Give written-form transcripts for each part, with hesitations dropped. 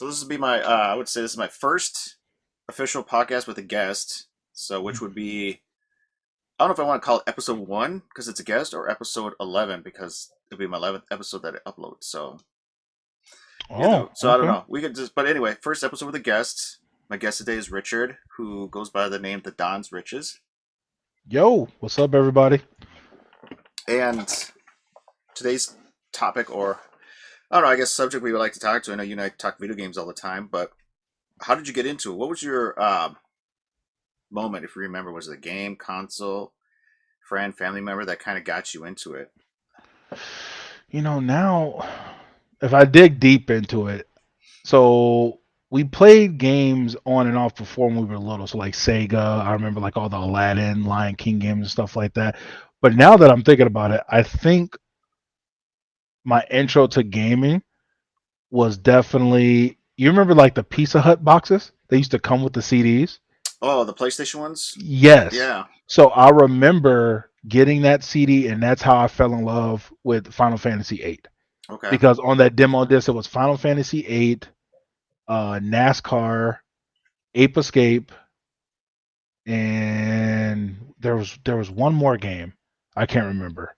So this would be my, I would say this is my first official podcast with a guest. So which would be, I don't know if I want to call it episode one because it's a guest, or episode 11 because it'll be my 11th episode that I upload. So Oh, I don't okay. know. We could just, but anyway, first episode with a guest. My guest today is Richard, who goes by the name the Don's Riches, Yo, what's up, everybody? and today's topic, or I don't know, I guess subject we would like to talk to. I know you and I talk video games all the time, but how did you get into it? What was your moment, if you remember? Was it a game, console, friend, family member that kind of got you into it? Now, if I dig deep into it, so we played games on and off before when we were little. So like Sega, I remember like all the Aladdin, Lion King games and stuff like that. But now that I'm thinking about it, I think my intro to gaming was definitely, you remember like the Pizza Hut boxes? They used to come with the CDs. Oh, the PlayStation ones? Yes. Yeah. So I remember getting that CD, and that's how I fell in love with Final Fantasy VIII. Okay. Because on that demo disc, it was Final Fantasy VIII, NASCAR, Ape Escape, and there was one more game. I can't remember.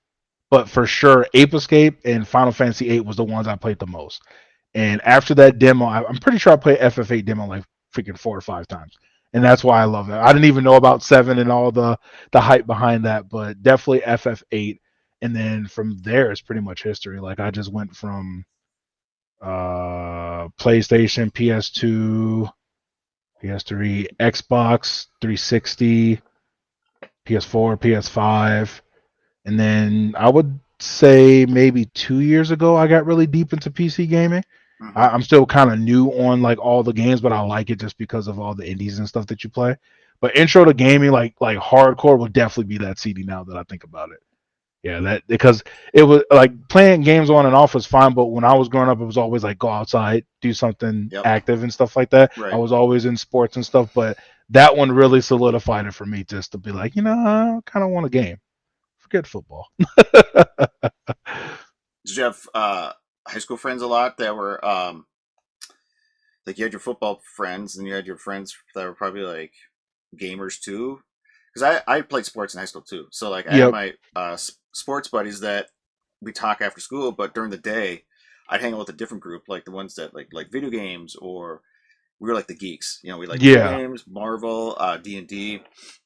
But for sure, Ape Escape and Final Fantasy VIII was the ones I played the most. And after that demo, I'm pretty sure I played FF8 demo like freaking 4 or 5 times, and that's why I love it. I didn't even know about seven and all the hype behind that, but definitely FF8. And then from there, it's pretty much history. Like I just went from PlayStation, PS2, PS3, Xbox 360, PS4, PS5, and then I would say maybe 2 years ago I got really deep into PC gaming. Hmm. I'm still kind of new on like all the games, but I like it just because of all the indies and stuff that you play. But intro to gaming, like hardcore, would definitely be that CD. Now that I think about it, yeah, that because it was like playing games on and off was fine, but when I was growing up, it was always like go outside, do something Yep. active and stuff like that. I Right. was always in sports and stuff, but that one really solidified it for me just to be like, I kind of want a game. Forget football. Did you have high school friends a lot that were like you had your football friends and you had your friends that were probably like gamers too? Because I played sports in high school too. So like I had Yep. my sports buddies that we talk after school, but during the day I'd hang out with a different group, like the ones that like video games, or we were like the geeks. You know, we like video Yeah. games, Marvel, D&D,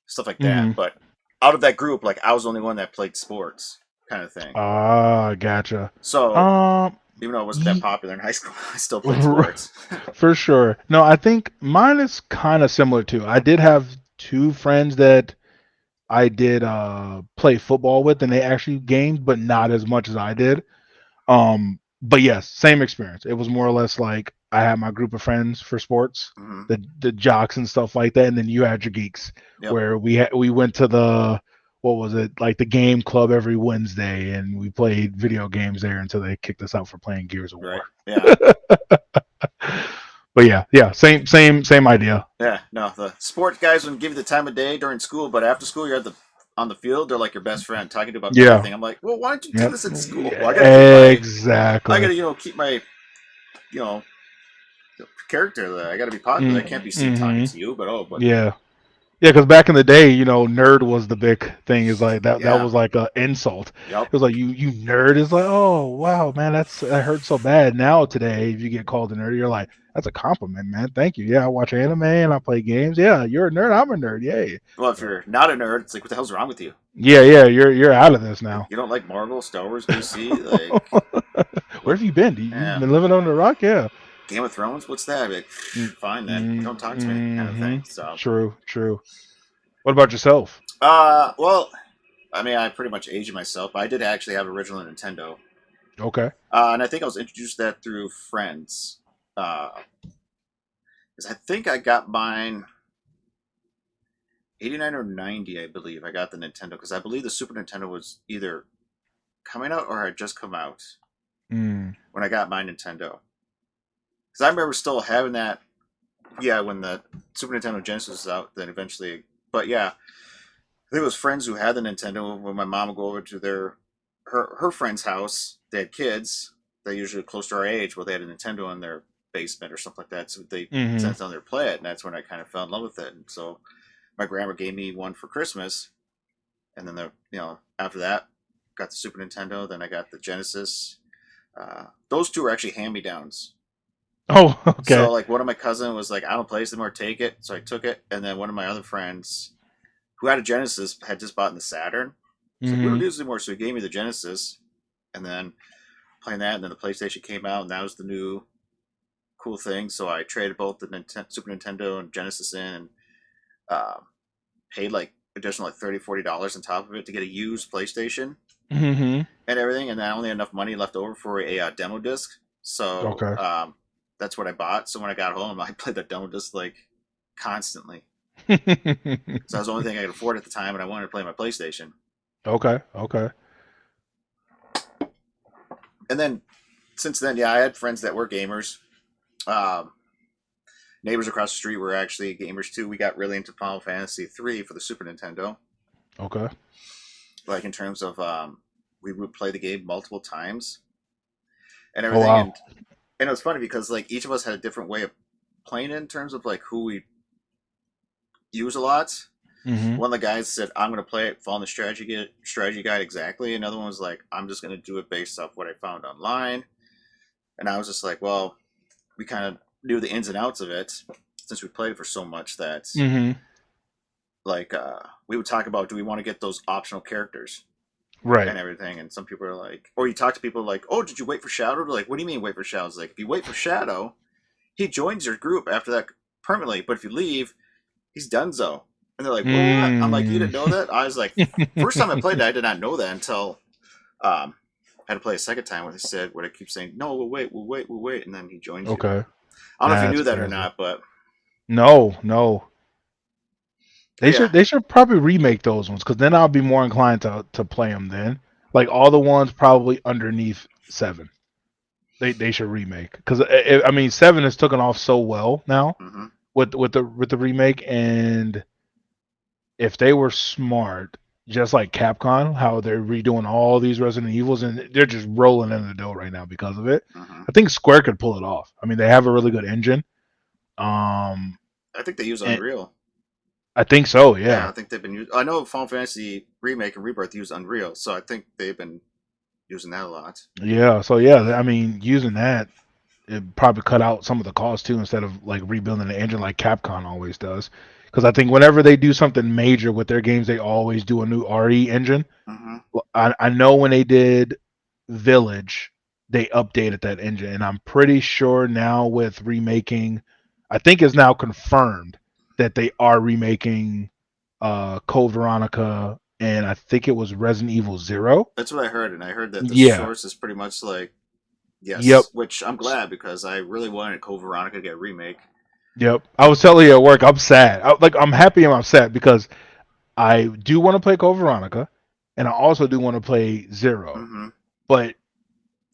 stuff like that. Hmm. But out of that group, like I was the only one that played sports, kind of thing. Ah, gotcha. So Um, even though I wasn't that ye- popular in high school, I still played sports. for sure. No, I think mine is kind of similar too. I did have two friends that I did play football with, and they actually gamed, but not as much as I did. But yes, same experience. It was more or less like I had my group of friends for sports, Hmm. the jocks and stuff like that, and then you had your geeks, Yep. where we went to the, what was it, like the game club every Wednesday, and we played video games there until they kicked us out for playing Gears of Right. War. Yeah. But yeah, same idea. Yeah. No, the sport guys wouldn't give you the time of day during school, but after school, you're at the on the field. They're like your best friend, talking to you about Yeah. everything. I'm like, well, why don't you do Yep. this in school? Well, I Exactly. gotta, keep my, you know, character. That I gotta be popular. I can't be seen talking Mm-hmm. to you. But but Yeah. Yeah, because back in the day, nerd was the big thing. Is like that yeah. was like a insult. Yep. It was like you nerd is like, oh wow, man, that hurts so bad. Now today, if you get called a nerd, you're like, that's a compliment, man. Thank you. Yeah, I watch anime and I play games. Yeah, you're a nerd. I'm a nerd. Yay. Well, if But you're not a nerd, it's like, what the hell's wrong with you? yeah, you're out of this Like, now. you don't like Marvel, Star Wars, DC, like Where what? have you been? You've Yeah, been living under a rock? Yeah. Game of Thrones. What's that? Like, fine then. Don't talk to me, kind of Mm-hmm. thing. So, True. What about yourself? well, I mean, I pretty much aged myself. I did actually have original Nintendo, Okay. and I think I was introduced to that through friends. Because I think I got mine 89 or 90, I believe. I got the Nintendo because I believe the Super Nintendo was either coming out or had just come out Mm. when I got my Nintendo. Because I remember still having that. Yeah, when the Super Nintendo Genesis was out, then eventually. But yeah, I think it was friends who had the Nintendo. When my mom would go over to her friend's house, they had kids. They usually close to our age. Well, they had a Nintendo in their basement or something like that. So they Hmm. sent down there to play it, and that's when I kind of fell in love with it. And so my grandma gave me one for Christmas, and then after that, got the Super Nintendo. Then I got the Genesis. Those two are actually hand me downs. Oh, okay. So like one of my cousin was like, I don't play this anymore, take it. So I took it, and then one of my other friends who had a Genesis had just bought in the Saturn. It's like we don't Hmm. do this anymore, so he gave me the Genesis, and then playing that, and then the PlayStation came out, and that was the new cool thing. So I traded both the Super Nintendo and Genesis in, and uh, paid like additional like $30-$40 on top of it to get a used PlayStation Hmm. and everything, and I only had enough money left over for a demo disc. So Okay. that's what I bought. So when I got home, I played that demo disc like constantly. So that was the only thing I could afford at the time, and I wanted to play my PlayStation. Okay. Okay. And then since then, yeah, I had friends that were gamers. Um, Neighbors across the street were actually gamers too. We got really into Final Fantasy 3 for the Super Nintendo. Okay. Like in terms of we would play the game multiple times and Oh everything, wow. and it was funny because like each of us had a different way of playing it in terms of like who we use a lot. Hmm. One of the guys said, "I'm going to play it, follow the strategy guide exactly." Another one was like, "I'm just going to do it based off what I found online." And I was just like, "Well, we kind of knew the ins and outs of it since we played it for so much that Hmm. like we would talk about, do we want to get those optional characters Right. and everything?" And some people are like, or you talk to people like, "Oh, did you wait for Shadow?" They're like, "What do you mean wait for Shadow?" It's like, if you wait for Shadow, he joins your group after that permanently. But if you leave, he's donezo. And they're like, "What?" I'm like, "You Mm. didn't know that?" I was like, first time I played it, I did not know that until I had to play a second time where they said, where they keep saying, "No, we'll wait, we'll wait, we'll wait," and then he joins you. Okay. I don't know if you That's knew that or crazy. not, but No, no. They yeah. should probably remake those ones because then I'll be more inclined to play them then. Like all the ones probably underneath 7. They should remake because I mean 7 is taken off so well now Mm-hmm. with the remake, and if they were smart, just like Capcom, how they're redoing all these Resident Evils and they're just rolling in the dough right now because of it. Mm-hmm. I think Square could pull it off. I mean, they have a really good engine. Um, I think they use and Unreal. I think so. Yeah, Yeah, I think they've been using. I know Final Fantasy Remake and Rebirth use Unreal, so I think they've been using that a lot. yeah. So yeah, I mean, using that, it probably cut out some of the cost too instead of like rebuilding the engine like Capcom always does. Because I think whenever they do something major with their games, they always do a new RE engine. Mm-hmm. Well, I know when they did Village, they updated that engine, and I'm pretty sure now with remaking, I think it's now confirmed that they are remaking Code Veronica, and I think it was Resident Evil Zero. That's what I heard, and I heard that the Yeah. source is pretty much like Yep. yes, which I'm glad because I really wanted Code Veronica to get a remake. Yep. I was telling you at work, I'm sad. I'm happy and I'm sad because I do want to play Code Veronica, and I also do want to play Zero. Mm-hmm. But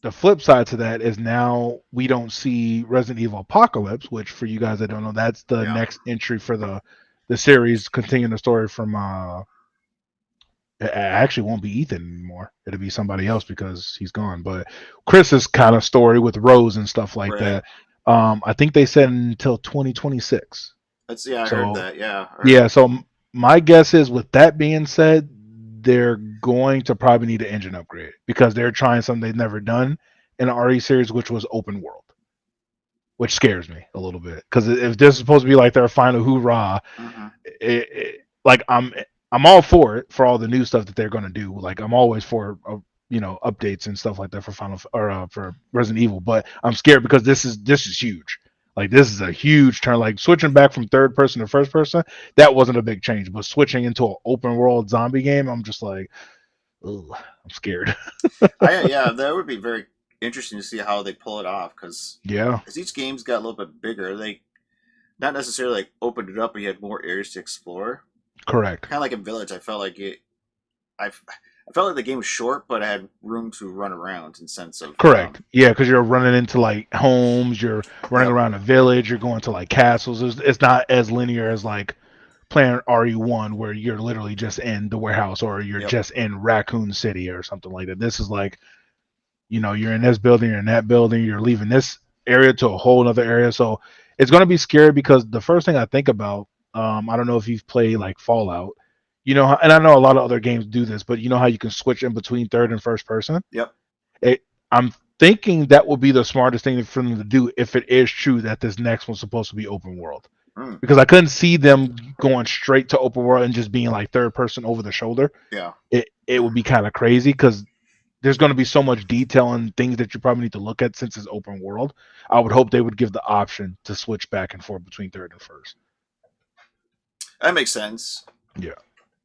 the flip side to that is now we don't see Resident Evil Apocalypse, which for you guys that don't know, that's the Yeah. next entry for the series, continuing the story from it actually won't be Ethan anymore. It'll be somebody else because he's gone. But Chris's kind of story with Rose and stuff like Right. that. I think they said until 2026. That's yeah. I heard So that. Yeah. yeah, so my guess is with that being said, they're going to probably need an engine upgrade because they're trying something they've never done in the RE series, which was open world, which scares me a little bit because if this is supposed to be like their final hoorah, Mm-hmm. like I'm all for it for all the new stuff that they're going to do. Like I'm always for updates and stuff like that for Final or for Resident Evil, but I'm scared because this is huge. Like this is a huge turn. Like switching back from third person to first person, that wasn't a big change. But switching into an open world zombie game, I'm just like, ugh, I'm scared. Yeah, that would be very interesting to see how they pull it off because Yeah, as each game's got a little bit bigger, they not necessarily like opened it up, but you had more areas to explore. correct. Kind of like in Village, I felt like I felt like the game was short, but I had room to run around in sense of Correct. Yeah, because you're running into like homes, you're running yep, around a village, you're going to like castles. It's not as linear as like playing RE1 where you're literally just in the warehouse or you're yep, just in Raccoon City or something like that. This is like, you're in this building, you're in that building, you're leaving this area to a whole other area. So it's going to be scary because the first thing I think about, I don't know if you've played like Fallout, and I know a lot of other games do this, but you know how you can switch in between third and first person. Yep. It, I'm thinking that will be the smartest thing for them to do if it is true that this next one's supposed to be open world. Mm. Because I couldn't see them going straight to open world and just being like third person over the shoulder. Yeah. It would be kind of crazy because there's going to be so much detail and things that you probably need to look at since it's open world. I would hope they would give the option to switch back and forth between third and first. That makes sense. Yeah.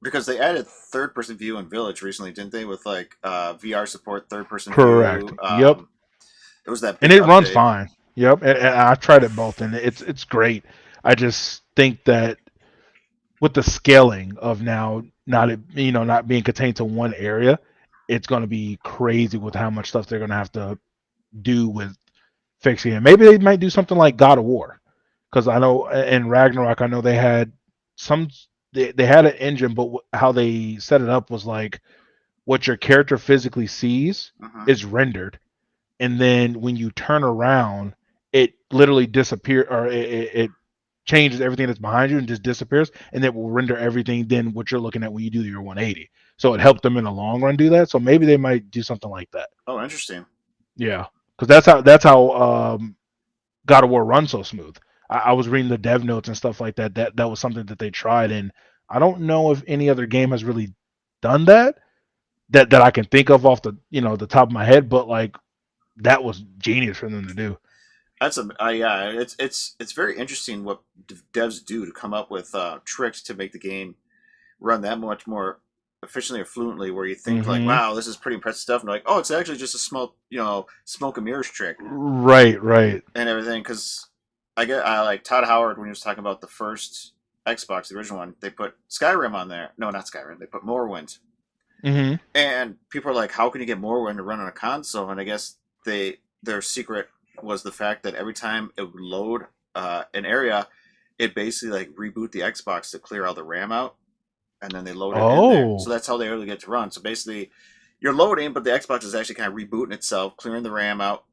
Because they added third person view in Village recently, didn't they? With like VR support, third person Correct. view. Yep. It was that And big it runs update. fine. Yep. And I've tried it both, and it's great. I just think that with the scaling of now not being contained to one area, it's going to be crazy with how much stuff they're going to have to do with fixing it. Maybe they might do something like God of War, because I know in Ragnarok, I know they had some they had an engine, but how they set it up was like what your character physically sees Mm-hmm. is rendered, and then when you turn around, it literally disappears, or it changes everything that's behind you and just disappears, and it will render everything then what you're looking at when you do your 180. So it helped them in the long run do that. So maybe they might do something like that. Oh, interesting. Yeah, because that's how God of War runs so smooth. I was reading the dev notes and stuff like that. That was something that they tried, and I don't know if any other game has really done that I can think of off the top of my head. But like that was genius for them to do. That's yeah. It's very interesting what devs do to come up with tricks to make the game run that much more efficiently or fluently. Where you think like, Hmm. wow, this is pretty impressive stuff, and like, oh, it's actually just a small, smoke and mirrors trick Right, right. and everything. Because I like Todd Howard when he was talking about the first Xbox, the original one. They put Skyrim on there. No, not Skyrim. They put Morrowind. Hmm. And people are like, how can you get Morrowind to run on a console? And I guess their secret was the fact that every time it would load an area, it basically like reboot the Xbox to clear all the RAM out, and then they load it in there. So Oh, that's how they really get to run. So basically, you're loading, but the Xbox is actually kind of rebooting itself, clearing the RAM out,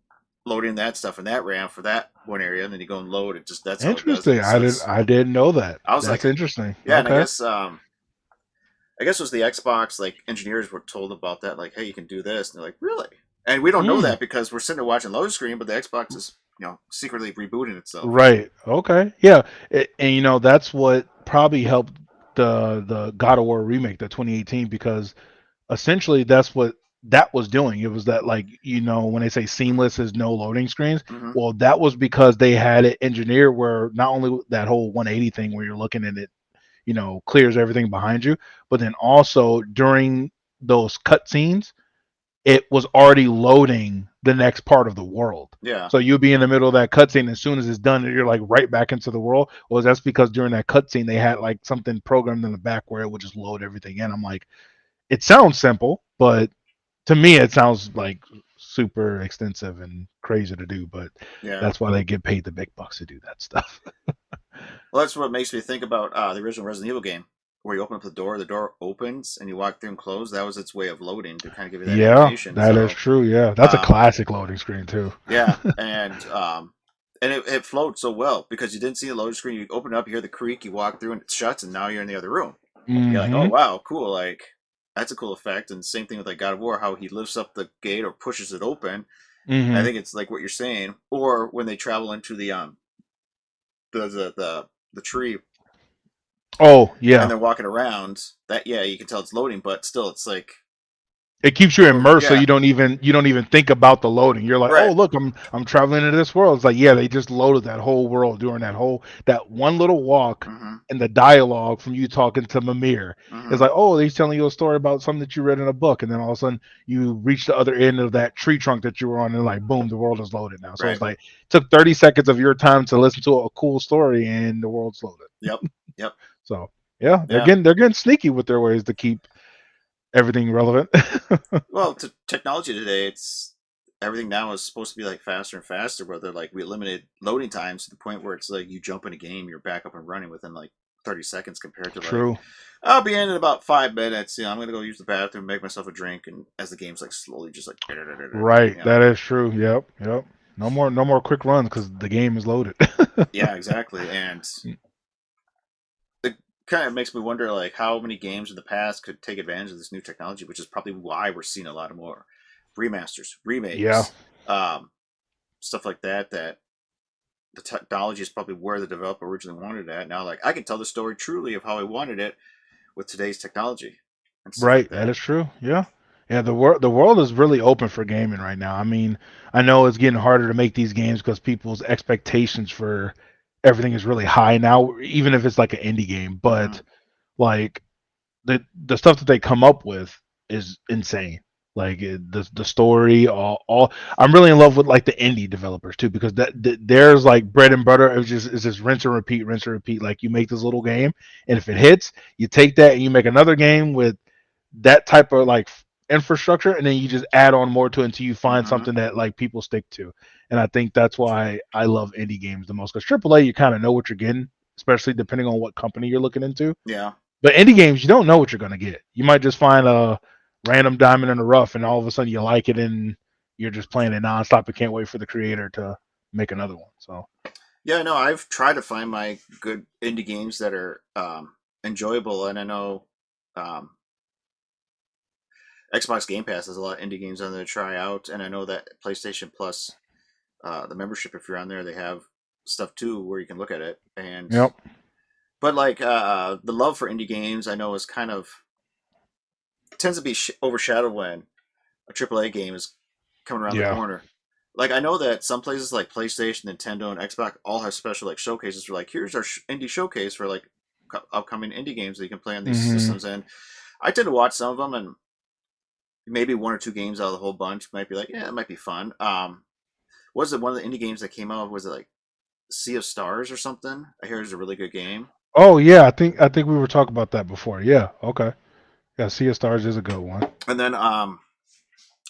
loading that stuff in that RAM for that one area, and then you go and load it. Just that's how it does interesting. it. I So did it's I didn't know that. I was That's like, interesting. yeah, and Okay. I guess it was the Xbox like engineers were told about that, like, hey, you can do this, and they're like, really? And we don't know Mm, that because we're sitting there watching load screen, but the Xbox is secretly rebooting itself. right. Okay. Yeah. And that's what probably helped the God of War remake, the 2018, because essentially that's what that was doing. It was that, like, when they say seamless is no loading screens, Mm-hmm. well, that was because they had it engineered where not only that whole 180 thing where you're looking at it, clears everything behind you, but then also during those cut scenes, it was already loading the next part of the world. Yeah, So you'll be in the middle of that cutscene. As soon as it's done, you're like right back into the world. Well, that's because during that cutscene, they had like something programmed in the back where it would just load everything in. I'm like, it sounds simple, but to me, it sounds like super extensive and crazy to do. But yeah. that's why they get paid the big bucks to do that stuff. Well, that's what makes me think about the original Resident Evil game, where you open up the door opens, and you walk through and close. That was its way of loading to kind of give you that Yeah, animation. that is So, true. Yeah, that's a um, classic loading screen too. yeah, and it flowed so well because you didn't see the loading screen. You open it up, you hear the creak, you walk through, and it shuts, and now you're in the other room. You're like, oh Hmm. wow, cool, like that's a cool effect. And same thing with like God of War, how he lifts up the gate or pushes it open. I Hmm. think it's like what you're saying, or when they travel into the tree Oh and yeah, they're walking around. That yeah, you can tell it's loading, but still, it's like it keeps you immersed, so yeah, you don't even think about the loading. You're like, oh right, look, I'm traveling into this world. It's like, yeah, they just loaded that whole world during that one little walk, mm-hmm, and the dialogue from you talking to Mimir. It's mm-hmm, like, oh, he's telling you a story about something that you read in a book, and then all of a sudden you reach the other end of that tree trunk that you were on, and like, boom, the world is loaded now. So right, it's like it took 30 seconds of your time to listen to a cool story, and the world's loaded. yep, yep, So yeah, they're yeah. getting sneaky with their ways to keep everything relevant. Well, to technology today, it's everything now is supposed to be like faster and faster. Where they're like we eliminated loading times to the point where it's like you jump in a game, you're back up and running within like 30 seconds compared to like True. I'll be in about 5 minutes. I'm gonna go use the bathroom, make myself a drink, and as the game's like slowly just like Right. you know. That is true. Yep. Yep. No more quick runs because the game is loaded. Yeah, exactly. And it kind of makes me wonder, like, how many games in the past could take advantage of this new technology, which is probably why we're seeing a lot of more remasters, Yeah, remakes, um, stuff like that. That the technology is probably where the developer originally wanted it at. Now, like, I can tell the story truly of how I wanted it with today's technology and stuff like right. That that. is true. Yeah, yeah. The world is really open for gaming right now. I mean, I know it's getting harder to make these games because people's expectations for everything is really high now, even if it's like an indie game. Hmm. But like the stuff that they come up with is insane. Like the story, all I'm really in love with like the indie developers too because there's like bread and butter. It's just rinse and repeat. Like you make this little game, and if it hits, you take that and you make another game with that type of like infrastructure, and then you just add on more to it until you find Hmm. something that like people stick to. And I think that's why I love indie games the most because AAA you kind of know what you're getting, especially depending on what company you're looking into. Yeah. But indie games, you don't know what you're going to get. You might just find a random diamond in the rough, and all of a sudden you like it, and you're just playing it nonstop and can't wait for the creator to make another one. So Yeah, no, I've tried to find my good indie games that are enjoyable, and I know um, Xbox Game Pass has a lot of indie games on there to try out, and I know that PlayStation Plus, the membership, if you're on there, they have stuff too where you can look at it. And yep, but like the love for indie games, I know is kind of tends to be overshadowed when a AAA game is coming around the yeah, corner. Like I know that some places like PlayStation, Nintendo, and Xbox all have special like showcases for like here's our indie showcase for like upcoming indie games that you can play on these hmm systems. And I tend to watch some of them, and maybe one or two games out of the whole bunch might be like, yeah, it might be fun. Was it one of the indie games that came out? Was it like Sea of Stars or something? I hear it's a really good game. Oh yeah, I think we were talking about that before. Yeah, okay. Yeah, Sea of Stars is a good one. And then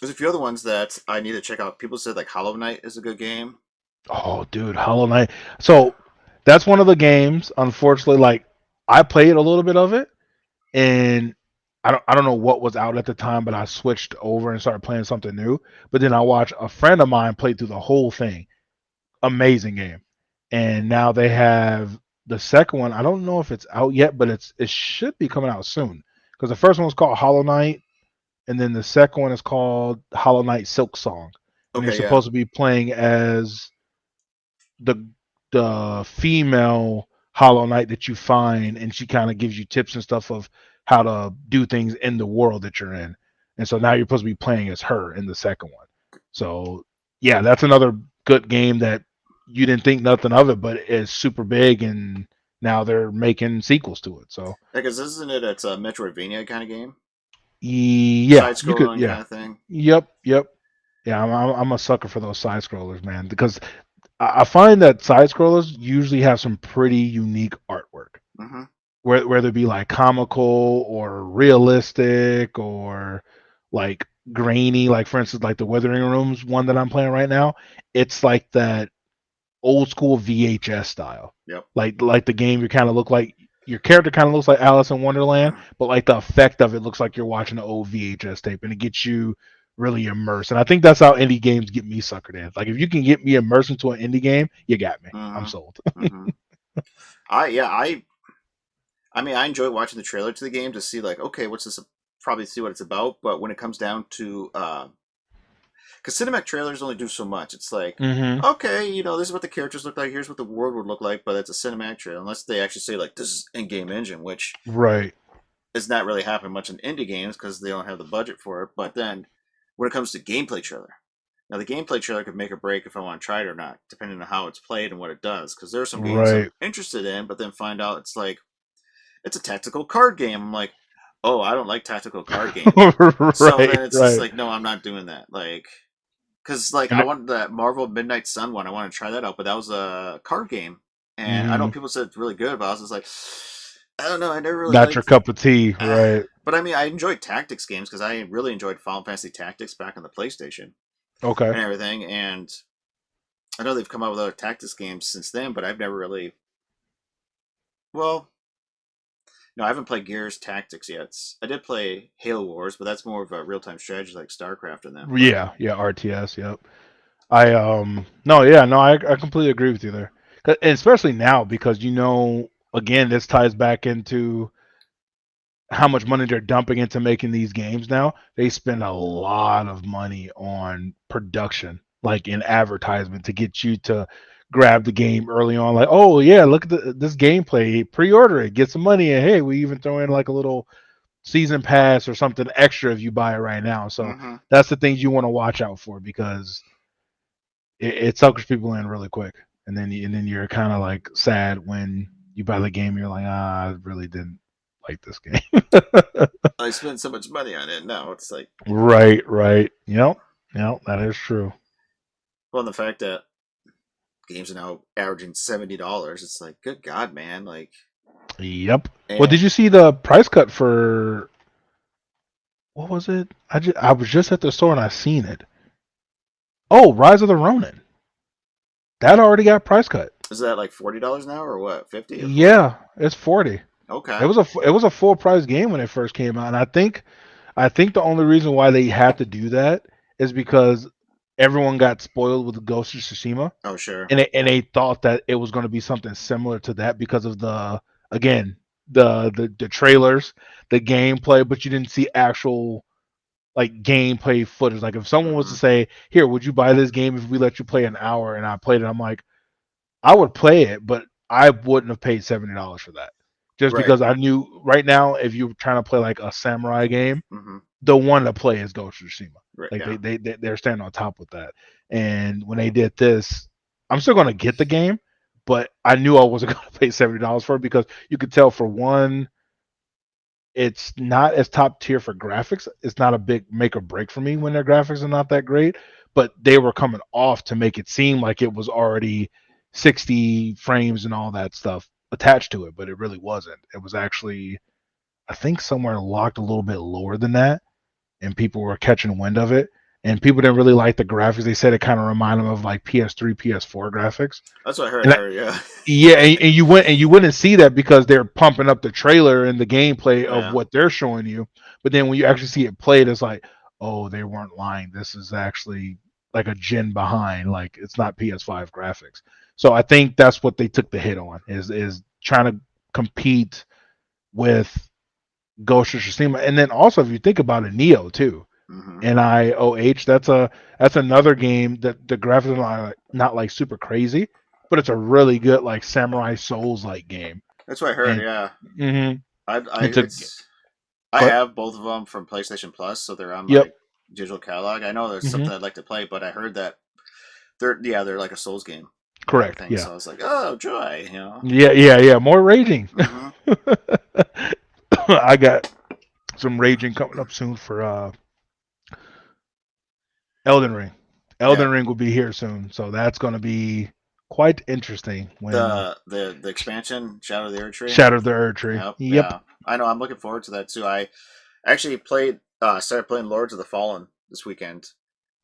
there's a few other ones that I need to check out. People said like Hollow Knight is a good game. Oh, dude, Hollow Knight. So that's one of the games. Unfortunately, like I played a little bit of it, and I don't know what was out at the time, but I switched over and started playing something new. But then I watched a friend of mine play through the whole thing. Amazing game. And now they have the second one. I don't know if it's out yet, but it should be coming out soon. Because the first one was called Hollow Knight, and then the second one is called Hollow Knight Silk Song. And you're Okay, yeah. supposed to be playing as the female Hollow Knight that you find, and she kind of gives you tips and stuff of how to do things in the world that you're in. And so now you're supposed to be playing as her in the second one. So yeah, that's another good game that you didn't think nothing of it, but it's super big, and now they're making sequels to it. So Because isn't it? It's a Metroidvania kind of game, yeah, side you could scrolling yeah, kind of thing. yep. Yeah, I'm a sucker for those side scrollers, man, because I find that side scrollers usually have some pretty unique artwork, Hmm. whether it be like comical or realistic or like grainy. Like for instance, like the Withering Rooms one that I'm playing right now, it's like that old school VHS style. Yep. Like the game, you kind of look like your character kind of looks like Alice in Wonderland, but like the effect of it looks like you're watching an old VHS tape, and it gets you really immersed. And I think that's how indie games get me suckered in. Like if you can get me immersed into an indie game, you got me. I'm Hmm. sold. Hmm. I yeah I mean I enjoy watching the trailer to the game to see like okay what's this probably see what it's about. But when it comes down to because cinematic trailers only do so much. It's like, hmm okay, this is what the characters look like. Here's what the world would look like, but it's a cinematic trailer. Unless they actually say like this is in-game engine, which Right. is not really happening much in indie games because they don't have the budget for it. But then when it comes to gameplay trailer, now the gameplay trailer could make or break if I want to try it or not, depending on how it's played and what it does. Because there are some games I'm Right. interested in, but then find out it's like it's a tactical card game. I'm like, oh, I don't like tactical card games. So right. then it's just Right. like, no, I'm not doing that. Like, because like I And wanted that Marvel Midnight Sun one. I want to try that out, but that was a card game, and I know mhm, people said it's really good, but I was just like, I don't know. I never really not your liked. cup of tea. Right. But I mean, I enjoyed tactics games because I really enjoyed Final Fantasy Tactics back on the PlayStation Okay. and everything. And I know they've come out with other tactics games since then, but I've never really. Well, no, I haven't played Gears Tactics yet. I did play Halo Wars, but that's more of a real time strategy like StarCraft and them. But Yeah. Yeah. RTS. Yep. No, yeah, no, I completely agree with you there. And especially now because again, this ties back into how much money they're dumping into making these games now. They spend a lot of money on production, like in advertisement, to get you to grab the game early on. Like, oh yeah, look at this gameplay, pre-order it, get some money, and hey, we even throw in like a little season pass or something extra if you buy it right now. So Mm-hmm. that's the things you want to watch out for because it suckers people in really quick, and then you're kind of like sad when you buy the game. You're like, I really didn't like this game. I spent so much money on it. Now it's like, Right, right. Yep, that is true. well, the fact that games are now averaging $70, it's like, good God, man! Like, Yep. Well, and did you see the price cut for what was it? I was just at the store and I seen it. Oh, Rise of the Ronin. That already got price cut. is that like $40 now or what? 50 or 40? Yeah, it's 40. Okay. It was a full price game when it first came out, and I think the only reason why they had to do that is because everyone got spoiled with Ghost of Tsushima, Oh, sure. and they thought that it was going to be something similar to that because of the again the trailers, the gameplay, but you didn't see actual like gameplay footage. Like if someone was to Mm-hmm. say, "Here, would you buy this game if we let you play an hour?" and I played it, I'm like, I would play it, but I wouldn't have paid $70 for that. Just Right. because I knew right now, if you're trying to play like a samurai game, Mm-hmm. the one to play is Ghost of Tsushima. Right. Like Yeah. they're standing on top with that. And when they did this, I'm still gonna get the game, but I knew I wasn't gonna pay $70 for it because you could tell for one, it's not as top tier for graphics. It's not a big make or break for me when their graphics are not that great, but they were coming off to make it seem like it was already 60 frames and all that stuff attached to it, but it really wasn't. It was actually, I think, somewhere locked a little bit lower than that, and people were catching wind of it. And people didn't really like the graphics. They said it kind of reminded them of like PS3, PS4 graphics. That's what I heard. And I I, heard. Yeah. yeah, and you wouldn't see that because they're pumping up the trailer and the gameplay of Yeah. what they're showing you. But then when you actually see it played, it's like, oh, they weren't lying. This is actually like a gen behind. Like it's not PS5 graphics. So I think that's what they took the hit on is trying to compete with Ghost of Tsushima. And then also if you think about it, Neo too. Mm-hmm. NIOH. That's another game that the graphics are not like super crazy, but it's a really good like Samurai Souls like game. That's what I heard. And Yeah. mm-hmm, it's a It's. I but have both of them from PlayStation Plus, so they're on yep, my digital catalog. I know there's mm-hmm, something I'd like to play, but I heard that they're like a Souls game and correct, everything. yeah, So I was like, oh, joy, you know. yeah, more raging. Mm-hmm. I got some raging coming up soon for Elden Ring. Yeah. Elden Ring will be here soon, so that's going to be quite interesting when The expansion Shadow of the Erd Tree. Shadow of the Erd Tree. Yep. Yep. Yeah. I know. I'm looking forward to that too. I actually started playing Lords of the Fallen this weekend,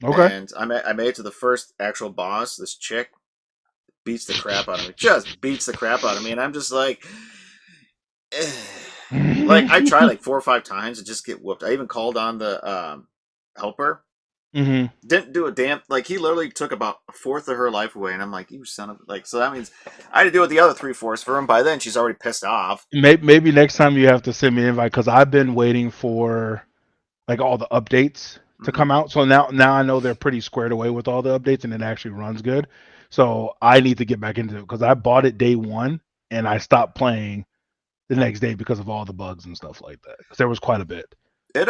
Okay. and I made it to the first actual boss. This chick beats the crap out of me, just beats the crap out of me, and I'm just like, eh. Like I tried like 4 or 5 times and just get whooped. I even called on the helper. hmm Didn't do a damn like he literally took about a fourth of her life away, and I'm like, you son of like. So that means I had to deal with the other 3/4 for him. By then, she's already pissed off. Maybe next time you have to send me an invite because I've been waiting for like all the updates to Hmm. come out. So now I know they're pretty squared away with all the updates and it actually runs good. So I need to get back into it because I bought it day one and I stopped playing the next day because of all the bugs and stuff like that. Because there was quite a bit. It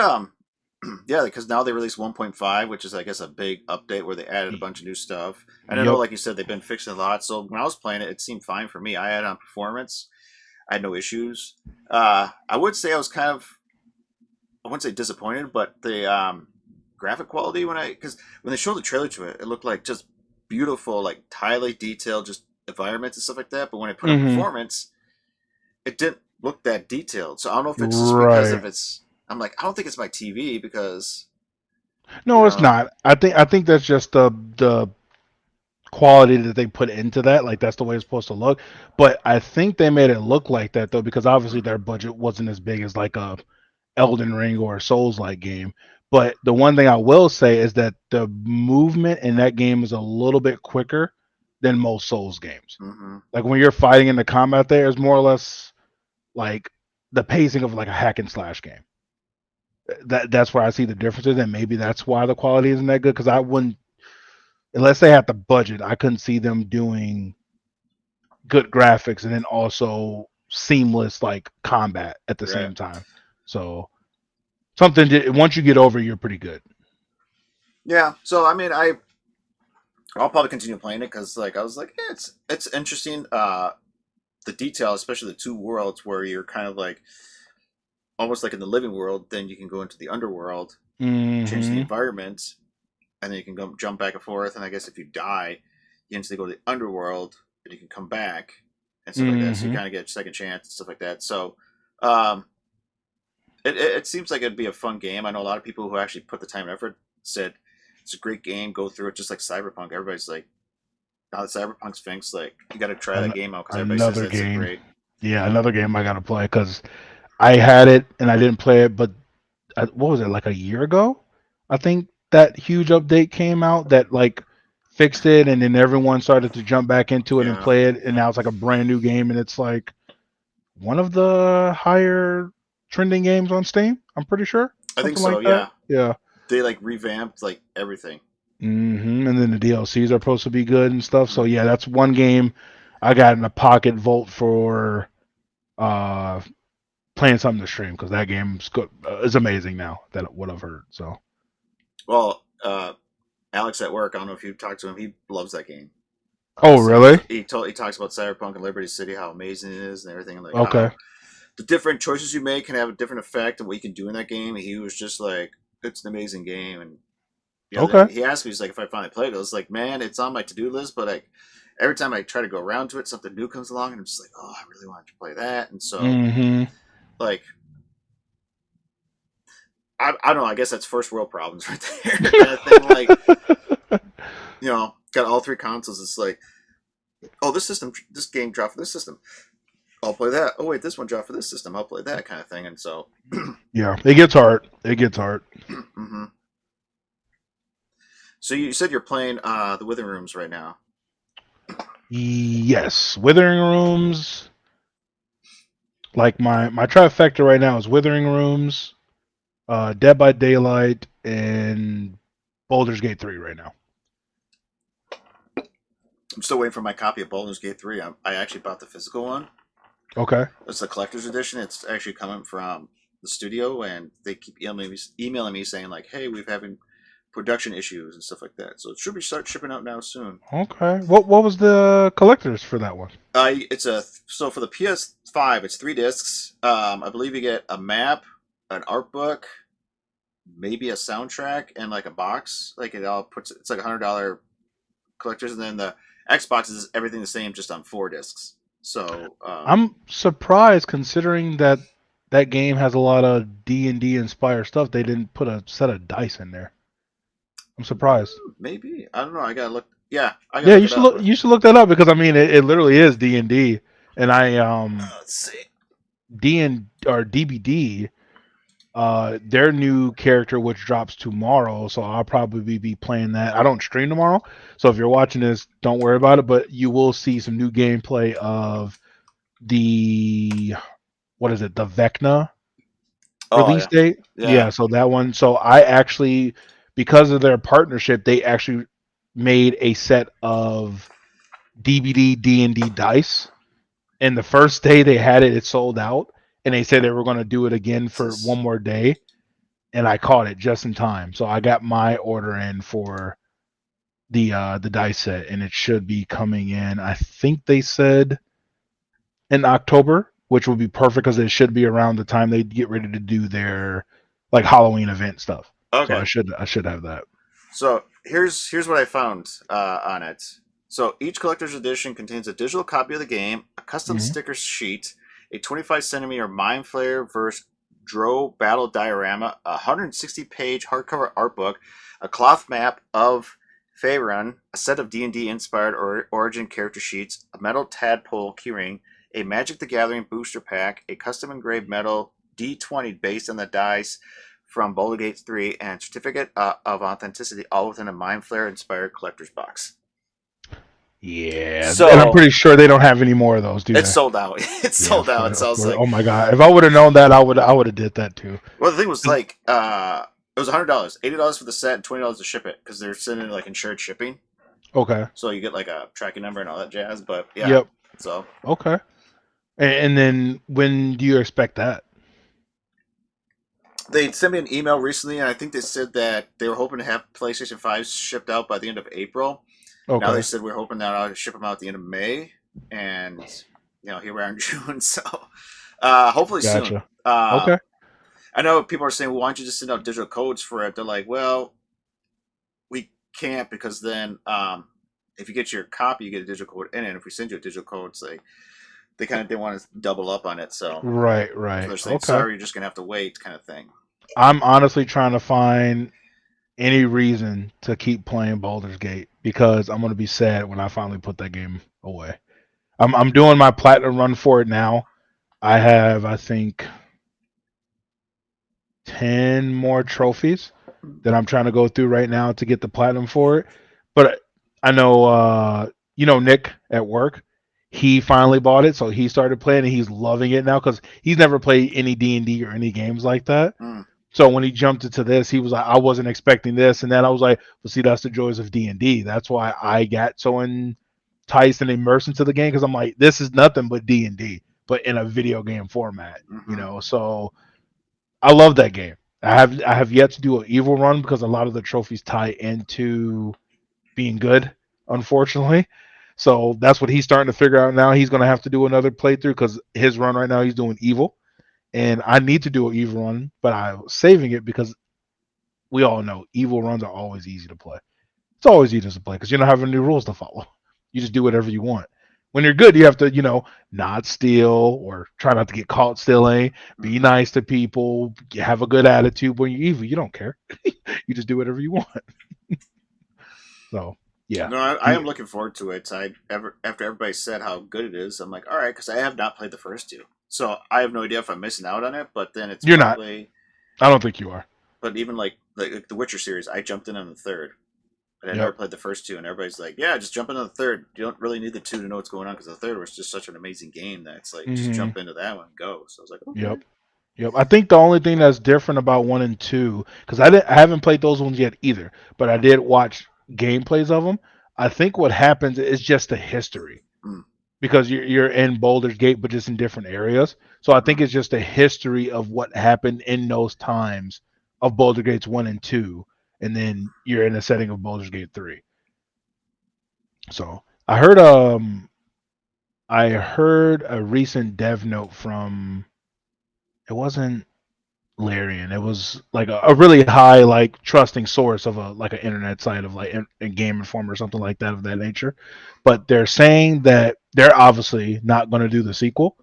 yeah, because now they released 1.5, which is I guess a big update where they added a bunch of new stuff. And I know, Yep. like you said, they've been fixing a lot. So when I was playing it, it seemed fine for me. I had on performance. I had no issues. I would say I was kind of I wouldn't say disappointed, but the graphic quality because when they showed the trailer to it, it looked like just beautiful, like highly detailed, just environments and stuff like that. But when I put on hmm performance, it didn't look that detailed. So I don't know if it's just because Right. of its. I'm like, I don't think it's my TV because you No, it's know. not. I think that's just the quality that they put into that. Like that's the way it's supposed to look. But I think they made it look like that though, because obviously Mhm. their budget wasn't as big as like a Elden Ring or a Souls like game. But the one thing I will say is that the movement in that game is a little bit quicker than most Souls games. Mm-hmm. Like when you're fighting in the combat, there is more or less like the pacing of like a hack and slash game. That's where I see the differences, and maybe that's why the quality isn't that good. Because I wouldn't, unless they had the budget, I couldn't see them doing good graphics and then also seamless like combat at the Right. same time. So something once you get over, you're pretty good. Yeah. So I mean, I'll probably continue playing it because like I was like, yeah, it's interesting. The detail, especially the two worlds where you're kind of like almost like in the living world, then you can go into the underworld, change the Mm-hmm. environment, and then you can go jump back and forth. And I guess if you die, you instantly go to the underworld, and you can come back and stuff like that. So you Mm-hmm. kind of get a second chance and stuff like that. So um, it seems like it'd be a fun game. I know a lot of people who actually put the time and effort said it's a great game. Go through it just like Cyberpunk. Everybody's like, now that Cyberpunk's finished, like you got to try that An- game out because everybody says Another it's a game. great. Yeah, another game I gotta play because I had it and I didn't play it, but what was it like a year ago? I think that huge update came out that like fixed it, and then everyone started to jump back into it and Yeah, play it, and now it's like a brand new game, and it's like one of the higher trending games on Steam. I'm pretty sure, I think something so. like that. Yeah, Yeah. they like revamped like everything. And then the DLCs are supposed to be good and stuff. So Mm-hmm. yeah, that's one game I got in a pocket vault for uh playing something to stream because that game is amazing now. That what I've heard. So. Well, Alex at work, I don't know if you talked to him. He loves that game. Oh So really? he talks about Cyberpunk and Liberty City, how amazing it is, and everything, and like Okay. how the different choices you make can have a different effect and what you can do in that game. And he was just like, it's an amazing game. And Okay. he asked me, he's like, if I finally played it, I was like, man, it's on my to do list, but like every time I try to go around to it, something new comes along, and I'm just like, oh, I really wanted to play that. And so Mm-hmm. like I don't know, I guess that's first world problems right there, kind of thing. Like got all three consoles. It's like, oh, this game dropped for this system. I'll play that. Oh wait, this one dropped for this system. I'll play that kind of thing. And so, Yeah, it gets hard. It gets hard. mm-hmm. So you said you're playing the Withering Rooms right now. Yes, Withering Rooms. Like my trifecta right now is Withering Rooms, Dead by Daylight, and Baldur's Gate 3 right now. I'm still waiting for my copy of Baldur's Gate 3. I actually bought the physical one. Okay. It's the collector's edition. It's actually coming from the studio, and they keep emailing me saying like, "Hey, we're having production issues and stuff like that." So it should be start shipping out now soon. Okay. What was the collectors for that one? It's a so for the PS5, it's 3 discs. I believe you get a map, an art book, maybe a soundtrack, and like a box. Like it all puts it's like $100 collectors, and then the Xbox is everything the same, just on 4 discs. So I'm surprised considering that that game has a lot of D&D inspired stuff. They didn't put a set of dice in there. I'm surprised. maybe I don't know. I gotta look. Yeah, I gotta Yeah, look it up. you should look that up because I mean it literally is D&D, and I Let's see. D and or DBD their new character which drops tomorrow, so I'll probably be playing that. I don't stream tomorrow, so if you're watching this, don't worry about it, but you will see some new gameplay of the what is it, the Vecna Oh release yeah, date. yeah. Yeah, so that one. So I actually, because of their partnership, they actually made a set of DVD D&D dice. And the first day they had it, it sold out. And they said they were going to do it again Is for this? one more day. And I caught it just in time. So I got my order in for the dice set, and it should be coming in. I think they said in October, which would be perfect because it should be around the time they get ready to do their like Halloween event stuff. So Okay. I should have that. So here's what I found on it. So each collector's edition contains a digital copy of the game, a custom Mm-hmm. sticker sheet, a 25 centimeter Mind Flayer versus Dro battle diorama, a 160-page hardcover art book, a cloth map of Faerun, a set of D&D inspired origin character sheets, a metal tadpole keyring, a Magic the Gathering booster pack, a custom engraved metal D20 based on the dice from Boulder Gate 3 and certificate of authenticity, all within a Mind Flare inspired collector's box. Yeah, and I'm So pretty sure they don't have any more of those, do it's they? sold out. It's Yeah, sold out. So I was like, oh my god! If I would have known that, I would have did that too. well, the thing was like, it was $100, $80 for the set, and $20 to ship it because they're sending like insured shipping. Okay. So you get like a tracking number and all that jazz. But yeah, Yep. so Okay. And then when do you expect that? they sent me an email recently, and I think they said that they were hoping to have PlayStation 5 shipped out by the end of April. Now they Okay. said we're hoping that I'll ship them out at the end of May, and here we are in June, so hopefully soon. Gotcha. Okay. I know people are saying, well, why don't you just send out digital codes for it? They're like, well, we can't because then if you get your copy, you get a digital code in it. And if we send you a digital code, it's like they kind of didn't want to double up on it, so Right. they're Right. saying, Okay. sorry, you're just gonna have to wait, kind of thing. I'm honestly trying to find any reason to keep playing Baldur's Gate because I'm gonna be sad when I finally put that game away. I'm doing my platinum run for it now. I have, I think, 10 more trophies that I'm trying to go through right now to get the platinum for it. But I know, Nick at work, he finally bought it, so he started playing and he's loving it now because he's never played any D&D or any games like that. Mm. So when he jumped into this, he was like, I wasn't expecting this. And then I was like, well, see, that's the joys of D&D. That's why I got so enticed and immersed into the game because I'm like, this is nothing but D&D, but in a video game format, Mm-hmm. So I love that game. I have yet to do an evil run because a lot of the trophies tie into being good, unfortunately. So that's what he's starting to figure out now. He's going to have to do another playthrough because his run right now he's doing evil, and I need to do an evil run, but I'm saving it because we all know evil runs are always easy to play. It's always easy to play because you don't have any rules to follow. You just do whatever you want. When you're good, you have to, not steal or try not to get caught stealing. Be Mm-hmm. nice to people. Have a good attitude. When you're evil, you don't care. You just do whatever you want. So yeah, No, I am the looking forward to it. After everybody said how good it is, I'm like, all right, because I have not played the first two, so I have no idea if I'm missing out on it. But then it's you're not. probably, I don't think you are. but even like the Witcher series, I jumped in on the third, but I never Yep. played the first two, and everybody's like, yeah, just jump into the third. You don't really need the two to know what's going on because the third was just such an amazing game that it's like just Hmm. jump into that one and go. So I was like, okay. Yep. Yep. I think the only thing that's different about 1 and 2, because I haven't played those ones yet either, but I did watch gameplays of them. I think what happens is just the history Mm, because you're in Boulder's Gate, but just in different areas. So I mm-hmm. think it's just a history of what happened in those times of Boulder Gates 1 and 2, and then you're in a setting of Boulder's Gate 3. So I heard a recent dev note from, it wasn't Larian. It was like a really high, like trusting source of a like an internet site of like a Game Informer or something like that of that nature. But they're saying that they're obviously not going to do the sequel,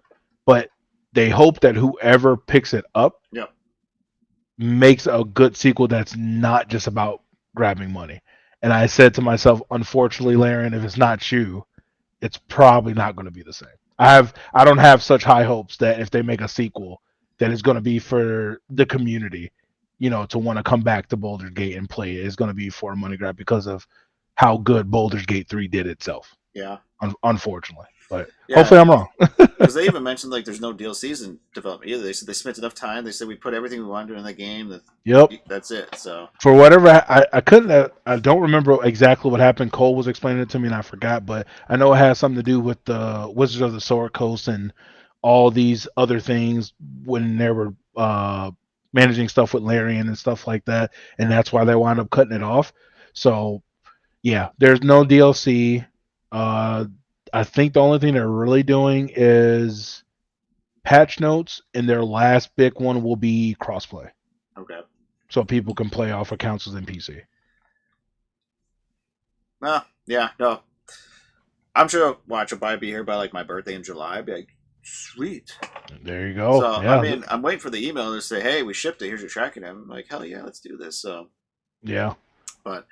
but they hope that whoever picks it up Yep. makes a good sequel that's not just about grabbing money. And I said to myself, unfortunately, Larian, if it's not you, it's probably not going to be the same. I don't have such high hopes that if they make a sequel, that it's going to be for the community, to want to come back to Baldur's Gate and play it. It's going to be for a money grab because of how good Baldur's Gate 3 did itself. Yeah. Unfortunately, but Yeah. hopefully I'm wrong. Because they even mentioned like there's no DLCs in development either. They said they spent enough time. They said we put everything we wanted to in the game. Yep. That's it. So For whatever I couldn't I don't remember exactly what happened. Cole was explaining it to me and I forgot, but I know it has something to do with the Wizards of the Sword Coast and all these other things when they were managing stuff with Larian and stuff like that, and that's why they wound up cutting it off. So yeah, there's no DLC. Uh, I think the only thing they're really doing is patch notes, and their last big one will be crossplay, okay. so people can play off of consoles and PC. Yeah, no. I'm sure watch will probably be here by like my birthday in July. I'd be like, sweet. There you go. So I Yeah, mean, I'm waiting for the email to say, hey, we shipped it. Here's your tracking. I'm like, hell yeah, let's do this. So, yeah, but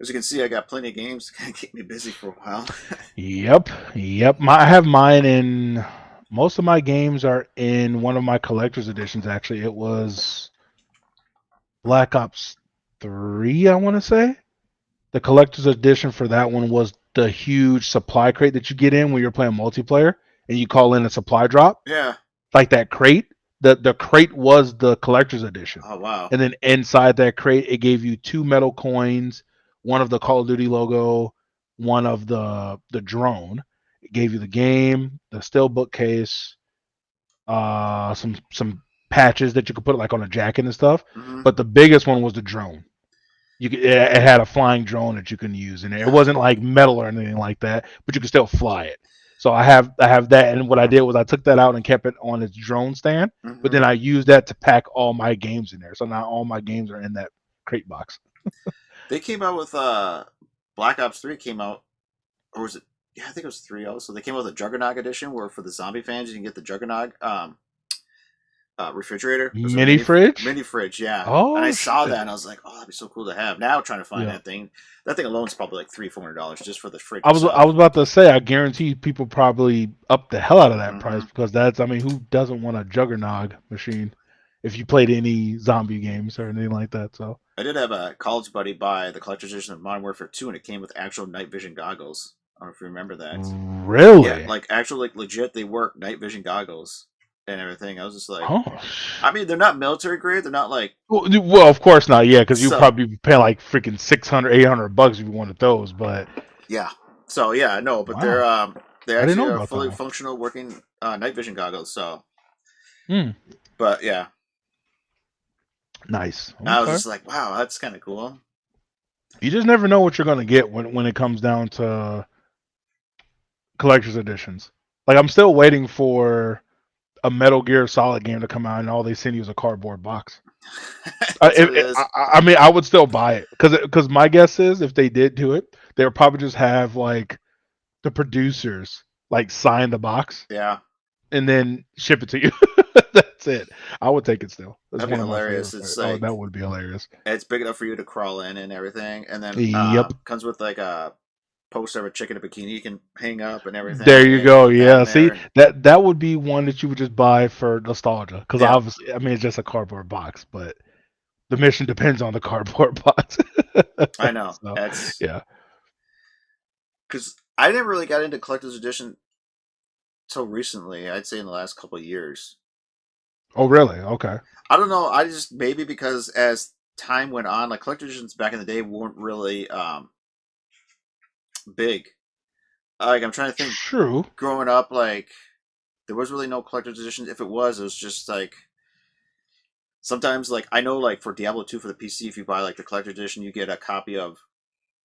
as you can see, I got plenty of games to kind of keep me busy for a while. yep. I have mine in. Most of my games are in one of my collector's editions. Actually, it was Black Ops 3, I want to say. The collector's edition for that one was the huge supply crate that you get in when you're playing multiplayer and you call in a supply drop, Yeah. like that crate. The crate was the collector's edition. Oh wow. And then inside that crate it gave you two metal coins, one of the Call of Duty logo, one of the drone. It gave you the game, the steel bookcase, some patches that you could put like on a jacket and stuff. Hmm. But the biggest one was the drone. It had a flying drone that you can use in it. It wasn't like metal or anything like that, but you could still fly it. So I have that, and what I did was I took that out and kept it on its drone stand. But Hmm. then I used that to pack all my games in there. So now all my games are in that crate box. They came out with Black Ops 3 came out, or was it? Yeah, I think it was 3 also. They came out with a Juggernog edition where for the zombie fans you can get the Juggernog refrigerator. It was a Mini fridge. mini fridge, yeah. And I Oh saw shit. that and I was like, oh, that'd be so cool to have. Now trying to find Yeah. that thing alone is probably like $300-$400 just for the fridge I itself. was about to say I guarantee people probably up the hell out of that price Hmm. because that's, I mean, who doesn't want a Juggernog machine if you played any zombie games or anything like that? So I did have a college buddy buy the collector's edition of Modern Warfare 2, and it came with actual night vision goggles. I don't know if you remember that. Yeah, really. like actual, like legit, they work night vision goggles and everything. I was just like, Oh, I mean, they're not military grade. They're not like well, of course not. Yeah, because you so. probably be paying like freaking 600, $800 if you wanted those. But Yeah, so yeah, no, but wow, they I didn't actually know are about that fully one. functional working night vision goggles. So, Hmm, but yeah, nice. I was Okay. just like, wow, that's kind of cool. You just never know what you're gonna get when it comes down to collector's editions. Like I'm still waiting for a Metal Gear Solid game to come out, and all they send you is a cardboard box. That's what it is. I mean, I would still buy it because my guess is if they did do it, they would probably just have like the producers like sign the box Yeah, and then ship it to you. That's it. I would take it still. That's that'd be one of my hilarious. favorite. It's Oh, like that would be hilarious. it's big enough for you to crawl in and everything, and then Yep. comes with like a poster of a chick in a bikini you can hang up and There everything, you and go. put that Yeah. in See, there. that would be one that you would just buy for nostalgia because Yeah, obviously, I mean, it's just a cardboard box, but the mission depends on the cardboard box. I know. So, That's yeah. because I never really got into collector's edition till recently. I'd say in the last couple of years. Oh, really? Okay. I don't know. I just maybe because as time went on, like collector's editions back in the day weren't really big. Like I'm trying to think. True. Growing up, like there was really no collector's edition. If it was just like sometimes like I know like for Diablo 2 for the PC, if you buy like the collector's edition, you get a copy of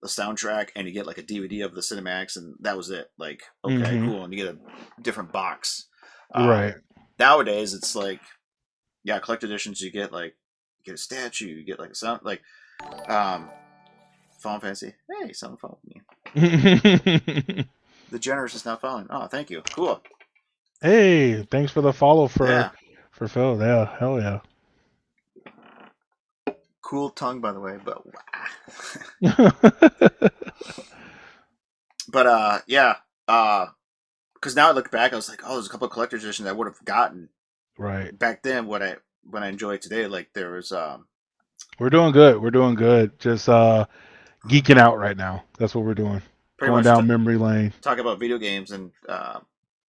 the soundtrack and you get like a DVD of the cinematics, and that was it. Like okay, Mm-hmm. cool, and you get a different box. Um, Right. Nowadays, it's like yeah, collector editions. You get a statue, you get like a sound like um, Fallen Fantasy. Hey, someone followed me. The generous is now following. Oh, thank you. Cool. Hey, thanks for the follow Yeah. for Phil. Yeah, hell yeah. Cool tongue, by the way, but but yeah, because now I look back, I was like, oh, there's a couple of collector's editions I would have gotten Right. back then. When I enjoyed today, like there was We're doing good. We're doing good. Just geeking out right now. That's what we're doing. pretty Going much down memory lane. talk about video games, and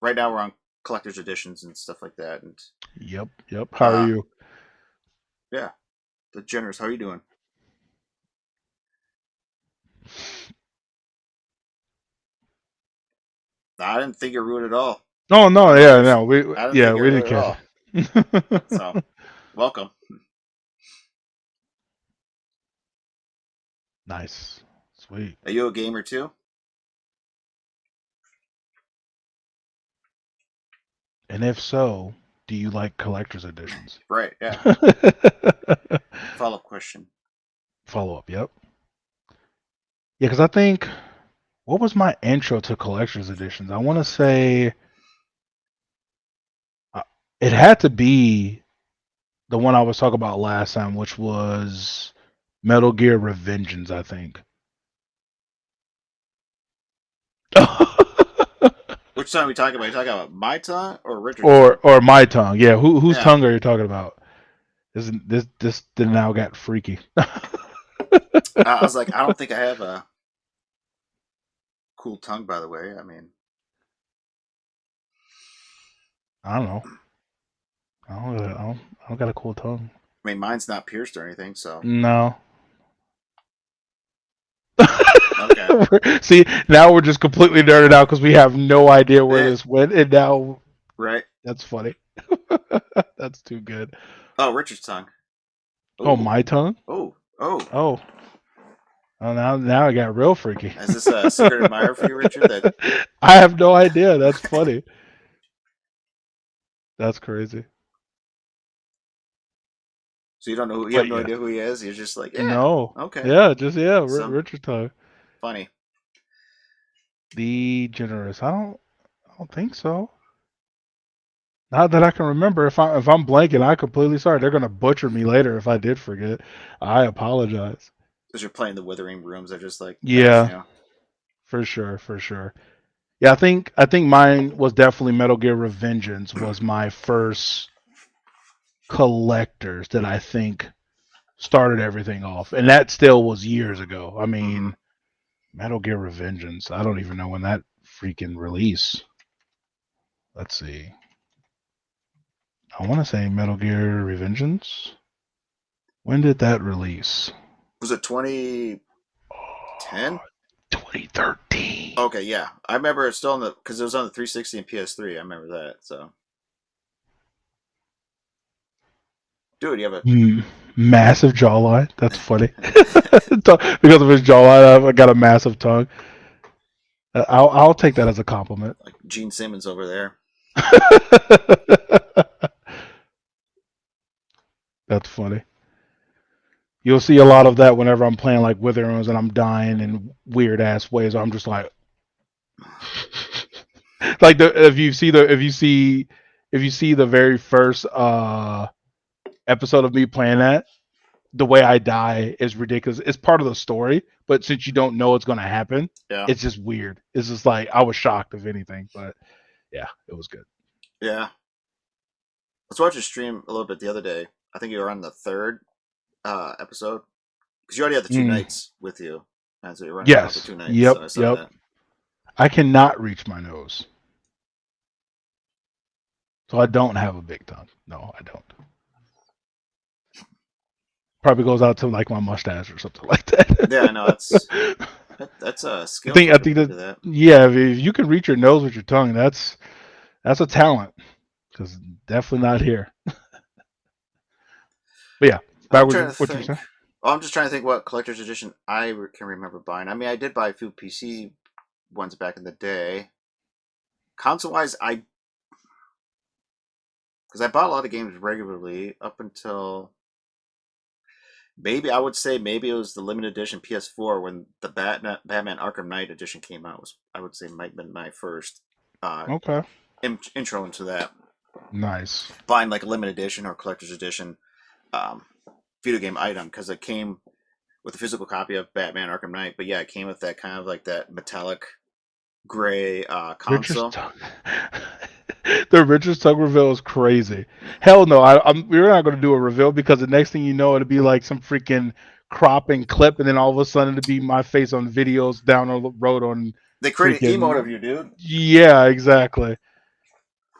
right now we're on collector's editions and stuff like that. And Yep. Yep. How are uh, you? yeah, the generous. How are you doing? I didn't think you're rude at all. Oh I no, don't know if yeah, there's. no. We I didn't yeah, think we you're didn't rude at catch all. So it. welcome. Nice. Sweet. Are you a gamer too? And if so, do you like collector's editions? Right. Yeah. Follow up question. Follow up, yep. Yeah, because I think what was my intro to collector's editions? I want to say uh, it had to be the one I was talking about last time, which was Metal Gear Revengeance, I think. Which tongue are we talking about? Are you talking about my tongue or Richard's tongue? Or my tongue. Yeah, whose Yeah. tongue are you talking about? This now got freaky. I was like, I don't think I have a cool tongue. By the way, I mean, I don't know. I don't got a cool tongue. mine's not pierced or anything. So No. okay, See, now we're just completely nerded out because we have no idea where eh, this went, and now right. that's funny. That's too good. Oh, Richard's tongue. Oh, Oh, my tongue. oh. Oh, oh, now it got real freaky. Is this a secret admirer for you, Richard? That I have no idea. That's funny. That's crazy. so you don't know who you have But no yeah, idea who he is. You're just like, yeah, no, okay, yeah, just yeah, some Richard tongue. funny. The generous. I don't think so. Not that I can remember. If I'm blanking, I'm completely sorry. They're gonna butcher me later if I did forget. I apologize. As you're playing the Withering Rooms, they're just like bashing Yeah, you. for sure, for sure. Yeah, I think mine was definitely Metal Gear Revengeance was my first collectors that I think started everything off, and that still was years ago. I Mm-hmm. mean, Metal Gear Revengeance. I don't even know when that freaking release. Let's see. I want to say Metal Gear Revengeance. When did that release? Was it 2010? Oh, 2013. Okay, yeah, I remember it still on the because it was on the 360 and PS3. I remember that. So, dude, you have a Massive jawline. That's funny. Because of his jawline, I got a massive tongue. I'll take that as a compliment. like Gene Simmons over there. That's funny. You'll see a lot of that whenever I'm playing like Witherings and I'm dying in weird ass ways. I'm just like if you see the very first episode of me playing that, the way I die is ridiculous. It's part of the story, but since you don't know what's going to happen, Yeah, it's just weird. It's just like I was shocked if anything, but yeah, it was good. yeah. Let's watch your stream a little bit the other day. I think you were on the third episode because you already had the two Mm, nights with you, and so you're running around with the yes. two nights. Yep. So I saw Yep. that. I cannot reach my nose, so I don't have a big tongue. No, I don't. Probably goes out to like my mustache or something like Yeah, I know that's that. that's a skill for I people think to that do that. yeah, if you can reach your nose with your tongue, that's a talent. Because definitely not here. But yeah, I'm back trying to what you were think. saying. Oh, I'm just trying to think what collector's edition can remember buying. I mean, I did buy a few PC ones back in the day. Console wise, I because I bought a lot of games regularly up until maybe I would say maybe it was the limited edition PS4 when the Batman Arkham Knight edition came out. Was I would say might have been my first uh, Okay, intro into that. nice. Buying like a limited edition or collector's edition um, video game item because it came with a physical copy of Batman Arkham Knight. But yeah, it came with that kind of like that metallic gray Richard's console. tongue. The Richard's tongue reveal is crazy. Hell no, we're not going to do a reveal because the next thing you know, it'll be like some freaking crop and clip, and then all of a sudden it'll be my face on videos down the road on They created an emote freaking of you, dude. yeah, exactly.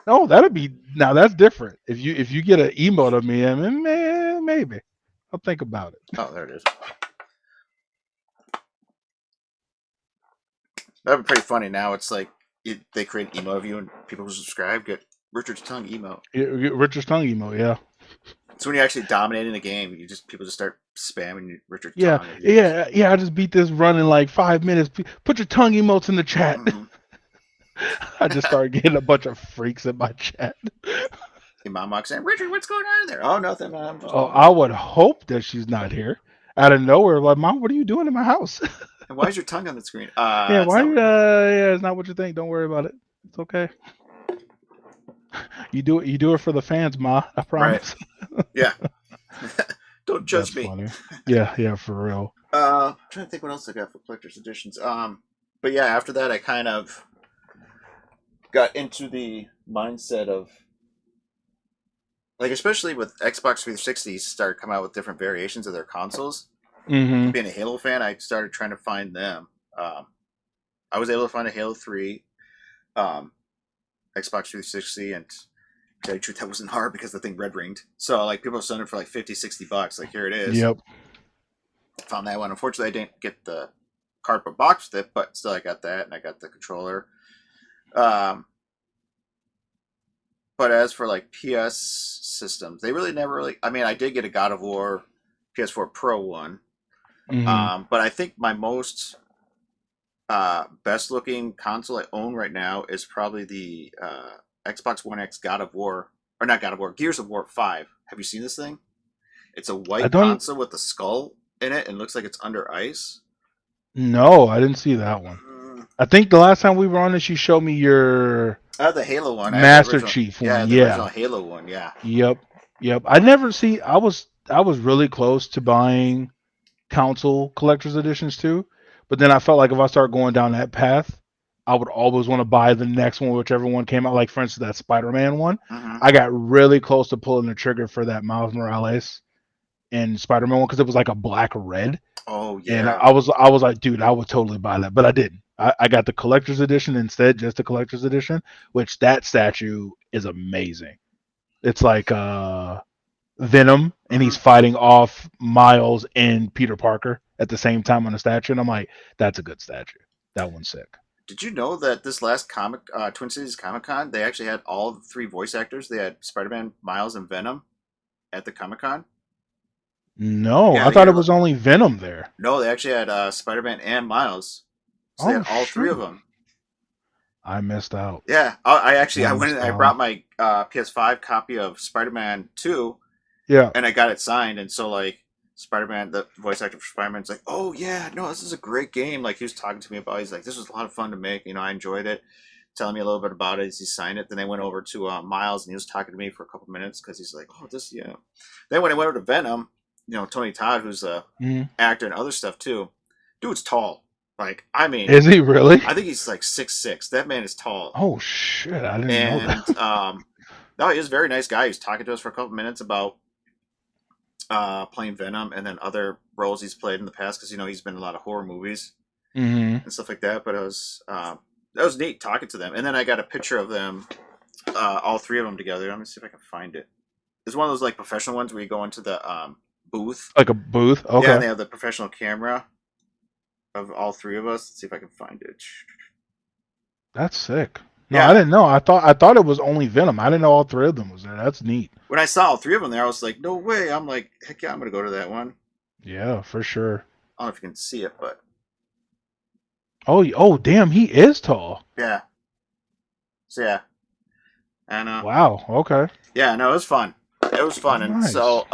No, that'd be now that's different. If you get an emote of me, I mean, maybe I'll think about it. Oh, there it is. That'd be pretty funny. Now it's like they create an emote of you and people who subscribe get Richard's tongue emote. Richard's tongue emote, yeah. So when you're actually dominating a game, people just start spamming Richard's Yeah, tongue. And you just, yeah. I just beat this run in like 5 minutes. Put your tongue emotes in the chat. mm-hmm. I just started getting a bunch of freaks in my chat. Your mom walks in, Richard, what's going on in there? Oh, nothing, man. I'm just Oh, playing. I would hope that she's not here. Out of nowhere, like, Mom, what are you doing in my house? And why is your tongue on the screen? Yeah, That's why? not what. Yeah, it's not what you think. Don't worry about it. It's okay. You do it for the fans, Ma. I Right. promise. Yeah. Don't That's judge me. funny. Yeah, for real. I'm trying to think what else I got for collector's editions. But yeah, after that, I kind of got into the mindset of like especially with Xbox 360 started coming out with different variations of their consoles. Mm-hmm. Being a Halo fan, I started trying to find them. I was able to find a Halo 3 um, Xbox 360, and to tell you the truth, that wasn't hard because the thing red ringed. So like people selling it for like 50, $60. Like here it is. Yep. Found that one. Unfortunately, I didn't get the cardboard box with it, but still I got that, and I got the controller. Um, but as for like PS systems, they really never really. I mean, I did get a God of War PS4 Pro one, Mm-hmm. but I think my most best looking console I own right now is probably the Xbox One X God of War, or not God of War, Gears of War 5. Have you seen this thing? It's a I white don't. console with a skull in it and looks like it's under ice. No, I didn't see that one. I think the last time we were on this, you showed me your I have the Halo one. I have the Master original. Chief Yeah, I one. have the original Yeah. Halo one. Yeah. Yep. Yep. I never see. I was really close to buying console collector's editions too, but then I felt like if I start going down that path, I would always want to buy the next one, whichever one came out. Like for instance, that Spider-Man one. Mm-hmm. I got really close to pulling the trigger for that Miles Morales and Spider-Man one because it was like a black red. Oh And yeah. I was like, dude, I would totally buy that, but I didn't. I got the collector's edition instead, just the collector's edition, which that statue is amazing. It's like Venom, and Mm-hmm. he's fighting off Miles and Peter Parker at the same time on the statue, and I'm like, that's a good statue. That one's sick. Did you know that this last comic, Twin Cities Comic Con, they actually had all the three voice actors? They had Spider-Man, Miles, and Venom at the Comic Con. No, Yeah, I the thought year. it was only Venom there. No, they actually had Spider-Man and Miles. So they Oh had all three of shoot, them. I missed out. Yeah, I actually I I went missed and I out. brought my PS5 copy of Spider-Man 2, Yeah. and I got it signed. And so like Spider-Man, the voice actor for Spider-Man's like, oh yeah, no, this is a great game. Like he was talking to me about, he's like, this was a lot of fun to make. I enjoyed it. Telling me a little bit about it as he signed it. Then they went over to Miles, and he was talking to me for a couple minutes because he's like, oh this, yeah. Then when I went over to Venom, Tony Todd, who's a Mm. actor and other stuff too, dude's tall. Like I mean, Is he really? I think he's like 6'6". That man is tall. Oh shit, I didn't know And that. no, he was a very nice guy. He was talking to us for a couple minutes about playing Venom and then other roles he's played in the past because he's been in a lot of horror movies Hmm. and stuff like that. But it was that was neat talking to them. And then I got a picture of them, all three of them together. Let me see if I can find it. It's one of those like professional ones where you go into the booth. Like a booth. Yeah, and Okay, they have the professional camera of all three of us. Let's see if I can find it. that's sick. No, I Yeah, didn't know. I thought it was only Venom. I didn't know all three of them was there. That's neat. when I saw all three of them there, I was like, no way. I'm like, heck yeah, I'm gonna go to that one. Yeah, for sure. I don't know if you can see it, but Oh, damn, he is tall. yeah. So yeah, and Wow. Okay. yeah, no, it was fun. It was fun, and Nice. so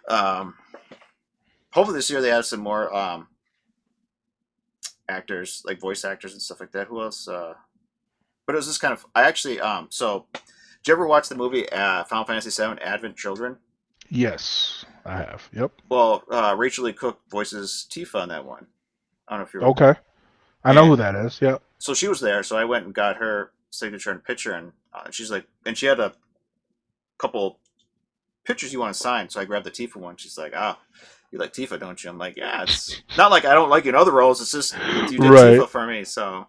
um, hopefully this year they have some more actors, like voice actors and stuff like that. Who else? But it was just kind of. I actually So did you ever watch the movie Final Fantasy VII Advent Children? Yes, I have. Yep. Well, Rachel Lee Cook voices Tifa in that one. I don't know if you remember. Okay. I know who And that is. Yep. so she was there, so I went and got her signature and picture, and she's like, and she had a couple pictures you want to sign, so I grabbed the Tifa one. She's like, you like Tifa, don't you? I'm like, yeah, it's not like I don't like you in other roles, it's just you did Right. Tifa for me, so.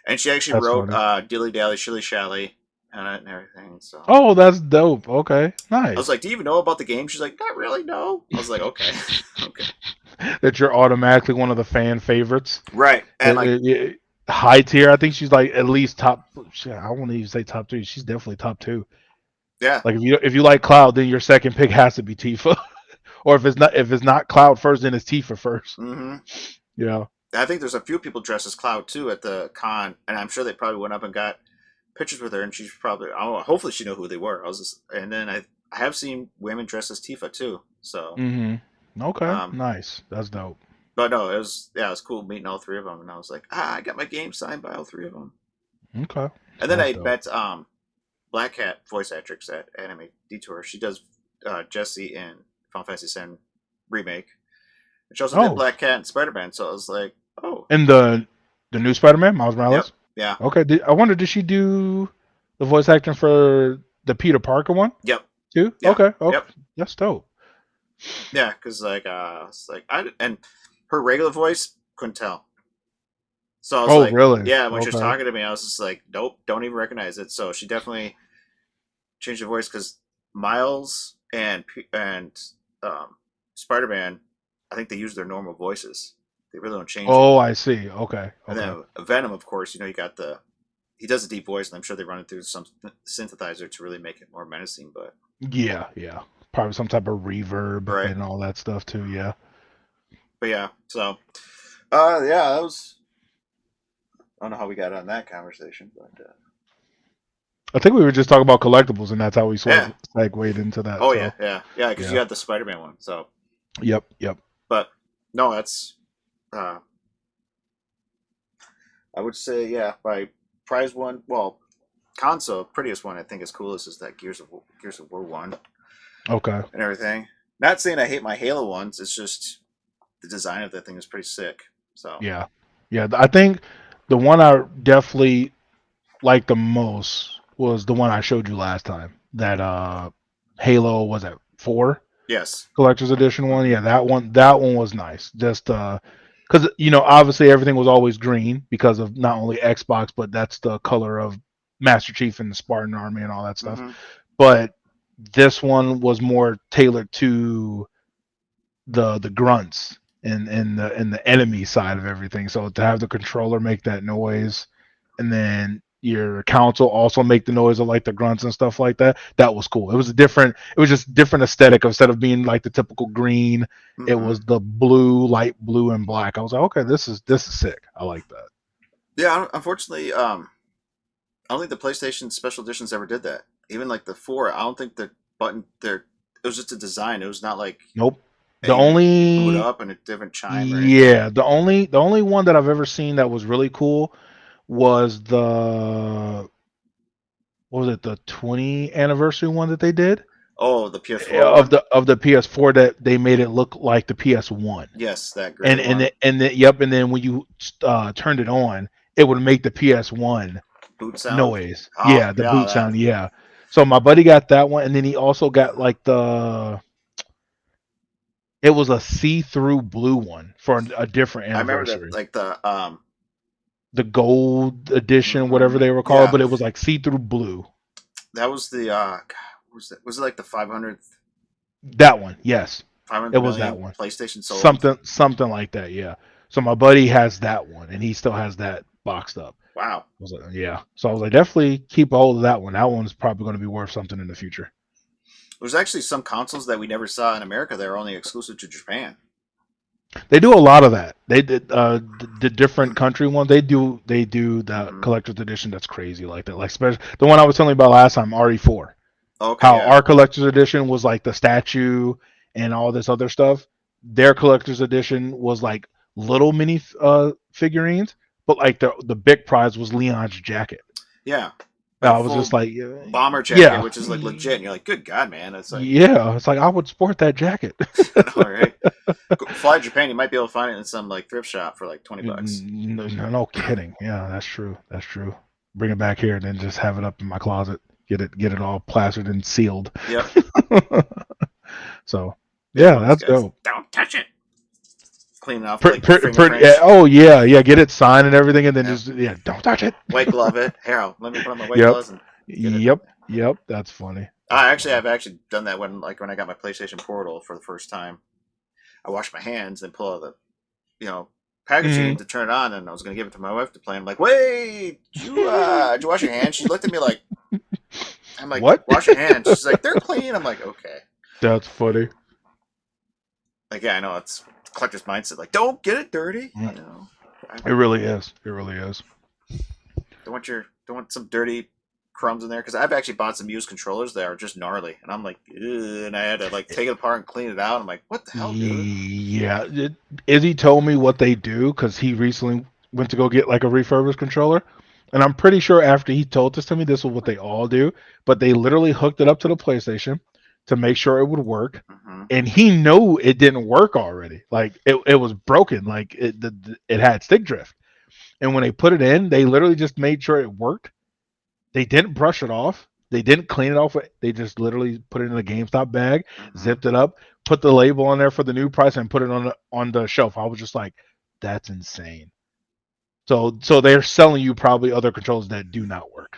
And she actually That's wrote funny. Dilly Dally Shilly Shally on it and everything, so. Oh, that's dope. Okay. I was Nice. like, do you even know about the game? She's like, not really, no. I was like, okay. Okay. That you're automatically one of the fan favorites. Right. And like, High tier. I think she's like at least top. Shit, I won't even say top three. She's definitely top two. yeah. Like if you like Cloud, then your second pick has to be Tifa. Or if it's not Cloud first, then it's Tifa first. hmm Yeah. I think there's a few people dressed as Cloud too at the con, and I'm sure they probably went up and got pictures with her, and she's probably, I don't know, hopefully she knew who they were. And then I have seen women dressed as Tifa too. So, Mm-hmm. Okay. um, Nice. That's dope. but no, it was cool meeting all three of them, and I was like, I got my game signed by all three of them. Okay. And then That's I dope. met Black Cat voice actress at Anime Detour. She does Jessie in Final Fantasy VII remake. And she also did Oh, Black Cat and Spider Man. So I was like, oh, and the new Spider-Man, Miles yep, Morales. yeah. Okay. I wonder, did she do the voice acting for the Peter Parker one Yep. too. Yeah. Okay, okay, Yep. that's dope. Yeah, because like it's like I and her regular voice couldn't tell. So I was Oh, like, really? yeah, when she was Okay. talking to me, I was just like, nope, don't even recognize it. So she definitely changed her voice because Miles and Spider Man, I think they use their normal voices. They really don't change it. Oh, I see. Okay, And okay. then Venom, of course, you got he does a deep voice, and I'm sure they run it through some synthesizer to really make it more menacing. But Yeah, yeah. Probably some type of reverb right, and all that stuff too. Yeah. but yeah, so yeah, that was. I don't know how we got on that conversation, but I think we were just talking about collectibles, and that's how we yeah. segued into that. Oh yeah, So yeah, because you yeah. had the Spider-Man one. So, Yep. Yep. but no, that's uh, I would say yeah. My prize one, well, console prettiest one I think is coolest is that Gears of War one Okay. and everything. Not saying I hate my Halo ones. It's just the design of that thing is pretty sick. So Yeah. Yeah. I think the one I definitely liked the most was the one I showed you last time. That Halo was at 4 yes, collector's edition one. mm-hmm. Yeah, that one was nice. Just because obviously everything was always green because of not only Xbox, but that's the color of Master Chief and the Spartan Army and all that stuff. Mm-hmm. But this one was more tailored to the grunts and the enemy side of everything. So to have the controller make that noise, and then your console also make the noise of like the grunts and stuff like that. That was cool. It was just different aesthetic. Instead of being like the typical green, it Mm-hmm. was the blue, light blue and black. I was like, okay, this is sick. I like that. Yeah. Unfortunately, I don't think the PlayStation Special Editions ever did that. Even like the four, I don't think the button there. It was just a design. It was not like Nope. The you boot only up and a different chime or anything. Yeah, the only one that I've ever seen that was really cool was the what was it, the 20 anniversary one that they did Oh, the PS4 one. of the PS4 that they made it look like the PS1. Yes, that gray And one. yep, and then when you turned it on, it would make the PS1 Boot sound. noise. Oh Yeah, the yeah, boot that. sound, yeah. So my buddy got that one, and then he also got like it was a see-through blue one for a different I remember that anniversary. like the The gold edition, whatever mm-hmm, they were called, yeah, but it was like see-through blue. that was the God, what was it? Was it like the That one, yes, five it hundred was that million one. PlayStation sold? Something like that, yeah. So my buddy has that one, and he still has that boxed up. Wow. I was like, yeah. So I was like, definitely keep a hold of that one. That one's probably going to be worth something in the future. There's actually some consoles that we never saw in America that are only exclusive to Japan. They do a lot of that. They did the different country ones. They do the Mm-hmm. collector's edition. That's crazy like that. Like especially the one I was telling you about last time, RE4. Okay, How yeah. our collector's edition was like the statue and all this other stuff. Their collector's edition was like little mini figurines, but like the big prize was Leon's jacket. Yeah. Like I was just full like, bomber jacket, yeah, which is like legit. And you're like, good God, man. It's like, yeah. It's like I would sport that jacket. all right. Fly to Japan, you might be able to find it in some like thrift shop for like $20. No, no kidding. Yeah, that's true. That's true. Bring it back here and then just have it up in my closet. Get it all plastered and sealed. Yep. So Be like yeah, one of those that's guys. dope. Don't touch it. Clean it off like your Yeah, fingerprints. oh yeah, yeah. Get it signed and everything, and then Yeah. just don't touch it. White glove it. Here, let me put on my white Yep, gloves and get it. yep. That's funny. That's I've funny. actually done that when I got my PlayStation Portal for the first time. I washed my hands and pull out the packaging Mhm. to turn it on, and I was gonna give it to my wife to play. I'm like, wait, did you wash your hands? She looked at me like, I'm like, What? wash your hands. She's like, they're clean. I'm like, okay. That's funny. Like, yeah, I know it's collector's mindset. Like, don't get it dirty. Mm. I It really is. It really is. don't want some dirty crumbs in there because I've actually bought some used controllers that are just gnarly, and I'm like, ugh, and I had to like take it apart and clean it out. I'm like, what the hell, dude? Yeah, Izzy told me what they do because he recently went to go get like a refurbished controller, and I'm pretty sure after he told this to me, this is what they all do. But they literally hooked it up to the PlayStation to make sure it would work, Mm-hmm. and he knew it didn't work already. Like it was broken. Like it had stick drift, and when they put it in, they literally just made sure it worked. They didn't brush it off. They didn't clean it off. They just literally put it in a GameStop bag, Hmm. zipped it up, put the label on there for the new price, and put it on the shelf. I was just like, that's insane. So they're selling you probably other controllers that do not work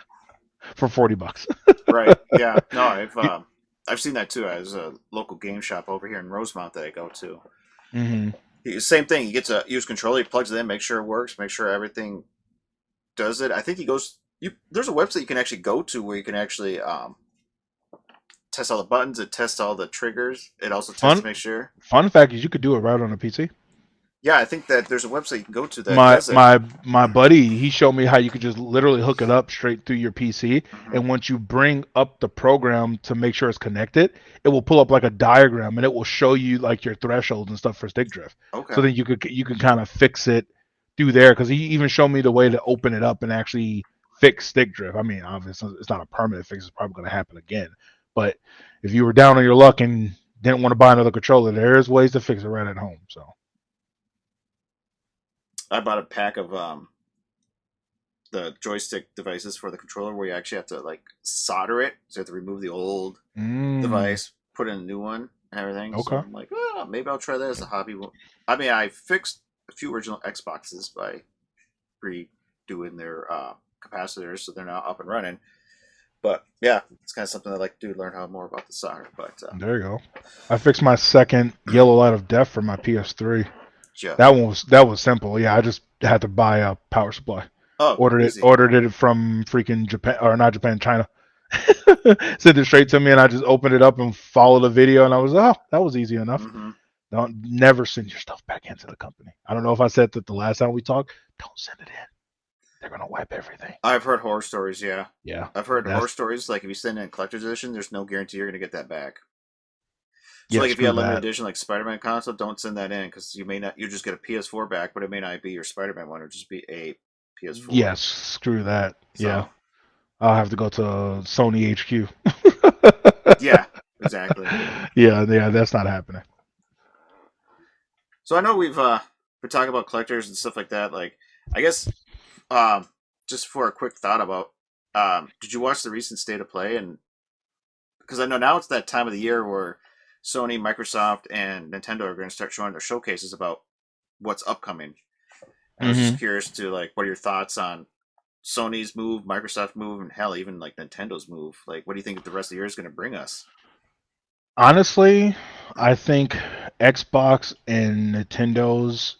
for $40. Right. Yeah. No, I've seen that too. As a local game shop over here in Rosemount that I go to. Hmm. Same thing. He gets a used controller. He plugs it in, make sure it works, make sure everything does it. I think he goes. There's a website you can actually go to where you can actually test all the buttons. It tests all the triggers. It also tests to Fun make sure. fun fact is you could do it right on a PC. Yeah, I think that there's a website you can go to that my does it. my my buddy, he showed me how you could just literally hook it up straight through your PC, Hmm. and once you bring up the program to make sure it's connected, it will pull up like a diagram and it will show you like your thresholds and stuff for stick drift. So Okay. then you can kind of fix it through there, because he even showed me the way to open it up and actually fix stick drift. I mean, obviously it's not a permanent fix, it's probably going to happen again, but if you were down on your luck and didn't want to buy another controller, there's ways to fix it right at home. So I bought a pack of the joystick devices for the controller where you actually have to like solder it. So you have to remove the old mm, device, put in a new one, and everything. So okay. I'm like, oh, maybe I'll try that as a hobby. I mean, I fixed a few original Xboxes by redoing their capacitors, so they're now up and running. But yeah, it's kind of something I'd like to do, learn how more about the solder. But There you go. I fixed my second Yellow Light of Death for my PS3. yeah. That was simple. Yeah, I just had to buy a power supply. Oh, Ordered it easy. ordered it from freaking Japan, or not Japan, China. Sent it straight to me, and I just opened it up and followed the video, and I was, oh, that was easy enough. Hmm. Don't never send your stuff back into the company. I don't know if I said that the last time we talked. Don't send it in. They're gonna wipe everything. I've heard horror stories. Yeah, Yeah, I've heard horror that's stories. Like if you send in a collector's edition, there's no guarantee you're gonna get that back. So yeah. like if you Screw have limited that. edition like Spider-Man console, don't send that in because you may not you just get a PS4 back, but it may not be your Spider-Man one, or just be a PS4. Yes, screw that. Yeah, So I'll have to go to Sony HQ. yeah, exactly. Yeah, that's not happening. So I know we've been talking about collectors and stuff like that. Like I guess um, just for a quick thought about did you watch the recent State of Play? And because I know now it's that time of the year where Sony, Microsoft, and Nintendo are going to start showing their showcases about what's upcoming. And I was just Hmm. curious to like, what are your thoughts on Sony's move, Microsoft's move, and hell, even like Nintendo's move? Like, what do you think the rest of the year is going to bring us? Honestly, I think Xbox and Nintendo's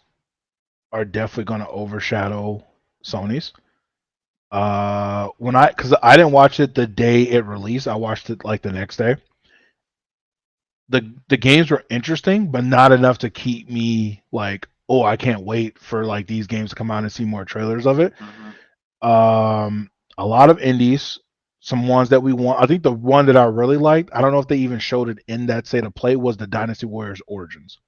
are definitely going to overshadow Sony's. Because I didn't watch it the day it released, I watched it like the next day. The games were interesting, but not enough to keep me like, oh, I can't wait for like these games to come out and see more trailers of it. Mm-hmm. A lot of indies, some ones that we want. I think the one that I really liked, I don't know if they even showed it in that state of play, was the Dynasty Warriors Origins.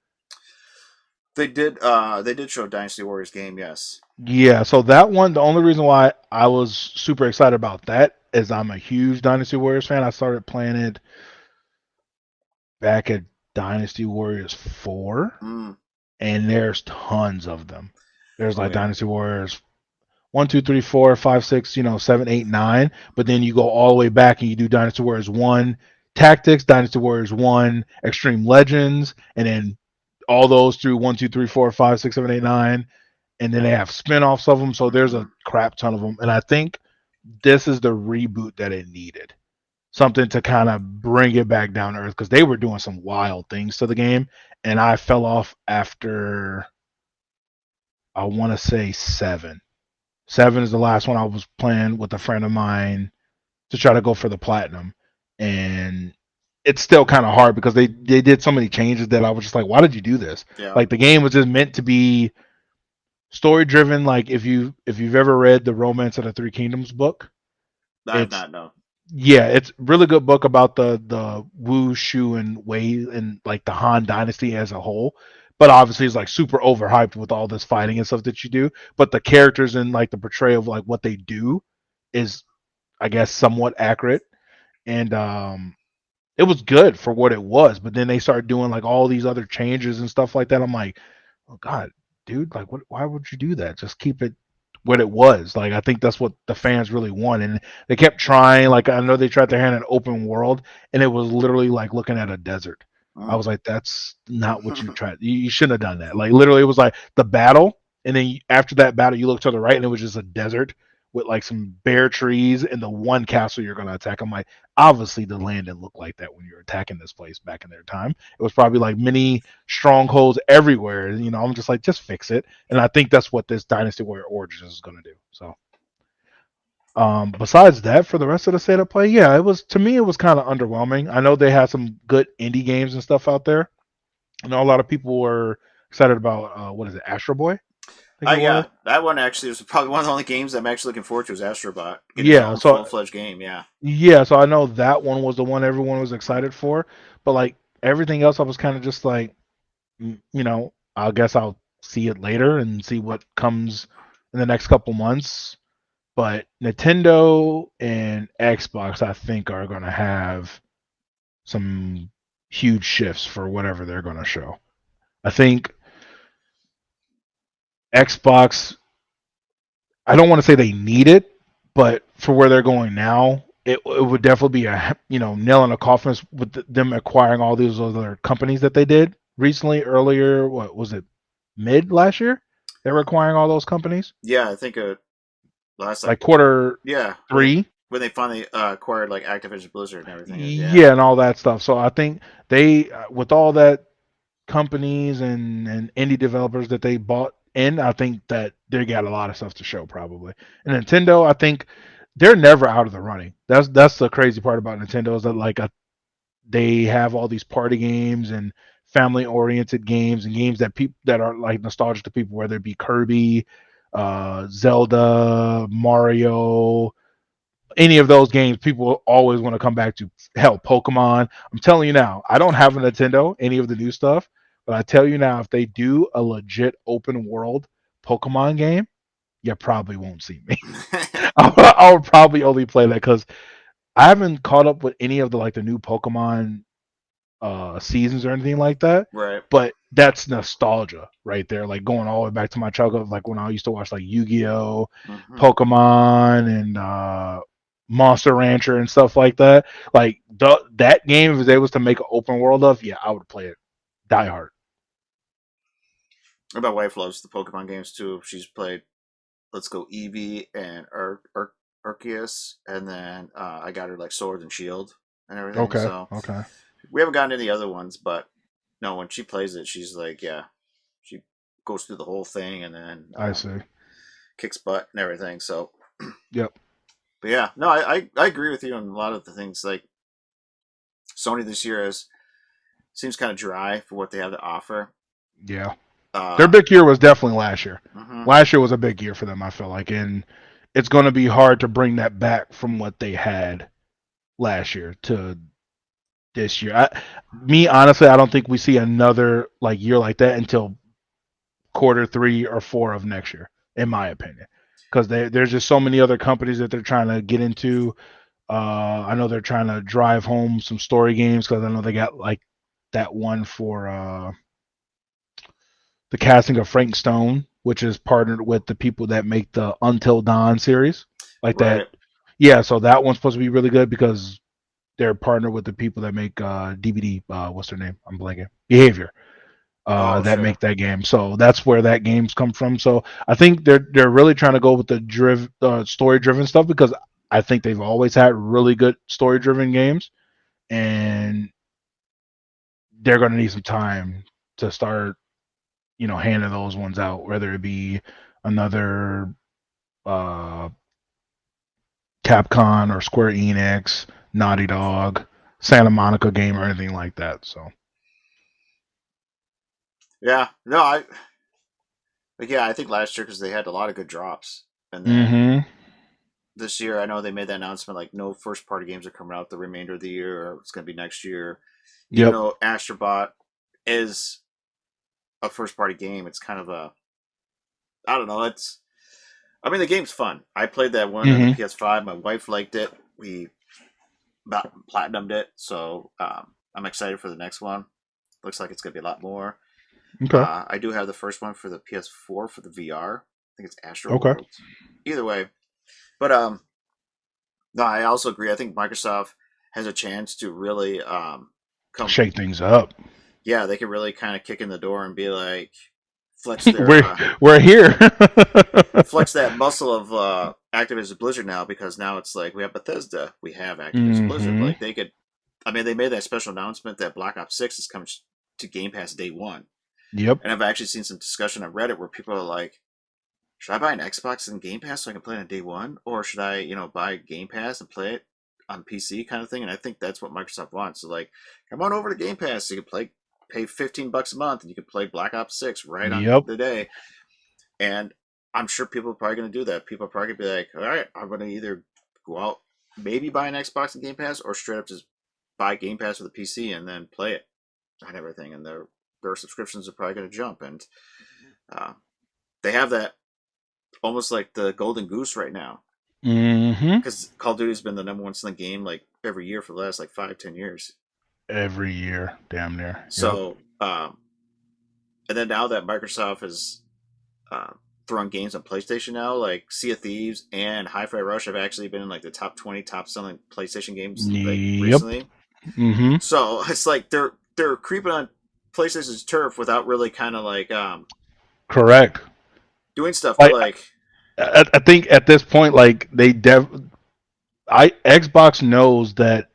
They did. They did show Dynasty Warriors game. Yes. Yeah, so that one, the only reason why I was super excited about that is I'm a huge Dynasty Warriors fan. I started playing it back at Dynasty Warriors 4, Mm. and there's tons of them. There's Oh like yeah. Dynasty Warriors 1, 2, 3, 4, 5, 6, 7, 8, 9. But then you go all the way back and you do Dynasty Warriors 1 Tactics, Dynasty Warriors 1 Extreme Legends, and then all those through 1, 2, 3, 4, 5, 6, 7, 8, 9. And then they have spin-offs of them. So there's Mm-hmm. a crap ton of them. And I think this is the reboot that it needed. Something to kind of bring it back down to earth, because they were doing some wild things to the game. And I fell off after, I want to say, 7. 7 is the last one I was playing with a friend of mine to try to go for the platinum. And it's still kind of hard because they did so many changes that I was just like, why did you do this? Yeah. Like the game was just meant to be story driven. Like if you've ever read the Romance of the Three Kingdoms book, I have it's not known. yeah, it's a really good book about the Wu, Shu, and Wei, and like the Han Dynasty as a whole. But obviously, it's like super overhyped with all this fighting and stuff that you do. But the characters and like the portrayal of like what they do is, I guess, somewhat accurate. And it was good for what it was. But then they started doing like all these other changes and stuff like that. I'm like, oh god, dude, like what? Why would you do that? Just keep it what it was. Like I think that's what the fans really want, and they kept trying. Like I know they tried their hand at open world, and it was literally like looking at a desert. I Mm. was like, that's not what you tried. You shouldn't have done that. Like literally, it was like the battle, and then after that battle, you look to the right, and it was just a desert with like some bare trees and the one castle you're gonna attack. I'm like, obviously the land didn't look like that when you were attacking this place back in their time. It was probably like many strongholds everywhere. You know, I'm just like, just fix it. And I think that's what this Dynasty Warrior Origins is gonna do. So besides that, for the rest of the state of play, yeah, it was to me it was kind of underwhelming. I know they had some good indie games and stuff out there. I know a lot of people were excited about what is it, Astro Boy? I think it was. Yeah, that one actually was probably one of the only games I'm actually looking forward to is Astrobot getting its Yeah, own so full fledged game. Yeah, so I know that one was the one everyone was excited for, but like everything else, I was kind of just like, I guess I'll see it later and see what comes in the next couple months. But Nintendo and Xbox, I think, are going to have some huge shifts for whatever they're going to show. I think Xbox, I don't want to say they need it, but for where they're going now, it would definitely be a nail in a coffin with them acquiring all these other companies that they did recently. Earlier, what was it, mid last year? They were acquiring all those companies, yeah. I think last like like quarter yeah three. when they finally acquired like Activision Blizzard and everything. Yeah, Yeah, and all that stuff. So I think they, with all that companies and indie developers that they bought in, I think that they got a lot of stuff to show probably. And Nintendo, I think they're never out of the running. That's the crazy part about Nintendo is that like they have all these party games and family oriented games and games that people that are like nostalgic to people, whether it be Kirby, Zelda, Mario, any of those games, people always want to come back to. Hell, Pokemon. I'm telling you now, I don't have a Nintendo, any of the new stuff, but I tell you now, if they do a legit open world Pokemon game, you probably won't see me. I'll probably only play that because I haven't caught up with any of the like the new Pokemon seasons or anything like that. right. But that's nostalgia right there, like going all the way back to my childhood, like when I used to watch like Yu-Gi-Oh, Hmm. Pokemon, and Monster Rancher and stuff like that. Like that game, if it was able to make an open world of, yeah, I would play it. Die Hard. My wife loves the Pokemon games too. She's played Let's Go Eevee and Arceus, and then I got her like Sword and Shield and everything. Okay, So okay, we haven't gotten any other ones, but no, when she plays it, she's like, yeah, she goes through the whole thing and then I see. kicks butt and everything. So, Yep. but yeah, no, I agree with you on a lot of the things. Like Sony this year is seems kind of dry for what they have to offer. Yeah. Their Uh, big year was definitely last year. hmm Last year was a big year for them, I feel like, and it's going to be hard to bring that back from what they had last year to this year. Me honestly, I don't think we see another like year like that until quarter 3 or 4 of next year, in my opinion, because there's just so many other companies that they're trying to get into. I know they're trying to drive home some story games because I know they got like that one for the casting of Frank Stone, which is partnered with the people that make the Until Dawn series, like that. right. Yeah, so that one's supposed to be really good because they're partnered with the people that make DVD. What's their name? I'm blanking. Behavior. Oh, That sure. make that game. So that's where that game's come from. So I think they're really trying to go with the story driven stuff because I think they've always had really good story driven games, and they're going to need some time to start, handing those ones out. Whether it be another uh, Capcom or Square Enix, Naughty Dog, Santa Monica game, or anything like that. So. Yeah, no, but yeah, I think last year because they had a lot of good drops, and then Mm-hmm. this year I know they made that announcement like no first party games are coming out the remainder of the year, or it's going to be next year. Even Yep. though Astrobot is a first party game, it's kind of a I don't know. I mean the game's fun. I played that one on the Mm-hmm. PS5. My wife liked it. We about platinumed it, so I'm excited for the next one. Looks like it's going to be a lot more. Okay. I do have the first one for the PS4 for the VR. think it's Astro Okay. World. Either way, but no, I also agree. I think Microsoft has a chance to really come. Shake things up. Yeah, they can really kind of kick in the door and be like flex their we're we're here. flex that muscle of Activision Blizzard now, because now it's like we have Bethesda, we have Activision Blizzard. hmm Like they could, I mean, they made that special announcement that Black Ops 6 is coming to Game Pass day one, Yep. and I've actually seen some discussion on Reddit where people are like, should I buy an Xbox and Game Pass so I can play it on day one, or should I, buy Game Pass and play it on PC kind of thing? And I think that's what Microsoft wants. So like, come on over to Game Pass, so you can pay $15 a month, and you can play Black Ops 6 right on Yep. the day. And I'm sure people are probably going to do that. People are probably going to be like, all right, I'm going to either go out, maybe buy an Xbox and Game Pass, or straight up just buy Game Pass with a PC and then play it and everything. And their subscriptions are probably going to jump. And they have that almost like the golden goose right now, hmm because Call of Duty's been the number one selling game like every year for the last like 5-10 years. Every year, damn near. Yep. So, and then now that Microsoft is throwing games on PlayStation now, like Sea of Thieves and Hi-Fi Rush have actually been in like the top 20 top selling PlayStation games like Yep. recently. hmm So it's like they're creeping on PlayStation's turf without really kind of like Correct. doing stuff. But Like like, I think at this point, like Xbox knows that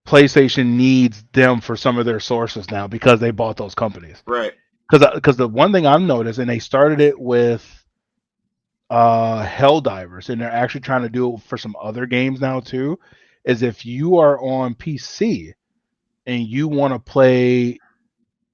PlayStation needs them for some of their sources now because they bought those companies. right, Because the one thing I've noticed, and they started it with Helldivers, and they're actually trying to do it for some other games now too, is if you are on PC and you want to play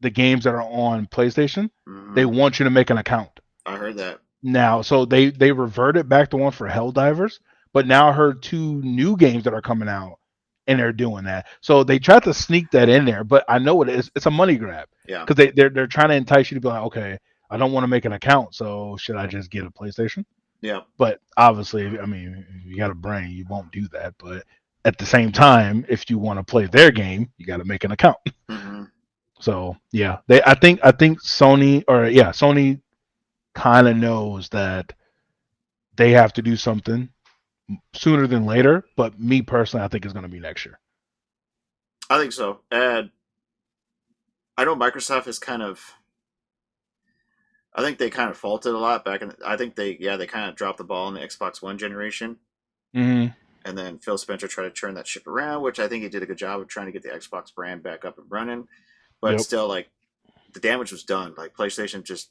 the games that are on PlayStation, they mm-hmm. want you to make an account. I heard that. Now, so they reverted back to one for Helldivers, but now I heard two new games that are coming out, and they're doing that. So they tried to sneak that in there, but I know it is. It's a money grab Yeah, because they're trying to entice you to be like, okay, I don't want to make an account, so should I just get a PlayStation? yeah, But obviously, I mean, if you got a brain, you won't do that. But at the same time, if you want to play their game, you got to make an account. mm-hmm. So yeah, I think Sony kind of knows that they have to do something sooner than later. But me personally, I think it's going to be next year. I think so. And I know Microsoft is kind of. I think they kind of faulted a lot back in. I think they kind of dropped the ball in the Xbox One generation, Mm-hmm. and then Phil Spencer tried to turn that ship around, which I think he did a good job of trying to get the Xbox brand back up and running. But Yep. still, like the damage was done. Like PlayStation just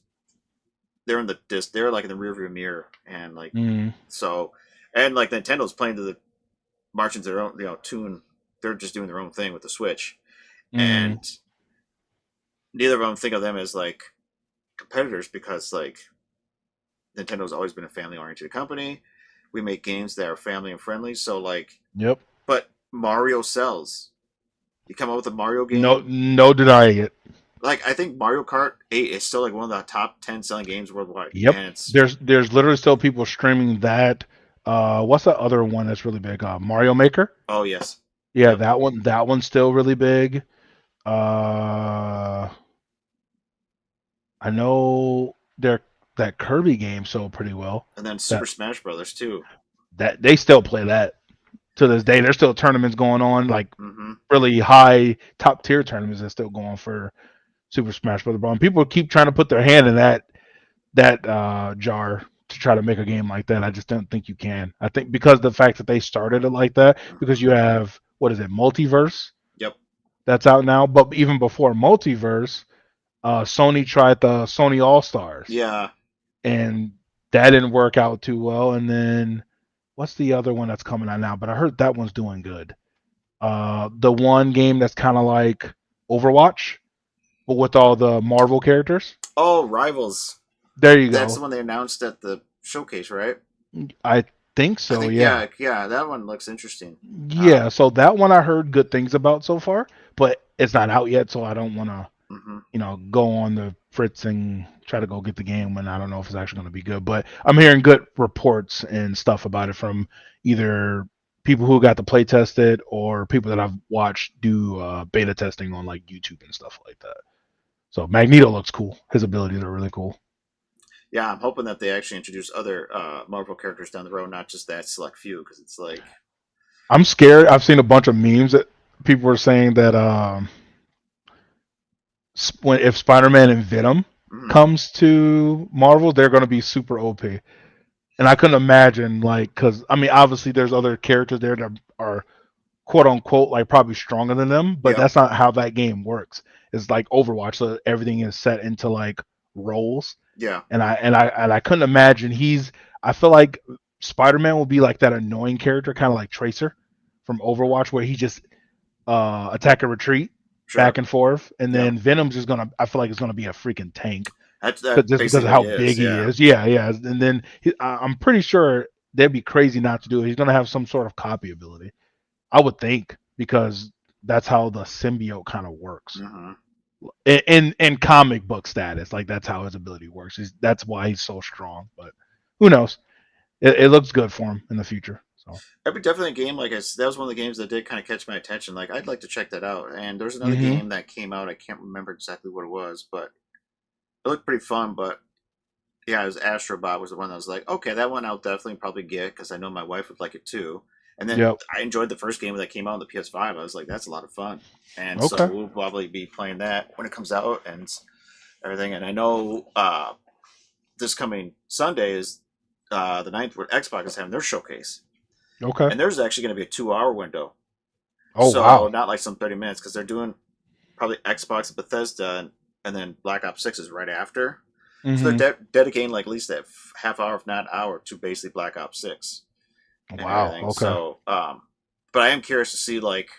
they're like in the rearview mirror, and like Mm-hmm. so, and like Nintendo's playing to the margins of their own tune. They're just doing their own thing with the Switch, Mm-hmm. and neither of them think of them as like competitors, because like Nintendo's always been a family oriented company. We make games that are family and friendly, so like, Yep. but Mario sells. You come up with a Mario No, game, no denying it. like I think Mario Kart 8 is still like one of the top 10 selling games worldwide, Yep. and it's There's literally still people streaming that. What's that other one that's really big? Mario Maker. oh yes, Yeah, yep. that one's still really big. Uh, I know that Kirby game sold pretty well. And then Super That Smash Brothers too. that they still play that to this day. There's still tournaments going on, like Mm-hmm. really high top tier tournaments that's still going for Super Smash Bros. And people keep trying to put their hand in that jar to try to make a game like that. I just don't think you can. I think because the fact that they started it like that, because you have what is it, Multiverse Yep. that's out now, but even before Multiverse, Sony tried the Sony All Stars, Yeah. and that didn't work out too well. And then what's the other one that's coming out now? But I heard that one's doing good. The one game that's kind of like Overwatch, but with all the Marvel characters. Oh, Rivals. There you That's the go. one they announced at the showcase, right? I think I so. think Yeah. yeah, that one looks interesting. Yeah. So that one I heard good things about so far, but it's not out yet, so I don't want to, Mm-hmm. go on the fritz and try to go get the game when I don't know if it's actually going to be good. But I'm hearing good reports and stuff about it from either people who got to play test it or people that I've watched do beta testing on like YouTube and stuff like that. So Magneto looks cool. His abilities are really cool. Yeah, I'm hoping that they actually introduce other Marvel characters down the road, not just that select few, because it's like, I'm scared. I've seen a bunch of memes that people were saying that when if Spider-Man and Venom mm, comes to Marvel, they're going to be super OP. And I couldn't imagine like because I mean obviously there's other characters there that are quote unquote like probably stronger than them, but yep, that's not how that game works. It's like Overwatch, so everything is set into like roles. yeah, And I couldn't imagine he's. I feel like Spider Man will be like that annoying character, kind of like Tracer from Overwatch, where he just attack and retreat sure, back and forth, and yep. then Venom's just gonna. I feel like it's gonna be a freaking tank, That just because basically of what how he is. big he Yeah. is. Yeah, yeah. And then I'm pretty sure they'd be crazy not to do it. He's gonna have some sort of copy ability, I would think, because that's how the symbiote kind of works Hmm. in comic book status. Like that's how his ability works. That's why he's so strong. But who knows? It looks good for him in the future. So. That'd be definitely a game. That was one of the games that did kind of catch my attention. Like, I'd like to check that out. And there's another Hmm. game that came out. I can't remember exactly what it was, but it looked pretty fun. But yeah, it was Astrobot was the one that was like, okay, that one I'll definitely probably get because I know my wife would like it too. And then Yep. I enjoyed the first game that came out on the PS5. I was like, that's a lot of fun. And so Okay. we'll probably be playing that when it comes out and everything. And I know this coming Sunday is the ninth where Xbox is having their showcase. Okay. And there's actually going to be a 2 hour window. Oh So wow. not like some 30 minutes because they're doing probably Xbox and Bethesda and then Black Ops 6 is right after. So Hmm. they're dedicating like at least that half hour, if not hour, to basically Black Ops 6 and Wow. everything. Okay. So, but I am curious to see like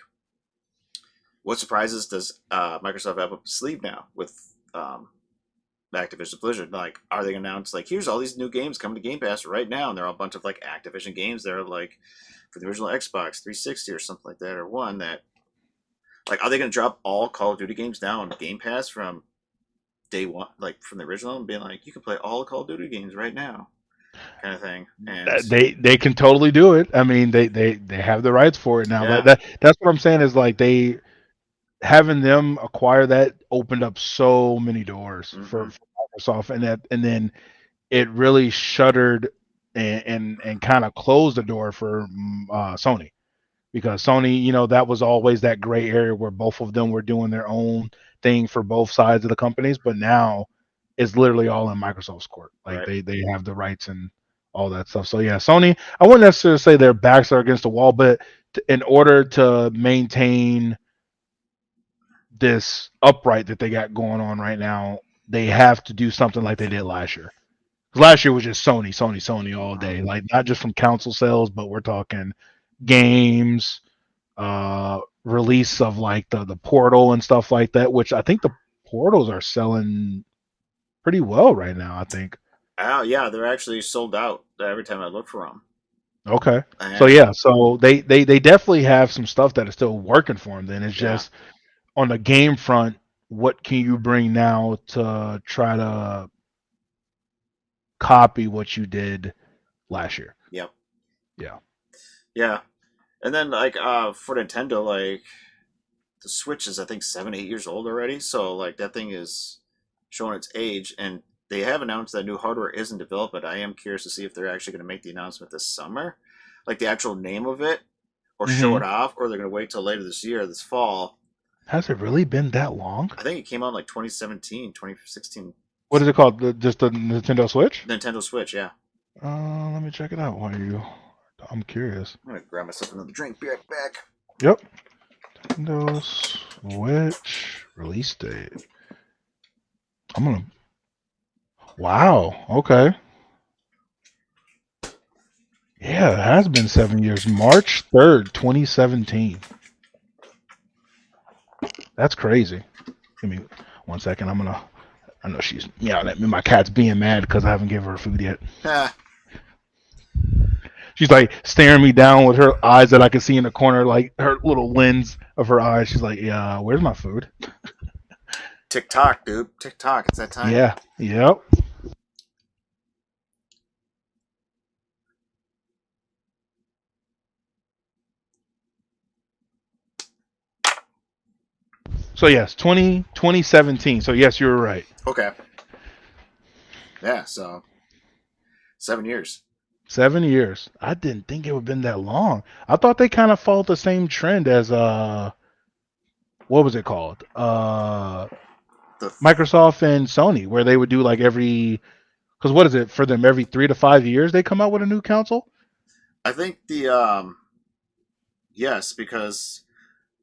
what surprises does Microsoft have up its sleeve now with Activision Blizzard. Like, are they going to announce like here's all these new games coming to Game Pass right now, and they're all a bunch of like Activision games that are like for the original Xbox 360 or something like that, or one that like are they going to drop all Call of Duty games now on Game Pass from day one, like from the original, and being like you can play all Call of Duty games right now, kind of thing. And They can totally do it. I mean, they have the rights for it now. But yeah, that's what I'm saying is like they having them acquire that opened up so many doors mm-hmm, for Microsoft, and then it really shuttered and kind of closed the door for Sony, because Sony, that was always that gray area where both of them were doing their own thing for both sides of the companies, but now it's literally all in Microsoft's court. Like right, they have the rights and all that stuff. So yeah, Sony, I wouldn't necessarily say their backs are against the wall, but in order to maintain this upright that they got going on right now, they have to do something like they did last year. 'Cause last year was just Sony, Sony, Sony all mm-hmm, day. Like not just from console sales, but we're talking games, release of like the Portal and stuff like that. Which I think the Portals are selling pretty well right now. I think. oh yeah, they're actually sold out every time I look for them. Okay. So And yeah, so they definitely have some stuff that is still working for them. Then it's yeah, just on the game front, what can you bring now to try to copy what you did last year? yep, Yeah. yeah. And then like for Nintendo, like the Switch is I think 7, 8 years old already. So like that thing is showing its age, and they have announced that new hardware is in development. I am curious to see if they're actually going to make the announcement this summer, like the actual name of it, or show Hmm. it off, or they're going to wait till later this year, this fall. Has it really been that long? I think it came out in like 2017, 2016. What is it called? Just the Nintendo Switch? Nintendo Switch, yeah. Let me check it out while you. I'm curious. I'm gonna grab myself another drink. Be right back. Yep. Nintendo Switch release date. I'm gonna. Wow. Okay. Yeah, it has been 7 years. March 3rd, 2017. That's crazy. Give me 1 second. I'm gonna. I know she's meowing at me. My cat's being mad because I haven't given her food yet. Ah, She's like staring me down with her eyes that I can see in the corner, like her little lens of her eyes. She's like, "Yeah, where's my food?" TikTok, dude. TikTok. It's that time. Yeah. Yep. So yes, 2017. So yes, you were right. Okay. Yeah, so 7 years. 7 years. I didn't think it would have been that long. I thought they kind of followed the same trend as what was it called? The Microsoft and Sony, where they would do like every, because what is it for them? Every 3 to 5 years they come out with a new console. I think the yes, because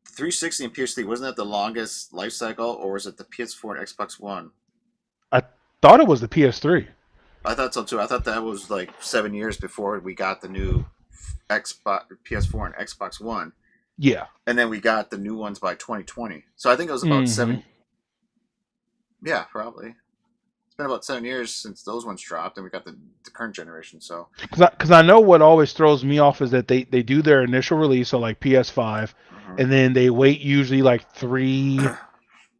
360 and PS3 wasn't that the longest life cycle, or was it the PS4 and Xbox One? I thought it was the PS3. I thought so too. I thought that was like 7 years before we got the new Xbox, PS4, and Xbox One, Yeah. and then we got the new ones by 2020. So I think it was about Mm-hmm. 7. Yeah, probably. It's been about 7 years since those ones dropped, and we got the current generation. So, Because I know what always throws me off is that they do their initial release, so like PS5, mhm. and then they wait usually like 3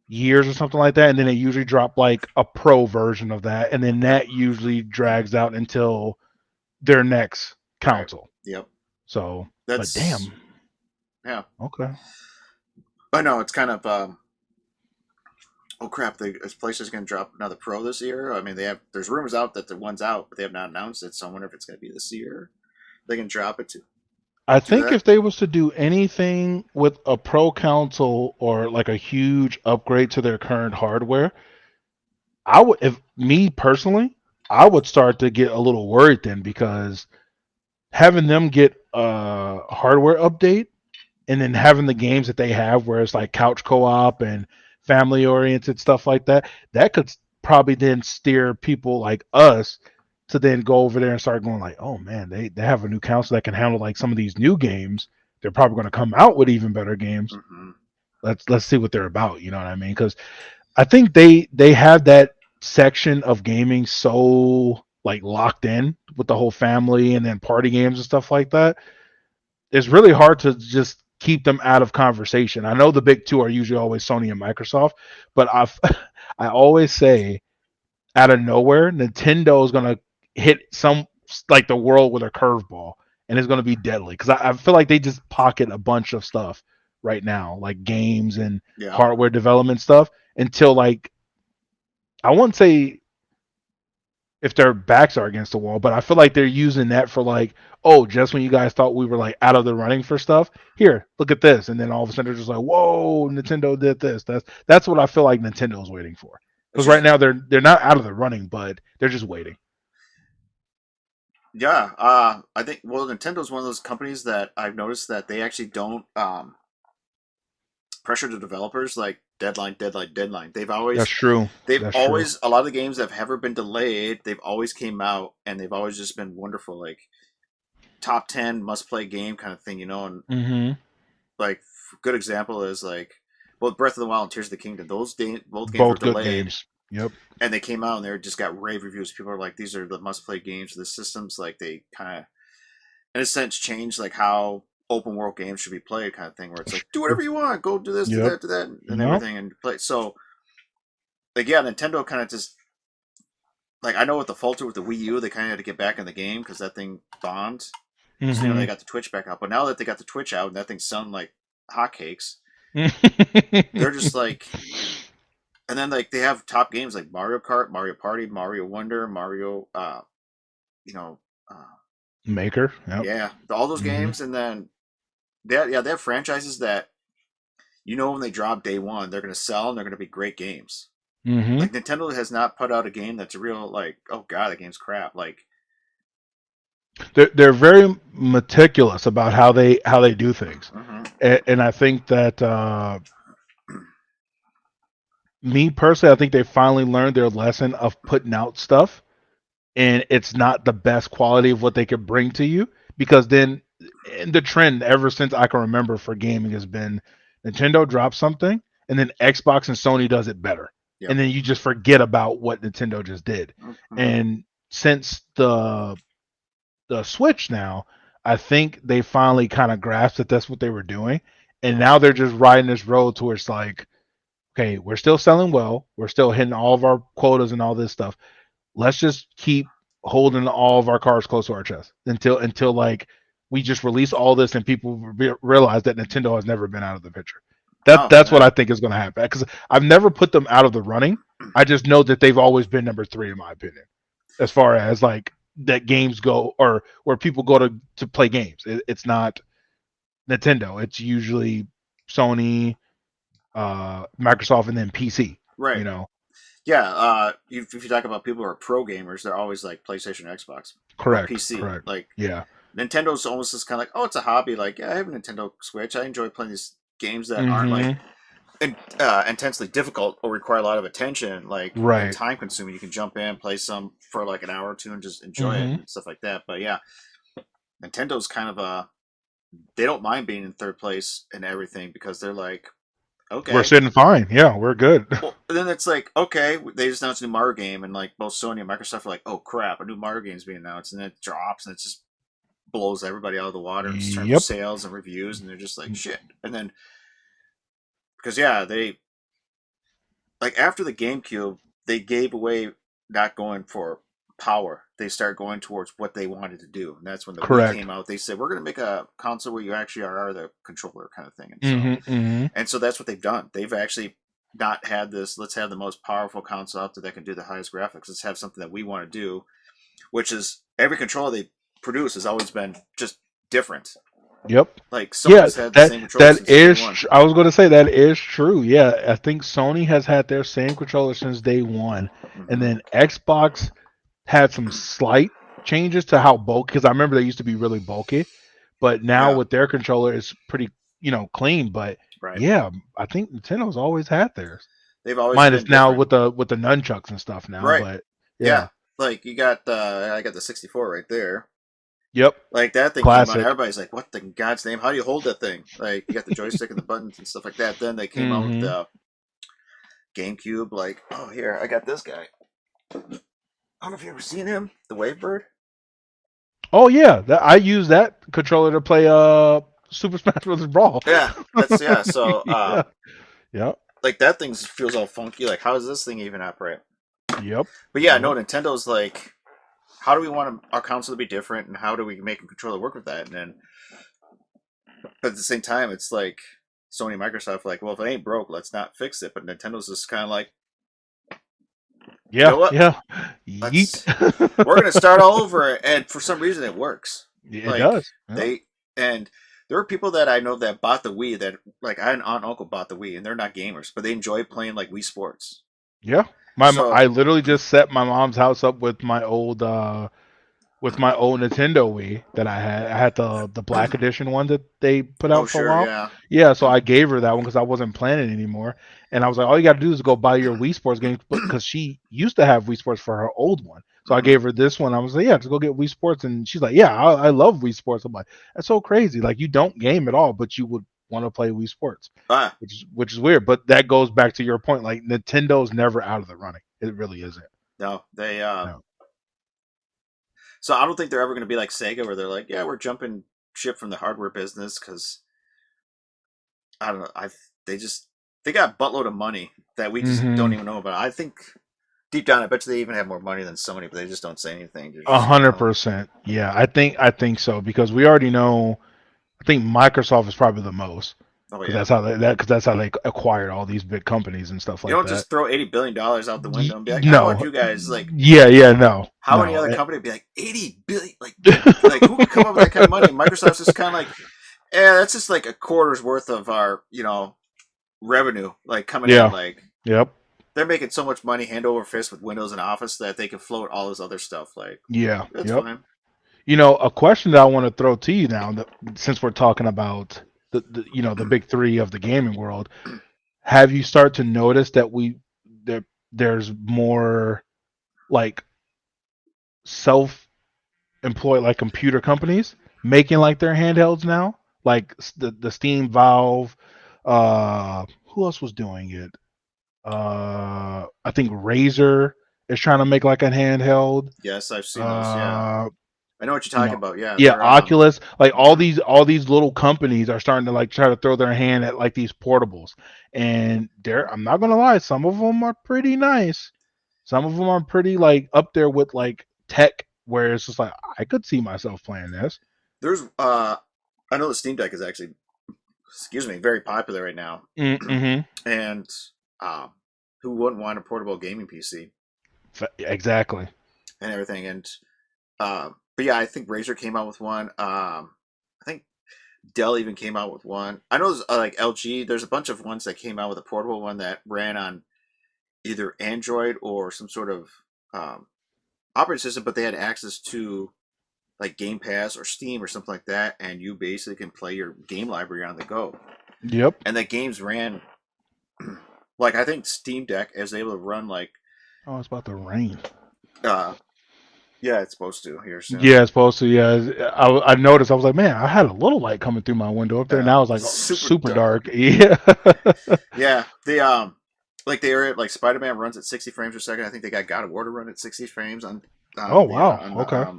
years or something like that, and then they usually drop like a pro version of that, and then Yep. that usually drags out until their next Right. console. Yep. So, but That's damn, yeah. okay. I know it's kind of oh crap! This place is going to drop another Pro this year. I mean, they have. There's rumors out that the one's out, but they have not announced it. So I wonder if it's going to be this year. They can drop it to I do think that. if they was to do anything with a pro console or like a huge upgrade to their current hardware, I would, if me personally, I would start to get a little worried then because having them get a hardware update and then having the games that they have where it's like couch co-op and family oriented stuff like that, that could probably then steer people like us to then go over there and start going like, oh man, they have a new console that can handle like some of these new games. They're probably going to come out with even better games. Mm-hmm. Let's see what they're about. You know what I mean? Because I think they have that section of gaming so like locked in with the whole family and then party games and stuff like that. It's really hard to just keep them out of conversation. I know the big two are usually always Sony and Microsoft, but I always say out of nowhere, Nintendo is gonna hit some like the world with a curveball, and it's gonna be deadly because I feel like they just pocket a bunch of stuff right now, like games and Yeah. hardware development stuff, until like I won't say if their backs are against the wall, but I feel like they're using that for like, oh, just when you guys thought we were like out of the running for stuff, here, look at this, and then all of a sudden they're just like, whoa, Nintendo did this. That's what I feel like Nintendo's waiting for. It's Because right just now they're not out of the running, but they're just waiting. yeah. I think Nintendo's one of those companies that I've noticed that they actually don't pressure the developers like deadline, deadline, deadline. That's true. They've That's true. always a lot of the games that have ever been delayed. They've always came out and they've always just been wonderful. Like top 10 must play game kind of thing, and Mm-hmm. like good example is like both Breath of the Wild and Tears of the Kingdom. Both games were Both good delayed, games. Yep. and they came out and they just got rave reviews. People are like, these are the must play games. The systems like they kind of, in a sense, changed like how open world games should be played, kind of thing. Where it's That's like, do true. whatever you want, go do this, Yep. do that, and Yep. everything, and play. So like yeah, Nintendo kind of just like I know with the falter with the Wii U, they kind of had to get back in the game because that thing bombed. So they Mm-hmm. got the Twitch back out. But now that they got the Twitch out and that thing's selling like hotcakes, they're just like, and then like they have top games like Mario Kart, Mario Party, Mario Wonder, Mario, you know, uh, Maker. Yep. yeah, all those Mm-hmm. games, and then they have franchises that when they drop day one, they're going to sell and they're going to be great games. Mm-hmm. Like Nintendo has not put out a game that's a real like, oh god, that game's crap. Like, They're very meticulous about how they do things, mm-hmm, and I think that me personally, I think they finally learned their lesson of putting out stuff, and it's not the best quality of what they could bring to you because then and the trend ever since I can remember for gaming has been Nintendo drops something and then Xbox and Sony does it better. yep, And then you just forget about what Nintendo just did. mm-hmm, And since the Switch now, I think they finally kind of grasped that that's what they were doing. And now they're just riding this road to where it's like, okay, we're still selling well, we're still hitting all of our quotas and all this stuff. Let's just keep holding all of our cards close to our chest until like we just release all this and people realize that Nintendo has never been out of the picture. no, That's what yeah, I think is going to happen because I've never put them out of the running. I just know that they've always been number three in my opinion. as far as like that games go or where people go to play games. It's not Nintendo. It's usually Sony, Microsoft, and then PC. You Right. know, Yeah. If you talk about people who are pro gamers, they're always like PlayStation, or Xbox, or correct, PC. correct. Like Yeah. Nintendo's almost just kind of like, oh, it's a hobby. Like, yeah, I have a Nintendo Switch. I enjoy playing these games that aren't like Mm-hmm. intensely difficult or require a lot of attention, like and Right. time consuming. You can jump in, play some for like an hour or two, and just enjoy it Mm-hmm. and stuff like that. But yeah, Nintendo's kind of they don't mind being in third place and everything because they're like, We're okay. sitting fine. Yeah, we're good. Well, then it's like, okay, they just announced a new Mario game, and like both Sony and Microsoft are like, oh crap, a new Mario game's being announced, and then it drops, and it just blows everybody out of the water in terms of Yep. sales and reviews, and they're just like, shit. And then, because yeah, they, like after the GameCube, they gave away not going for power. They started going towards what they wanted to do, and that's when the Wii Correct. came out. They said we're going to make a console where you actually are the controller kind of thing, Mm-hmm. Mm-hmm. and so that's what they've done. They've actually not had this. Let's have the most powerful console out there that can do the highest graphics. Let's have something that we want to do, which is every controller they produce has always been just different. Yep. Like Yeah, Sony's had the that same controller that since day is. one. I was going to say that is true. Yeah, I think Sony has had their same controller since day one, and Mm-hmm. then Xbox had some slight changes to how bulky. Because I remember they used to be really bulky, but now Yeah, with their controller, it's pretty clean. But right. yeah, I think Nintendo's always had theirs. They've always Minus been now different. with the nunchucks and stuff now, Right. but Yeah. yeah. Like you got I got the 64 right there. Yep. Like that thing came out, Classic. everybody's like, "What the God's name? How do you hold that thing?" Like you got the joystick and the buttons and stuff like that. Then they came out with Hmm. the GameCube. Like, oh here, I got this guy. I don't know if you ever seen him, the Wavebird. Oh yeah, I use that controller to play Super Smash Bros. Brawl. Yeah, that's yeah. So Yeah. Yep. like that thing feels all funky. Like, how does this thing even operate? Yep. But yeah, no, Yep. Nintendo's like, how do we want our console to be different, and how do we make a controller work with that? And then, but at the same time, it's like Sony, and Microsoft, like, well, if it ain't broke, let's not fix it. But Nintendo's just kind of like, you Yeah. know what? Yeah. Yeet. Let's we're gonna start all over, and for some reason, it works. It Like does. Yeah. they and there are people that I know that bought the Wii that like I had an aunt and uncle bought the Wii, and they're not gamers, but they enjoy playing like Wii Sports. Yeah. So I literally just set my mom's house up with my old Nintendo Wii that I had. I had the black edition one that they put oh out for a sure, while. yeah. Yeah, so I gave her that one because I wasn't playing it anymore, and I was like, all you got to do is go buy your Wii Sports games, because she used to have Wii Sports for her old one. So I Mm-hmm. gave her this one. I was like, yeah, just go get Wii Sports, and she's like, yeah, I love Wii Sports. I'm like, that's so crazy. Like you don't game at all, but you would want to play Wii Sports, Ah, which is weird. But that goes back to your point. Like Nintendo's never out of the running. It really isn't. no, they No. so I don't think they're ever going to be like Sega, where they're like, yeah, we're jumping ship from the hardware business because I don't know. They got a buttload of money that we just don't Mm-hmm. even know about. I think deep down, I bet you they even have more money than Sony, but they just don't say anything. They're A just like, hundred oh, percent. Yeah, I think so because we already know. I think Microsoft is probably the most oh because yeah. that's how they acquired all these big companies and stuff You like don't that. just throw $80 billion out the window and be like, I want No, you guys like. yeah, yeah, no, How any no. other company would be like 80 billion? Like who could come up with that kind of money? Microsoft's just kind of like, yeah, that's just like a quarter's worth of our revenue like coming in. Yeah, Like yep, they're making so much money hand over fist with Windows and Office that they can float all this other stuff. Like yeah, that's yep. fine. A question that I want to throw to you now, that since we're talking about the big three of the gaming world, have you start to notice that there's more like self-employed like computer companies making like their handhelds now, like the Steam Valve. Who else was doing it? I think Razer is trying to make like a handheld. Yes, I've seen those. Yeah, Uh, I know what you're you talking know, about. Yeah, yeah, they're Oculus, like all these little companies are starting to like try to throw their hand at like these portables, and I'm not gonna lie, some of them are pretty nice. Some of them are pretty like up there with like tech, where it's just like I could see myself playing this. there's I know the Steam Deck is actually, excuse me, very popular right now, Mm-hmm. and um, who wouldn't want a portable gaming PC? Exactly. and everything. And but yeah, I think Razer came out with one. I think Dell even came out with one. I know there's, like LG. There's a bunch of ones that came out with a portable one that ran on either Android or some sort of um, operating system, but they had access to like Game Pass or Steam or something like that, and you basically can play your game library on the go. Yep. And that games ran like I think Steam Deck is able to run like Oh, it's about to rain. uh yeah, it's supposed to here soon. Yeah, it's supposed to. Yeah, I noticed. I was like, man, I had a little light coming through my window up there. Now it's like Super super dark. dark. Yeah. Yeah, the like they were like Spider Man runs at 60 frames per second. I think they got God of War to run at 60 frames Oh on wow. the Okay.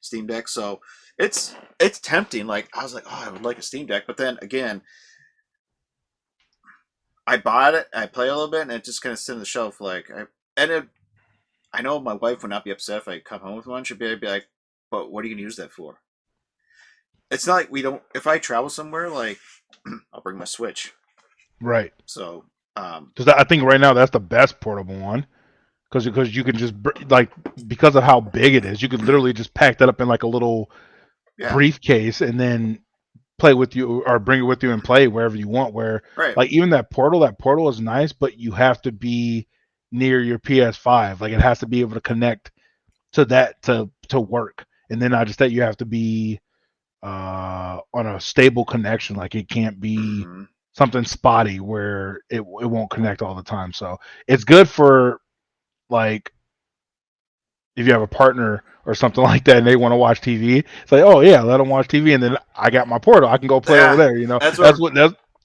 Steam Deck. So it's tempting. Like I was like, oh, I would like a Steam Deck, but then again, I bought it. I play a little bit, and it just kind of sit on the shelf. I know my wife would not be upset if I come home with one. She'd be like, "But what are you gonna use that for?" It's not like we don't. If I travel somewhere, like I'll bring my Switch. Right. So Because I think right now that's the best portable one. Because you can just like because of how big it is, you could literally just pack that up in like a little yeah, briefcase and then play with you or bring it with you and play wherever you want. Where right. like even that portal is nice, but you have to be near your PS5. Like it has to be able to connect to that to work. And then not just that, you have to be on a stable connection. Like it can't be Mm-hmm. something spotty where it won't connect all the time. So it's good for like if you have a partner or something like that and they want to watch TV, it's like, oh yeah, let them watch TV, and then I got my portal, I can go play over Yeah, there. You know, that's what.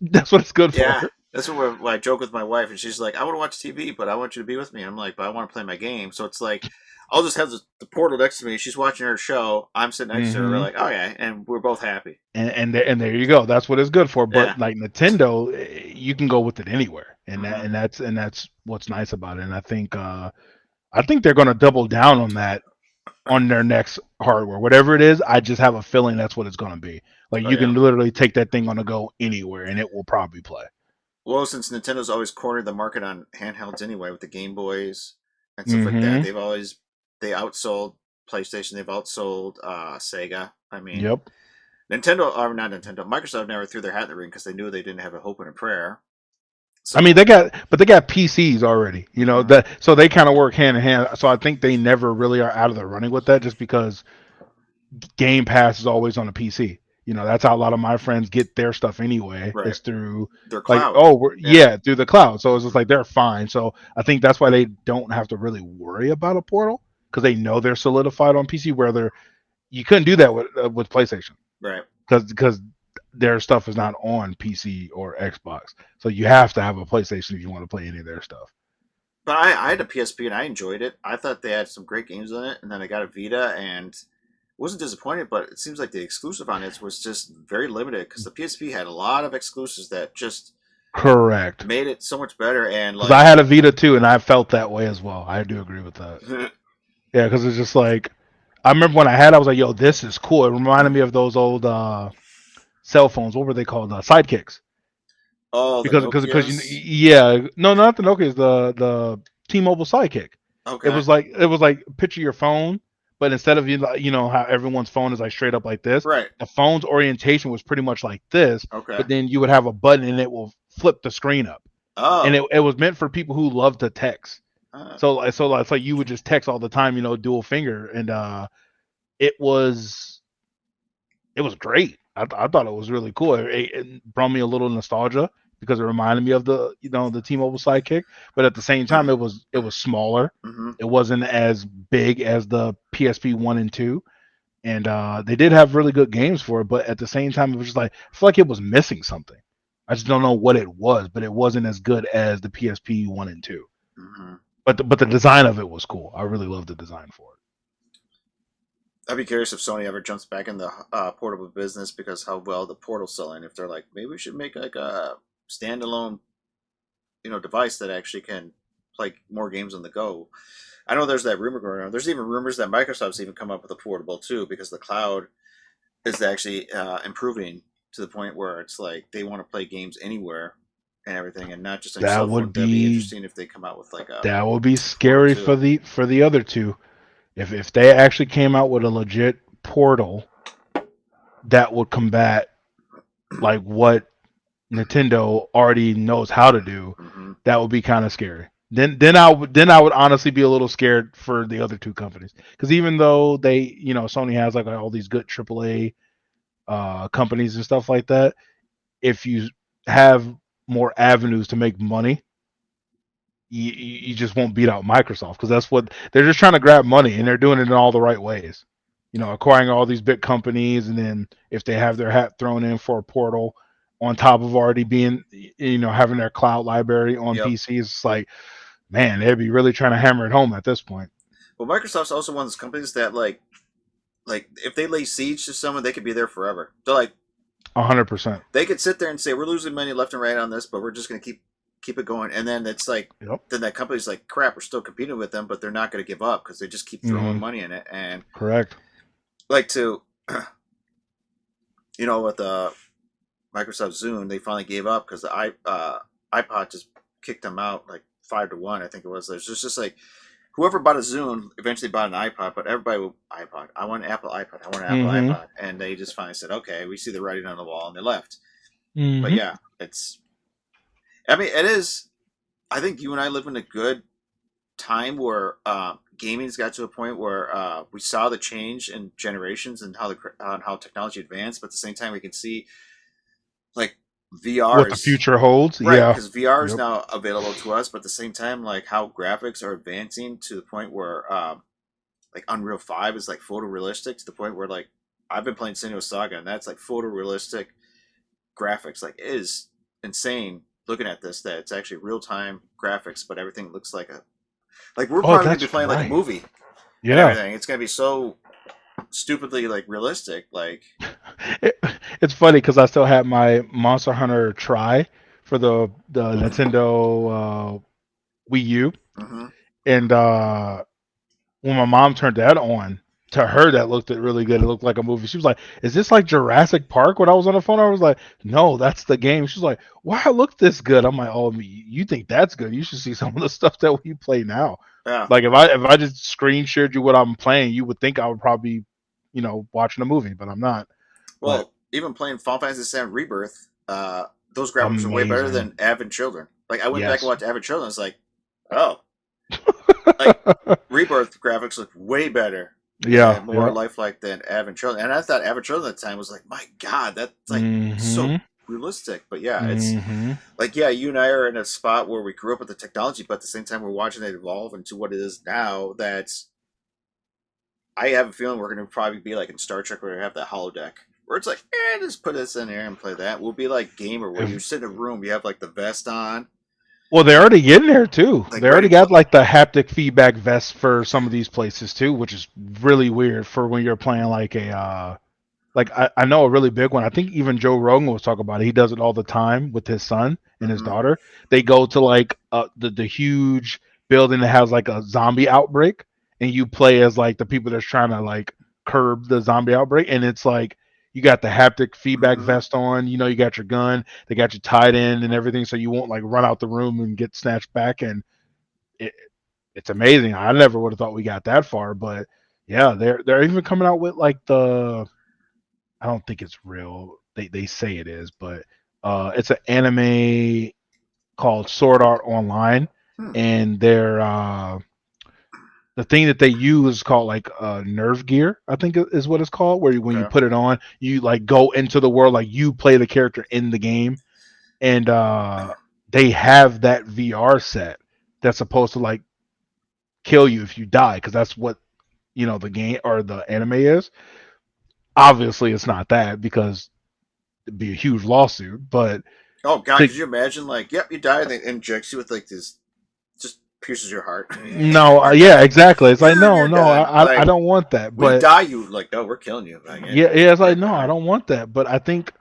that's what it's good Yeah, for. that's what I joke with my wife, and she's like, "I want to watch TV, but I want you to be with me." And I'm like, "But I want to play my game." So it's like, I'll just have the portal next to me. She's watching her show. I'm sitting next to her. We're Hmm. like, "Oh yeah," and we're both happy. And there you go. That's what it's good for. Yeah. But like Nintendo, you can go with it anywhere, and Mm-hmm. that's what's nice about it. And I think they're going to double down on that on their next hardware, whatever it is. I just have a feeling that's what it's going to be. Like Oh you yeah. can literally take that thing on the go anywhere, and it will probably play. Well, since Nintendo's always cornered the market on handhelds anyway, with the Game Boys and stuff like that, Hmm. they outsold PlayStation. They've outsold Sega. I mean, Yep. Nintendo or not Nintendo, Microsoft never threw their hat in the ring because they knew they didn't have a hope and a prayer. I mean, So, they got PCs already, you know, mm-hmm. that so they kind of work hand in hand. So I think they never really are out of the running with that, just because Game Pass is always on a PC. You know, that's how a lot of my friends get their stuff anyway. Right, Is through their like, cloud. oh, Yeah. yeah, through the cloud. So it's just like they're fine. So I think that's why they don't have to really worry about a portal because they know they're solidified on PC. Where they're you couldn't do that with PlayStation Right. because their stuff is not on PC or Xbox. So you have to have a PlayStation if you want to play any of their stuff. But I had a PSP and I enjoyed it. I thought they had some great games on it, and then I got a Vita and wasn't disappointed. But it seems like the exclusive on it was just very limited because the PSP had a lot of exclusives that just Correct. made it so much better. And Because I like, had a Vita too, and I felt that way as well. I do agree with that. Yeah, because it's just like I remember when I had, I was like, "Yo, this is cool." It reminded me of those old cell phones. What were they called? Sidekicks. oh, the Because Nokia's. yeah, no, not the Nokia's, the T-Mobile Sidekick. Okay. It was like picture your phone, but instead of you know how everyone's phone is like straight up like this, Right. the phone's orientation was pretty much like this, Okay. but then you would have a button and it will flip the screen up, and Oh. it was meant for people who love to text. Uh, So it's like you would just text all the time, you know, dual finger, and it was it was great. I thought it was really cool. It brought me a little nostalgia because it reminded me of the the T-Mobile Sidekick, but at the same time it was smaller. mm-hmm. It wasn't as big as the PSP 1 and 2, and they did have really good games for it. But at the same time, it was just like I feel like it was missing something. I just don't know what it was, but it wasn't as good as the PSP 1 and 2. Mm-hmm. But the design of it was cool. I really loved the design for it. I'd be curious if Sony ever jumps back in the portable business because how well the portal's selling. If they're like, maybe we should make like a standalone, device that actually can play more games on the go. I know there's that rumor going around. There's even rumors that Microsoft's even come up with a portable too because the cloud is actually improving to the point where it's like they want to play games anywhere and everything, and not just on your That cell would phone. That'd be be interesting if they come out with like a that would be portal scary too. for the other two. If they actually came out with a legit portal that would combat like what Nintendo already knows how to do, Hmm. that would be kind of scary. Then I would honestly be a little scared for the other two companies, because even though Sony has like all these good AAA companies and stuff like that, if you have more avenues to make money, you just won't beat out Microsoft, because that's what they're just trying to grab money, and they're doing it in all the right ways. Acquiring all these big companies, and then if they have their hat thrown in for a portal on top of already being, having their cloud library on Yep. PCs, it's like, man, they'd be really trying to hammer it home at this point. Well, Microsoft's also one of those companies that like if they lay siege to someone, they could be there forever. They're like 100%. they could sit there and say we're losing money left and right on this, but we're just going to keep it going. And then it's like Yep. then that company's like crap. We're still competing with them, but they're not going to give up because they just keep throwing Hmm. money in it. And Correct. like to with Microsoft Zune, they finally gave up because iPod just kicked them out like 5-1. I think it was. There's just like whoever bought a Zune eventually bought an iPod, but everybody will iPod. I want an Apple iPod. I want an Apple Hmm. iPod, and they just finally said, "Okay, we see the writing on the wall," and they left. But Hmm. yeah, it's. I mean, it is. I think you and I live in a good time where gaming's got to a point where we saw the change in generations and how technology advanced, but at the same time we can see like What the VRs, future holds. right? Yeah. Because VR is Yep. now available to us, but at the same time, like how graphics are advancing to the point where like Unreal 5 is like photorealistic to the point where like I've been playing Senua Saga and that's like photorealistic graphics. Like it is insane looking at this that it's actually real time graphics, but everything looks like we're Oh, probably gonna be that's playing like a right. movie and Yeah. everything. It's gonna be so stupidly like realistic. Like It, it's funny because I still have my Monster Hunter try for the Nintendo Wii U, mm-hmm. and when my mom turned that on, to her that looked really good. It looked like a movie. She was like, "Is this like Jurassic Park?" When I was on the phone, I was like, "No, that's the game." She's like, "Why it look this good?" I'm like, "Oh, you think that's good? You should see some of the stuff that we play now." Yeah. Like if I just screen shared you what I'm playing, you would think I would probably, watching a movie, but I'm not. But Well, even playing Final Fantasy VII Rebirth, those graphics are way better amazing. than Advent Children. Like I went back and Yes. watched Advent Children. It's like, oh, like Rebirth graphics look way better Yeah. and more Yeah. lifelike than Advent Children. And I thought Advent Children at the time was like, my God, that's like so Mm-hmm. realistic. But yeah, it's Mm-hmm. like yeah, you and I are in a spot where we grew up with the technology, but at the same time we're watching it evolve into what it is now. That's I have a feeling we're going to probably be like in Star Trek where we have that holodeck. Where it's like, just put this in here and play that. We'll be like Gamer, where you If sit in a room, you have like the vest on, Well, they're already getting there too. like They ready. already got like the haptic feedback vest for some of these places too, which is really weird for when you're playing like I know a really big one. I think even Joe Rogan was talking about it. He does it all the time with his son and his Mm-hmm. daughter. They go to like the huge building that has like a zombie outbreak, and you play as like the people that's trying to like curb the zombie outbreak, and it's like you got the haptic feedback Mm-hmm. vest on. You got your gun. They got you tied in and everything, so you won't like run out the room and get snatched back. And it, it's amazing. I never would have thought we got that far, but yeah, they're even coming out with like the I don't think it's real. They say it is, but it's an anime called Sword Art Online, Hmm. and they're the thing that they use is called like nerve gear. I think is what it's called. Where when you Okay. put it on, you like go into the world, like you play the character in the game, and they have that VR set that's supposed to like kill you if you die, because that's what the game or the anime is. Obviously, it's not that, because it'd be a huge lawsuit, but Oh God, to could you imagine? Like, yep, you die, and they injects you with like this, just pierces your heart. no, yeah, exactly. It's like no, You're no, done. I Like don't want that. we But die, you like no, we're killing you. Like, yeah, yeah, it's like right no, I behind. don't want that. But I think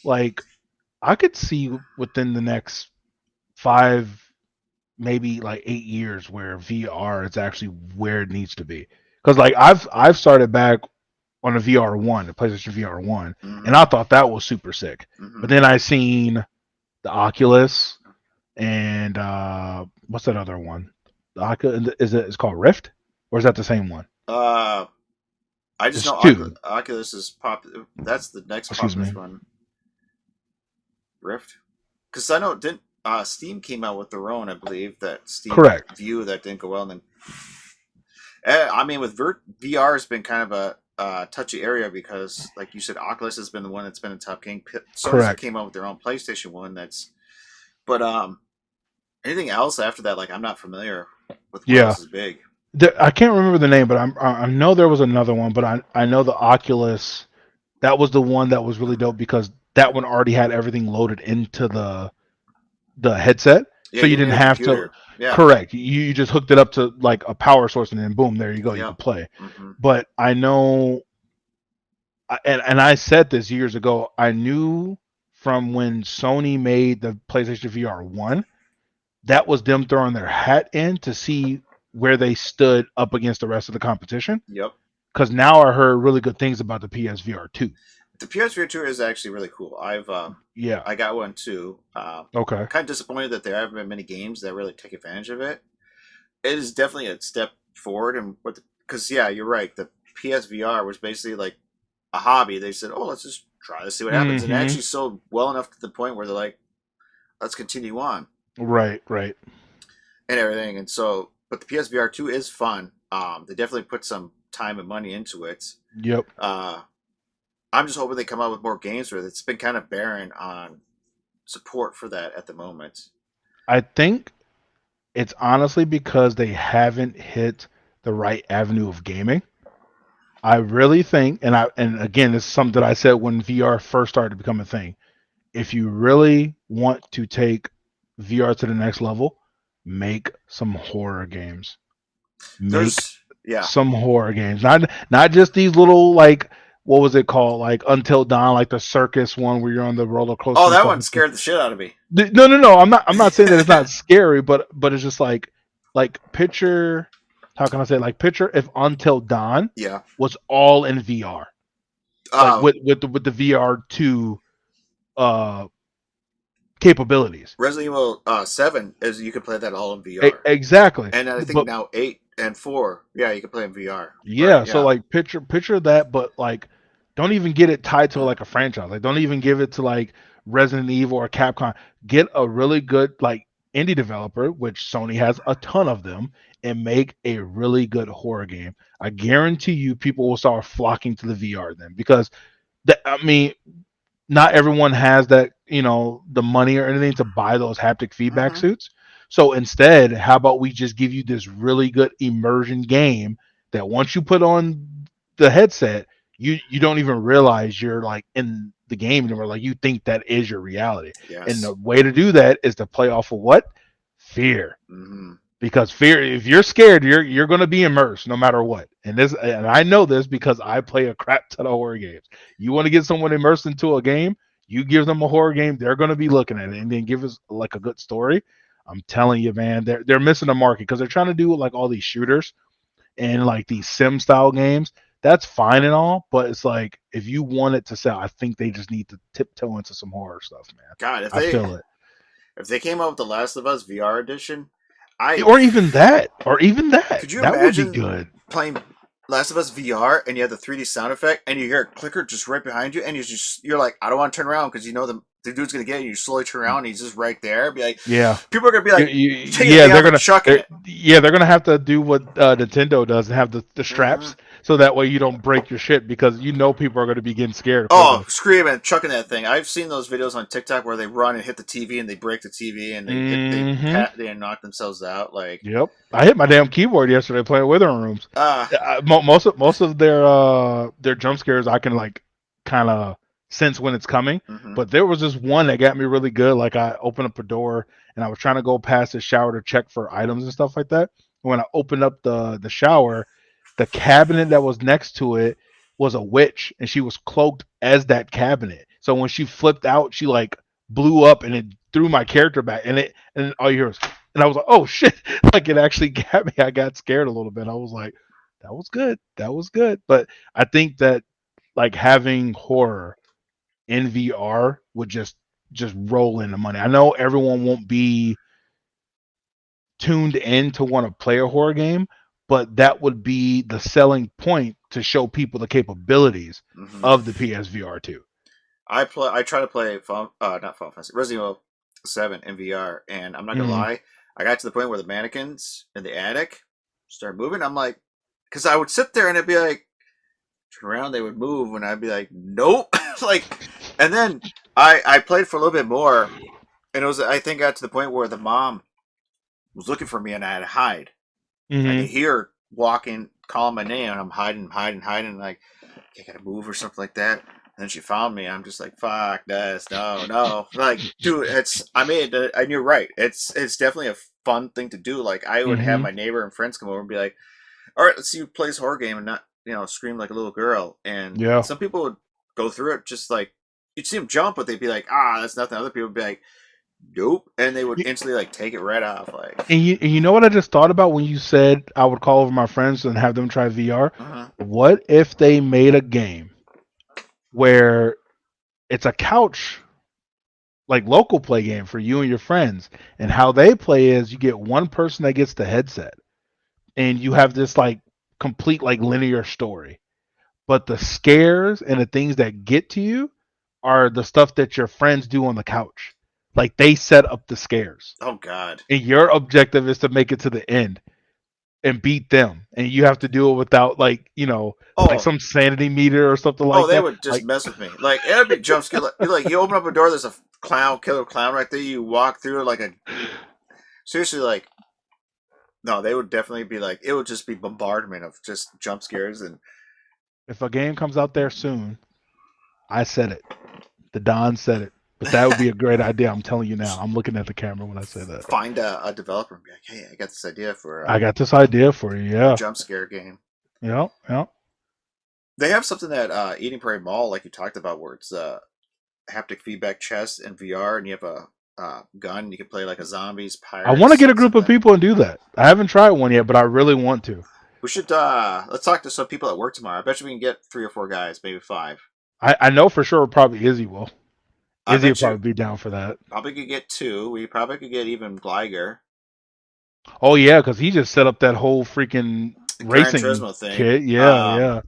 like I could see within the next 5, maybe like 8 years, where VR is actually where it needs to be. Because like I've started back on a VR one, the PlayStation VR one, and Mm-hmm. I thought that was super sick. Mm-hmm. But then I seen the Oculus and what's that other one? The Oculus is it's called Rift, or is that the same one? Uh, I just It's know two. Oculus is popular. That's the next Excuse popular me. one. Rift, because I know didn't Steam came out with their own. I believe that Steam Correct. View that didn't go well. And then I mean, with VR has been kind of a touchy area because, like you said, Oculus has been the one that's been a top king. Sony's Correct. came out with their own PlayStation one. But anything else after that, like I'm not familiar with what Yeah. else is big. I can't remember the name, but I know there was another one, but I know the Oculus. That was the one that was really dope because that one already had everything loaded into the headset, Yeah, so you you didn't didn't need a have to. computer. Yeah, Correct. You just hooked it up to like a power source, and then boom, there you go. You yeah. could play. Hmm. But I know, and I said this years ago. I knew from when Sony made the PlayStation VR one, that was them throwing their hat in to see where they stood up against the rest of the competition. Yep. Because now I heard really good things about the PSVR 2. The PS4 2 is actually really cool. Yeah. I got one too. Okay. Kind of disappointed that there haven't been many games that really take advantage of it. It is definitely a step forward, and what because yeah, you're right. The PSVR was basically like a hobby. They said, "Oh, let's just try to see what happens," and it Mm-hmm. actually sold well enough to the point where they're like, "Let's continue on." Right. Right. And everything. And so, but the PSVR 2 is fun. They definitely put some time and money into it. Yep. Uh, I'm just hoping they come out with more games for it. It's been kind of barren on support for that at the moment. I think it's honestly because they haven't hit the right avenue of gaming. I really think, and again, this is something that I said when VR first started to become a thing. If you really want to take VR to the next level, make some horror games. Make Yeah. some horror games. Not just these little like what was it called? Like Until Dawn, like the circus one where you're on the roller Oh, coaster and that stuff one like that. scared the shit out of me. No, no, no. I'm not saying that it's not scary, but it's just like picture how can I say like picture if Until Dawn Yeah. was all in VR. Like Uh, with the VR two uh capabilities. Resident Evil 7 is you can play that all in VR. Exactly. And I think But now 8 and 4, yeah, you can play in VR. Right, yeah, so yeah. like picture that, but like don't even get it tied to like a franchise. Like don't even give it to like Resident Evil or Capcom. Get a really good like indie developer, which Sony has a ton of them, and make a really good horror game. I guarantee you people will start flocking to the VR then because I mean not everyone has that, the money or anything to buy those haptic feedback Hmm. suits. So instead, how about we just give you this really good immersion game that once you put on the headset, you don't even realize you're like in the game anymore. Like you think that is your reality. And the Yes. way to do that is to play off of what? Fear. Hmm. Because fear, if you're scared, you're going to be immersed no matter what. And I know this because I play a crap ton of horror games. You want to get someone immersed into a game, you give them a horror game, they're going to be looking at it, and then give us like a good story. I'm telling you, man, they're missing the market because they're trying to do like all these shooters and like these sim style games. That's fine and all, but it's like if you want it to sell, I think they just need to tiptoe into some horror stuff, man. God, I feel it. if they came out with the Last of Us VR edition, I Or even that, could you that would be imagine good. playing Last of Us VR and you have the 3D sound effect and you hear a clicker just right behind you and you're like, I don't want to turn around because you know the dude's gonna get you. You slowly turn around and he's just right there. Be like, Yeah. people are gonna be like taking the Yeah, thing off and chucking it. they're gonna have to do what Nintendo does and have the Hmm. straps so that way you don't break your shit because people are gonna be getting scared Oh, quickly. screaming, chucking that thing! I've seen those videos on TikTok where they run and hit the TV and they break the TV and Hmm. they knock themselves out. Like, Yep. I hit my damn keyboard yesterday playing Withering Rooms. ah, Most of their jump scares I can like kind of sense when it's coming, mm-hmm. but there was this one that got me really good. Like I opened up a door and I was trying to go past the shower to check for items and stuff like that. When I opened up the shower, the cabinet that was next to it was a witch and she was cloaked as that cabinet. So when she flipped out, she like blew up and it threw my character back and all you hear was and I was like, oh shit. Like it actually got me. I got scared a little bit. I was like, that was good. That was good. But I think that like having horror in VR would just roll in the money. I know everyone won't be tuned in to want to play a horror game, but that would be the selling point to show people the capabilities Hmm. of the PSVR 2. I try to play not Final Fantasy, Resident Evil 7 in VR, and I'm not gonna Mm-hmm. lie, I got to the point where the mannequins in the attic started moving. I'm like, because I would sit there and it'd be like, turn around, they would move, and I'd be like, nope, like, and then I played for a little bit more, and it was I think got to the point where the mom was looking for me, and I had to hide. I could Mm-hmm. hear her walking, calling my name, and I'm hiding, hiding, hiding, like I gotta move or something like that. And then she found me. I'm just like, fuck this, no, no. Like, dude, it's. I mean, and you're right. It's definitely a fun thing to do. Like, I would have Mm-hmm. my neighbor and friends come over and be like, all right, let's see who plays horror game and not scream like a little girl. And Yeah. some people would go through it just like you'd see them jump, but they'd be like, ah, that's nothing. Other people would be like, nope, and they would instantly like take it right off. Like, And you know what I just thought about when you said I would call over my friends and have them try VR? uh-huh. What if they made a game where it's a couch, like local play game for you and your friends, and how they play is you get one person that gets the headset, and you have this like complete like linear story, but the scares and the things that get to you are the stuff that your friends do on the couch. Like they set up the scares, Oh God. and your objective is to make it to the end and beat them, and you have to do it without like Oh, some sanity meter or something oh, like they that. would just Like mess with me. Like it'd be jump scare. Like you open up a door, there's a clown, killer clown right there. You walk through it like a seriously like no, they would definitely be like it would just be bombardment of just jump scares and if a game comes out there soon, I said it. The Don said it. But that would be a great idea. I'm telling you now. I'm looking at the camera when I say that. find a developer and be like, hey, I got this idea for I got this idea for you. a Yeah. jump scare game. Yeah. Yeah. They have something that Eating Prairie Mall, like you talked about, where it's haptic feedback chest and VR, and you have a gun. You can play like a zombies, I want to pirates, get a group of something. people and do that. I haven't tried one yet, but I really want to. We should let's talk to some people at work tomorrow. I bet you we can get 3 or 4 guys, maybe 5. I know for sure probably Izzy will. I Izzy will bet you probably be down for that. probably could get 2. We probably could get even Gliger. Oh yeah, because he just set up that whole freaking Gran racing Turismo thing. kit. Yeah, yeah.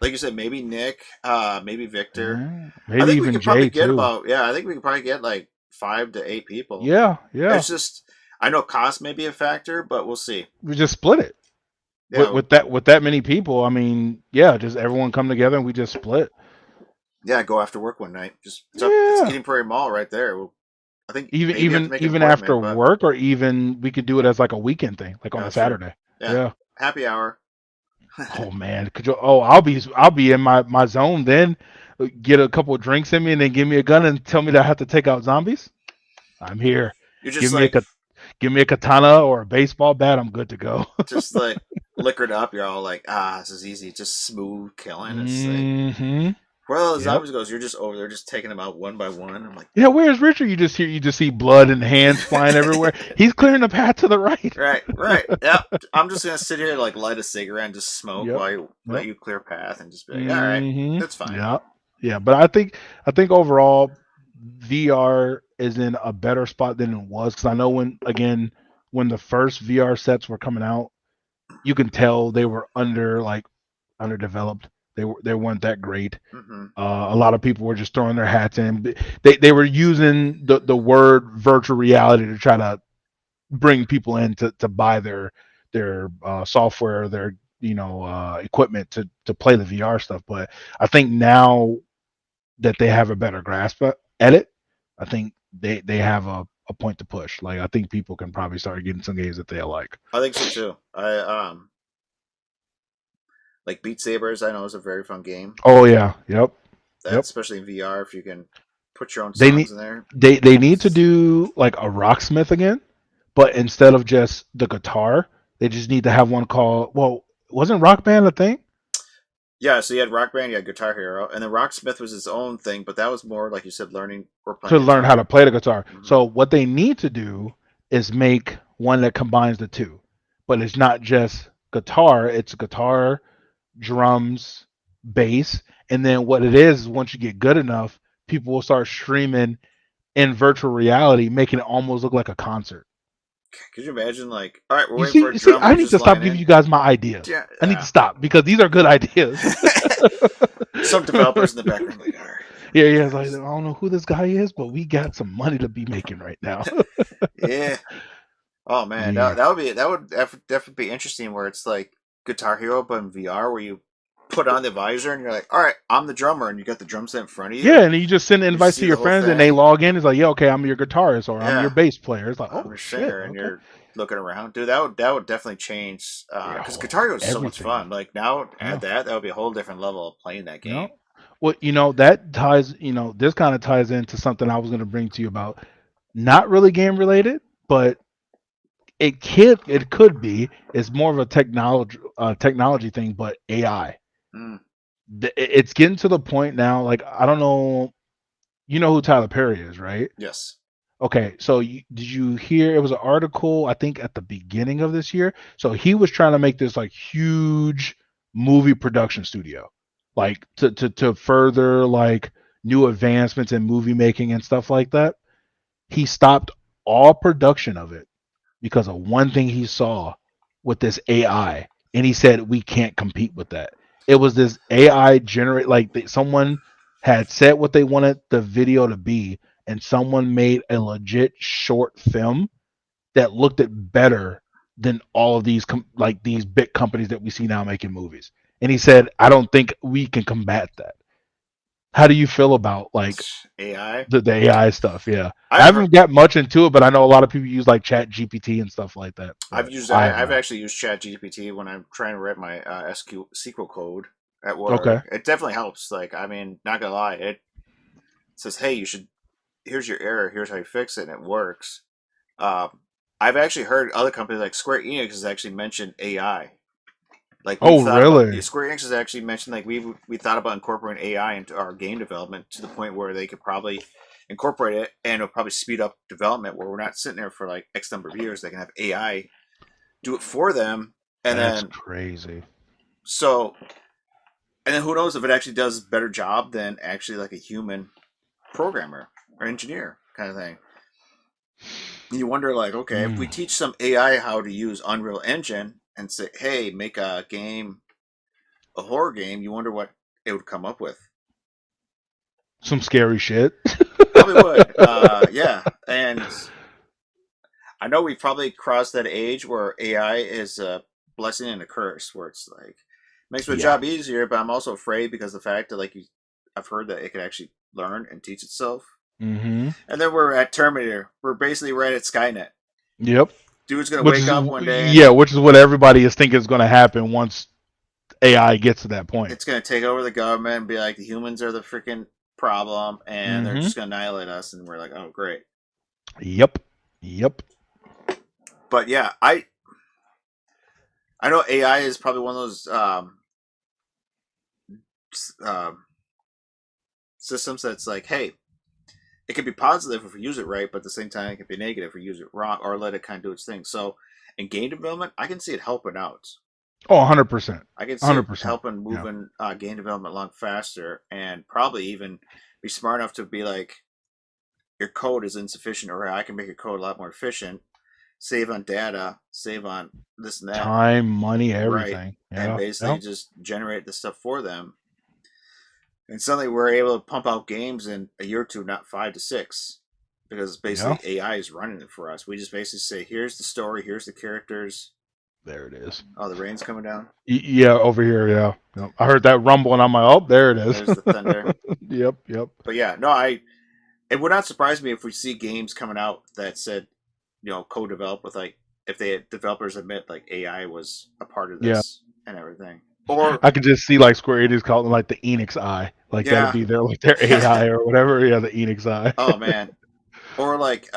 Like you said, maybe Nick, maybe Victor. Yeah. I Maybe think we even could probably Jay get too. about I think we could probably get like 5 to 8 people. Yeah, yeah. It's just I know cost may be a factor, but we'll see. We just split it with Yeah, with that many people. I mean, yeah, just everyone come together and we just split. yeah. Go after work one night. Just it's Yeah. Eden Prairie Mall right there. I think Even maybe you have to even make an even appointment, after but work, or even we could do it as like a weekend thing, like on a that's true. Saturday. Yeah, Yeah. happy hour. Oh man, could you? Oh, I'll be in my zone then. Get a couple of drinks in me, and then give me a gun and tell me that I have to take out zombies. I'm here. You're Give just me a like give me a katana or a baseball bat. I'm good to go. just like liquored up. You're all like, this is easy, just smooth killing. It's like Mm-hmm. where all the Yep. zombies goes, you're just over there, just taking them out one by one. I'm like, Yeah, where's Richard? You just see blood and hands flying everywhere. He's clearing the path to the right. right, right, yeah. I'm just gonna sit here like light a cigarette and just smoke Yep. while you let Yep. you clear path and just be like, all right, that's Mm-hmm. fine. Yeah. Yeah. But I think overall VR is in a better spot than it was, because I know when the first VR sets were coming out, you can tell they were underdeveloped. They weren't that great. Mm-hmm. A lot of people were just throwing their hats in. They were using the word virtual reality to try to bring people in to buy their software, their equipment to play the VR stuff. But I think now that they have a better grasp at it, I think they have a point to push. Like I think people can probably start getting some games that they like. I think so too. I like Beat Sabers. I know is a very fun game. Oh yeah, yep, That yep. especially in VR, if you can put your own They need songs in there. they need to do like a rocksmith again, but instead of just the guitar, they just need to have one called. Well, wasn't Rock Band a thing? Yeah, so you had Rock Band, you had Guitar Hero, and then Rocksmith was its own thing, but that was more like you said, learning or playing To learn how guitar. to play the guitar. Hmm. So what they need to do is make one that combines the two, but it's not just guitar. It's guitar, drums, bass, and then what it is once you get good enough, people will start streaming in virtual reality, making it almost look like a concert. Could you imagine, like, all right, we're You waiting for see, a you see, drummer, I he's need just to stop lying giving in. you guys my ideas. Yeah, I need to stop because these are good ideas. some developers in the background, like, all right, Yeah, yeah. It's like I guys. don't know who this guy is, but we got some money to be making right now. Yeah. Oh man, Yeah. that would definitely be interesting. Where it's like Guitar Hero, but in VR, where you put on the visor and you're like, all right, I'm the drummer, and you got the drum set in front of Yeah, you. and then you just send You invites see to the your whole friends, and they thing. log in. It's like, yeah, okay, I'm your guitarist or I'm your Yeah, bass player. It's like, I'm oh a shit, singer, and okay, you're looking around, dude. That would definitely change. yeah, Because Guitar Hero is so much everything. fun. Like now, Yeah, add that would be a whole different level of playing that yeah. game. Well, that ties. This kind of ties into something I was going to bring to you about. Not really game related, but it could be. It's more of a technology thing, but AI. Mm, It's getting to the point now. Like I don't know. You know who Tyler Perry is, right? yes. Okay, so did you hear? It was an article, I think, at the beginning of this year. So he was trying to make this like huge movie production studio, like to further like new advancements in movie making and stuff like that. He stopped all production of it because of one thing he saw with this AI, and he said we can't compete with that. It was this AI generate someone had said what they wanted the video to be, and someone made a legit short film that looked at better than all of these these big companies that we see now making movies. And he said, I don't think we can combat that. How do you feel about like AI. the AI stuff? Yeah, I I've heard, haven't got much into it, but I know a lot of people use like Chat GPT and stuff like that. I've But used I have I've not. actually used ChatGPT when I'm trying to write my SQL code at Okay. work. It definitely helps. Like, I mean, not gonna lie, it says, hey, you should. Here's your error. Here's how you fix it, and it works. Um, I've actually heard other companies like Square Enix has actually mentioned AI. Like we've Oh, thought about really? Square Enix has actually mentioned like we thought about incorporating AI into our game development to the point where they could probably incorporate it and it'll probably speed up development where we're not sitting there for like X number of years. They can have AI do it for them, and That's then crazy. so and then who knows if it actually does a better job than actually like a human programmer or engineer kind of thing. You wonder like, okay, if we Mm. teach some AI how to use Unreal Engine and say, hey, make a game, a horror game, you wonder what it would come up with. Some scary shit. Probably would. Yeah. And I know we've probably crossed that age where AI is a blessing and a curse, where it's like makes my Yeah. job easier, but I'm also afraid because of the fact that I've heard that it can actually learn and teach itself. Mm-hmm. And then we're at Terminator. We're basically right at Skynet. Yep. Dude's gonna Which wake is up one day and yeah, which is what everybody is thinking is going to happen once AI gets to that point. it's gonna take over the government and be like the humans are the freaking problem, and they're Mm-hmm. just gonna annihilate us. And we're like, oh great. Yep. Yep. But yeah, I know AI is probably one of those um, systems that's like, hey, it can be positive if we use it right, but at the same time, it can be negative if we use it wrong or let it kind of do its thing. So, in game development, I can see it helping out. Oh, 100%. I can see it 100%. helping Yeah. moving game development along faster, and probably even be smart enough to be like, your code is insufficient, or I can make your code a lot more efficient, save on data, save on this and that, Time, money, right? everything. And Yeah. basically Yeah. just generate the stuff for them. And suddenly we're able to pump out games in a year or two, not 5 to 6, because Yeah. basically AI is running it for us. We just basically say, here's the story, here's the characters. There it is. Oh, the rain's coming down. Yeah, over here. Yeah. Yep. I heard that rumble and I'm like, oh, there it is. There's the thunder. Yep. Yep. But yeah, no, it would not surprise me if we see games coming out that said, co-develop with like if they developers admit like AI was a part of Yeah. this and everything. Or I could just see like Square Enix calling like the Enix Eye, like that'll yeah. be their like their AI or whatever. Yeah, the Enix Eye. Oh man. Or like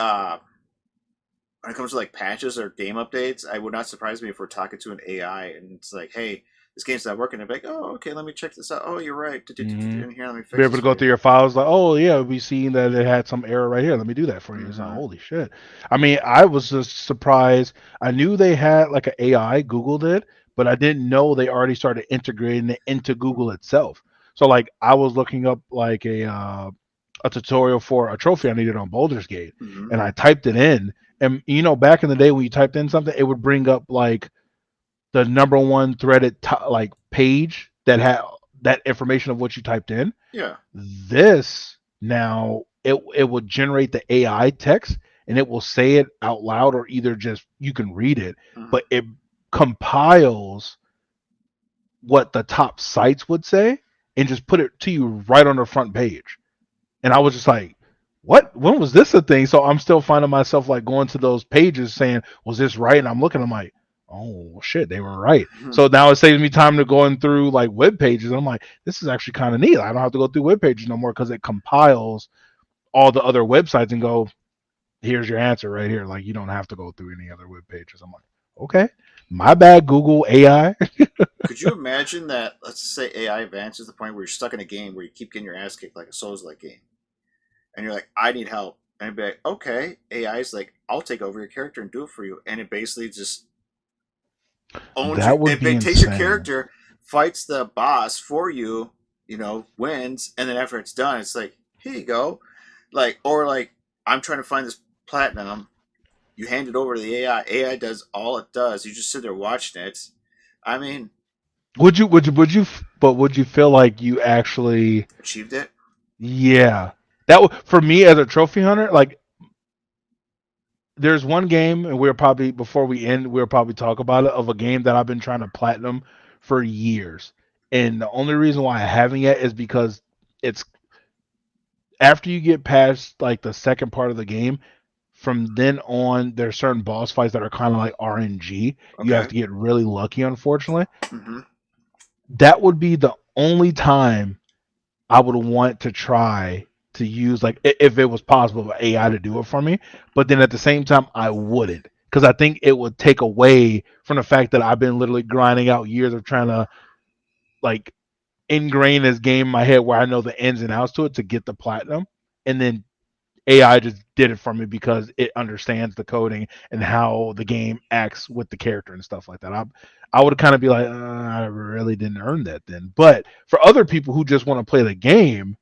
when it comes to like patches or game updates, I would not surprise me if we're talking to an AI and it's like, hey, this game's not working. I'd be like, oh, okay, let me check this out. Oh, you're right. Mm-hmm. In here, let me Be fix able this to for go you. through your files like, oh yeah, we seen that it had some error right here. Let me do that for you. It's like, Mm-hmm. holy shit. I mean, I was just surprised. I knew they had like an AI, Google did, but I didn't know they already started integrating it into Google itself. So like I was looking up like a tutorial for a trophy I needed on Baldur's Gate, Mm-hmm. and I typed it in, And back in the day when you typed in something, it would bring up like the number one threaded like page that had that information of what you typed in. Yeah. This now it will generate the AI text and it will say it out loud, or either just you can read it, Hmm. but it compiles what the top sites would say and just put it to you right on the front page. And I was just like, what? When was this a thing? So I'm still finding myself like going to those pages saying, was this right? And I'm looking, I'm like, oh shit, they were right. So now it saves me time to going through like web pages. I'm like, this is actually kind of neat. I don't have to go through web pages no more because it compiles all the other websites and go, here's your answer right here. Like you don't have to go through any other web pages. I'm like, okay, my bad, Google AI. Could you imagine that? Let's say AI advances to the point where you're stuck in a game where you keep getting your ass kicked like a Souls-like game, and you're like, I need help, and it'd be like, okay, AI is like, I'll take over your character and do it for you, and it basically just owns your. That would be It takes your insane. character, fights the boss for you, wins, and then after it's done, it's like, here you go, like, or like, I'm trying to find this platinum. You hand it over to the AI. AI does all it does. You just sit there watching it. I mean, Would you feel like you actually, achieved it. yeah, for me as a trophy hunter, like there's one game, and we'll probably before we end, we'll probably talk about it, of a game that I've been trying to platinum for years, and the only reason why I haven't yet is because it's after you get past like the second part of the game. From then on, there's certain boss fights that are kind of like RNG. You have Okay. to get really lucky, unfortunately. Mm-hmm. That would be the only time I would want to try to use, like if it was possible for AI to do it for me. But then at the same time, I wouldn't, because I think it would take away from the fact that I've been literally grinding out years of trying to like ingrain this game in my head where I know the ins and outs to it to get the platinum, and then AI just did it for me because it understands the coding and how the game acts with the character and stuff like that. I would kind of be like, I really didn't earn that then. But for other people who just want to play the game,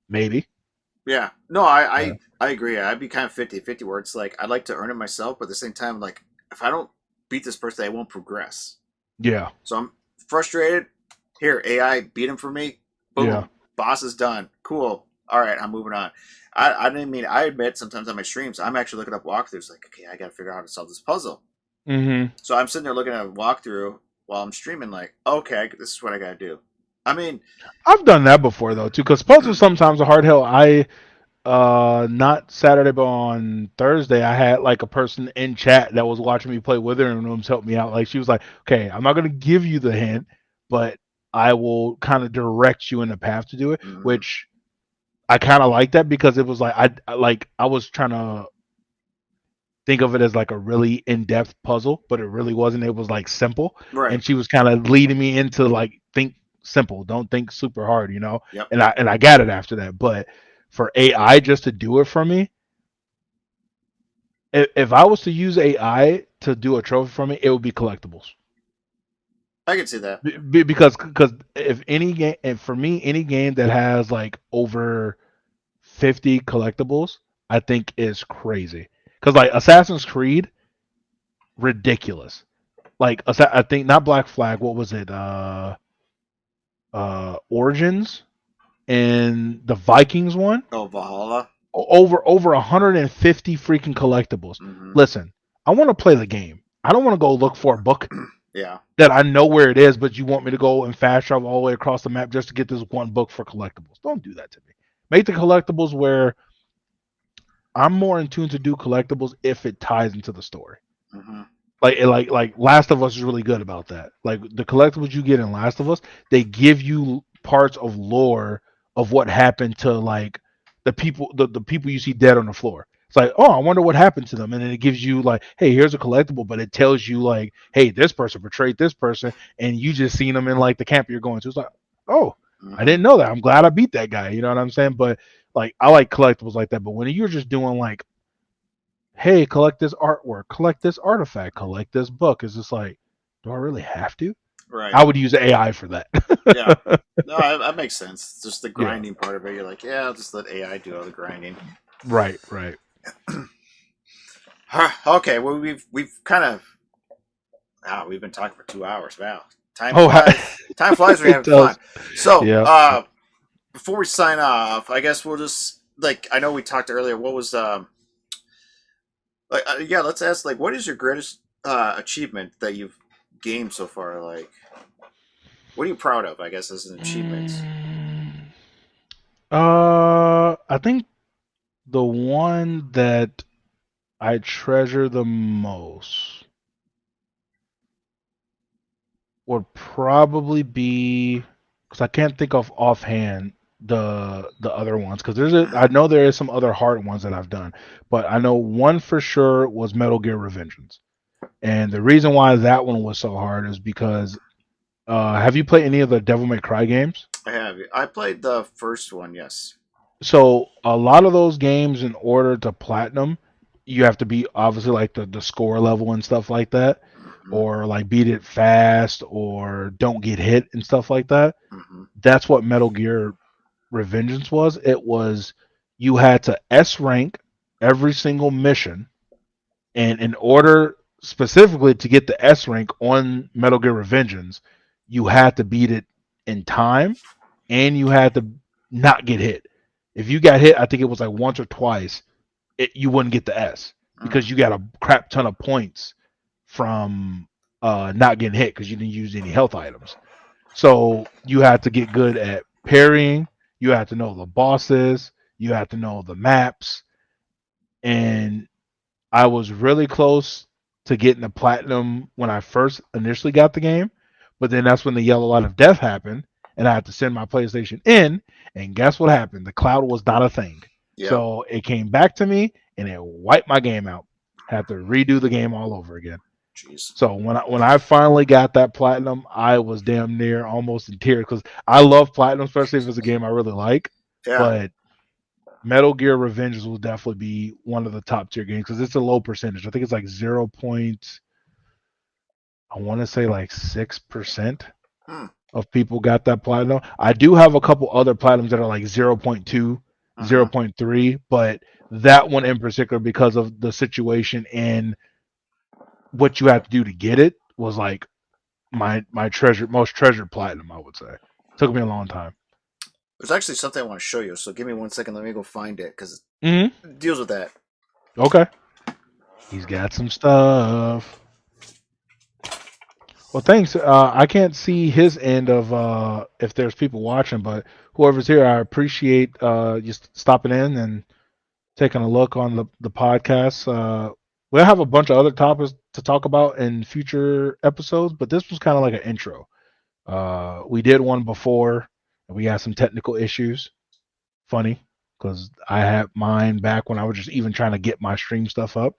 maybe. Yeah. No, Yeah. I agree. I'd be kind of 50-50 where it's like, I'd like to earn it myself, but at the same time, like, if I don't beat this person, I won't progress. Yeah. So I'm frustrated. Here, AI, beat him for me. Yeah. Boom. Boss is done. Cool. All right, I'm moving on. I didn't mean, I admit sometimes on my streams, I'm actually looking up walkthroughs, like, okay, I got to figure out how to solve this puzzle. Hmm. So I'm sitting there looking at a walkthrough while I'm streaming, like, okay, this is what I got to do. I mean, I've done that before though too, because puzzles sometimes are hard hell. I not Saturday but on Thursday I had like a person in chat that was watching me play with her and rooms help me out. Like she was like, okay, I'm not gonna give you the hint, but I will kind of direct you in the path to do it, mm, which I kind of like that because it was like I was trying to think of it as like a really in-depth puzzle, but it really wasn't. It was like simple, right. and she was kind of leading me into like think simple, don't think super hard. Yep. And I got it after that. But for AI just to do it for me, if I was to use AI to do a trophy for me, it would be collectibles. I can see that. Because if any game, and for me, any game that has like over 50 collectibles, I think is crazy. Because like Assassin's Creed, ridiculous. Like I think not Black Flag. What was it? Origins and the Vikings one. Oh, Valhalla. Over 150 freaking collectibles. Mm-hmm. Listen, I want to play the game. I don't want to go look for a book Yeah. that I know where it is, but you want me to go and fast travel all the way across the map just to get this one book for collectibles. Don't do that to me. Make the collectibles where I'm more in tune to do collectibles if it ties into the story. Mm-hmm. Like Last of Us is really good about that. Like the collectibles you get in Last of Us, they give you parts of lore of what happened to like the people you see dead on the floor. It's like, oh, I wonder what happened to them, and then it gives you like, hey, here's a collectible, but it tells you like, hey, this person betrayed this person, and you just seen them in like the camp you're going to. It's like, oh, I Mm-hmm. didn't know that. I'm glad I beat that guy. You know what I'm saying? But like, I like collectibles like that. But when you're just doing like, hey, collect this artwork, collect this artifact, collect this book. It's just like, do I really have to? Right. I would use AI for that. Yeah. No, that makes sense. It's just the Yeah. grinding part of it. You're like, yeah, I'll just let AI do all the grinding. Right. Right. Okay, well we've kind of we've been talking for 2 hours. Wow, time Oh, flies. Time flies when you're it having fun. does. So, Yeah. before we sign off, I guess we'll just like I know we talked earlier. What was like? Yeah, let's ask like what is your greatest achievement that you've gamed so far? Like, what are you proud of? I guess as an achievement. Mm, I think the one that I treasure the most would probably be because I can't think of offhand the other ones because I know there is some other hard ones that I've done, but I know one for sure was Metal Gear Revengeance, and the reason why that one was so hard is because have you played any of the Devil May Cry games? I have. I played the first one. Yes. So a lot of those games, in order to platinum, you have to be obviously like the score level and stuff like that, Mm-hmm. or like beat it fast, or don't get hit and stuff like that. Mm-hmm. That's what Metal Gear Revengeance was. It was you had to S rank every single mission, and in order specifically to get the S rank on Metal Gear Revengeance, you had to beat it in time, and you had to not get hit. If you got hit, I think it was like once or twice, you wouldn't get the S Mm. because you got a crap ton of points from not getting hit because you didn't use any health items. So you had to get good at parrying. You had to know the bosses. You had to know the maps. And I was really close to getting the platinum when I first initially got the game, but then that's when the yellow light of death happened, and I had to send my PlayStation in. And guess what happened? The cloud was not a thing, Yep. so it came back to me and it wiped my game out. Had to redo the game all over again. Jeez. So when I finally got that platinum, I was damn near almost in tears because I love platinum, especially if it's a game I really like. Yeah. But Metal Gear Revengeance will definitely be one of the top tier games because it's a low percentage. I think it's like 0. I want to say like 6% Hmm. of people got that platinum. I do have a couple other platinums that are like 0.2, Mm-hmm. 0.3, but that one in particular, because of the situation and what you have to do to get it, was like my most treasured platinum. I would say took me a long time. There's actually something I want to show you. So give me 1 second. Let me go find it because Hmm. it deals with that. Okay, he's got some stuff. Well, thanks. I can't see his end of if there's people watching, but whoever's here, I appreciate just stopping in and taking a look on the podcast. We'll have a bunch of other topics to talk about in future episodes, but this was kind of like an intro. We did one before, and we had some technical issues. Funny, because I had mine back when I was just even trying to get my stream stuff up,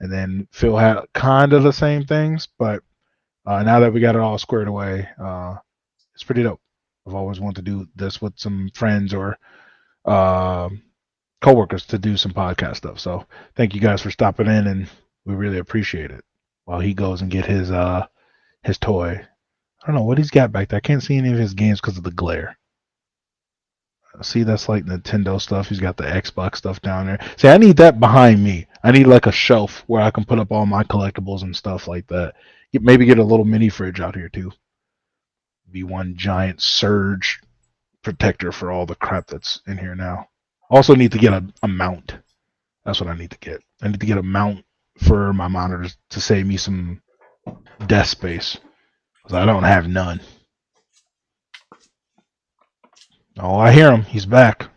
and then Phil had kind of the same things, but now that we got it all squared away, it's pretty dope. I've always wanted to do this with some friends or uh, coworkers to do some podcast stuff. So thank you guys for stopping in, and we really appreciate it. While he goes and get his toy, I don't know what he's got back there. I can't see any of his games because of the glare. See, that's like Nintendo stuff. He's got the Xbox stuff down there. See, I need that behind me. I need like a shelf where I can put up all my collectibles and stuff like that. Maybe get a little mini fridge out here too. Be one giant surge protector for all the crap that's in here now. Also need to get a mount. That's what I need to get. I need to get a mount for my monitors to save me some desk space because I don't have none. Oh, I hear him. He's back.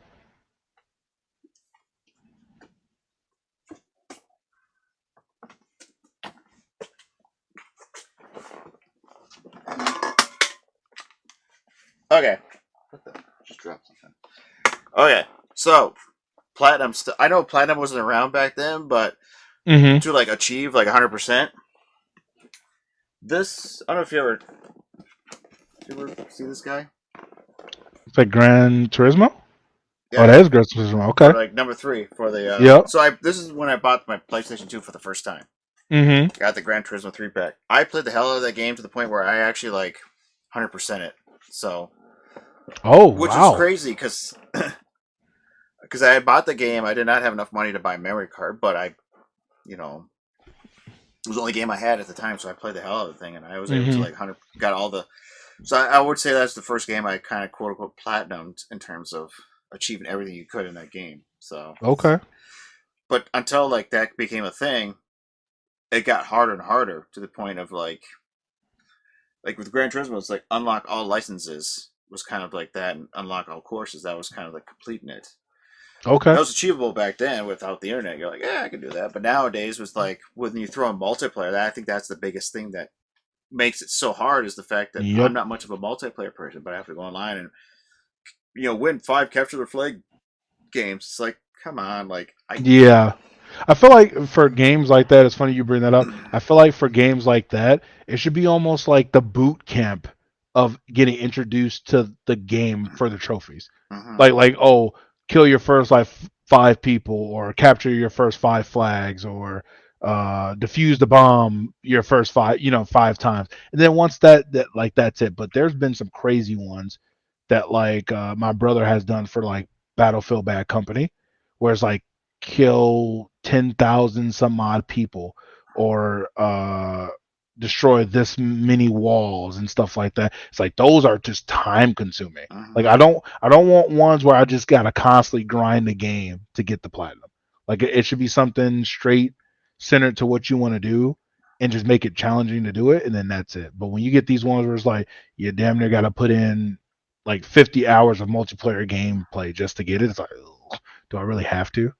Okay. Just dropped something. Okay. So platinum. I know platinum wasn't around back then, but Mm-hmm. to like achieve like 100%. This I don't know if you ever see this guy. It's like Gran Turismo. Oh, Yeah. that is Gran Turismo. For Okay. like number 3 for the Yep. so I this is when I bought my PlayStation 2 for the first time. Mm-hmm. Got the Gran Turismo 3 pack. I played the hell out of that game to the point where I actually like 100% it. So, Oh, which was wow. crazy because I had bought the game. I did not have enough money to buy a memory card, but I, you know, It was the only game I had at the time, so I played the hell out of the thing, and I was able to Hmm. like 100 got all the. So I would say that's the first game I kind of quote unquote platinumed in terms of achieving everything you could in that game. So, Okay. but until like that became a thing, it got harder and harder to the point of like with Gran Turismo, it's like unlock all licenses was kind of like that, and unlock all courses. That was kind of like completing it. Okay. That was achievable back then without the internet. You're like, yeah, I can do that. But nowadays, with like when you throw in multiplayer, I think that's the biggest thing that makes it so hard is the fact that I'm Yep. not much of a multiplayer person, but I have to go online and win 5 capture the flag games. It's like, come on, like I. Yeah. I feel like for games like that, it's funny you bring that up. I feel like for games like that, it should be almost like the boot camp of getting introduced to the game for the trophies. Mhm. Like oh, kill your first like 5 people, or capture your first 5 flags, or defuse the bomb your first 5 times. And then once that like that's it. But there's been some crazy ones that like my brother has done for like Battlefield Bad Company, where it's like kill 10,000 some odd people, or destroy this many walls and stuff like that. It's like those are just time consuming. Like Mhm. I don't want ones where I just gotta constantly grind the game to get the platinum. Like it should be something straight centered to what you want to do, and just make it challenging to do it, and then that's it. But when you get these ones where it's like you damn near gotta put in like 50 hours of multiplayer gameplay just to get it, it's like, ugh, do I really have to?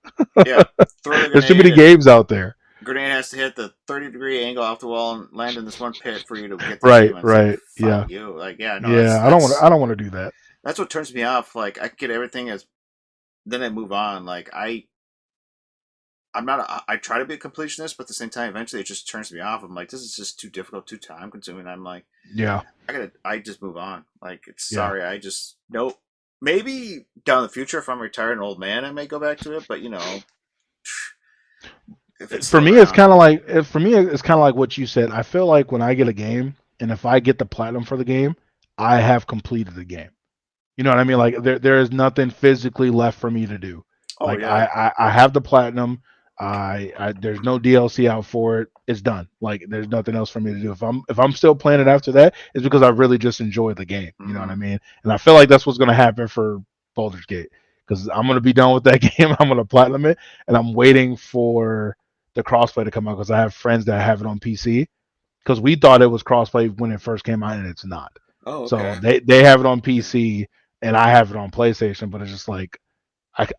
Yeah, throw the There's too grenade many and games out there. grenade has to hit the 30-degree angle off the wall and land in this one pit for you to get the Right, achievement. It's like, right. fuck Yeah. you. Like, yeah, no, Yeah. I don't want to do that. that's what turns me off. Like, I get everything as then I move on. Like, I'm not. I try to be a completionist, but at the same time, eventually it just turns me off. I'm like, this is just too difficult, too time consuming. I'm like, Yeah. I just move on. Like, it's Yeah. sorry. I just nope. Maybe down the future, if I'm retired and old man, I may go back to it. But if it's For still me it's around, kind of like for me it's kind of like what you said. I feel like when I get a game, and if I get the platinum for the game, I have completed the game. You know what I mean? Like there is nothing physically left for me to do. oh Like yeah. I have the platinum. I there's no DLC out for it. It's done. Like there's nothing else for me to do. If I'm still playing it after that, it's because I really just enjoy the game. You know what Mm-hmm. I mean? And I feel like that's what's gonna happen for Baldur's Gate, because I'm gonna be done with that game. I'm gonna platinum it, and I'm waiting for the crossplay to come out, because I have friends that have it on PC, because we thought it was crossplay when it first came out, and it's not. Oh So okay. they have it on PC, and I have it on PlayStation, but it's just like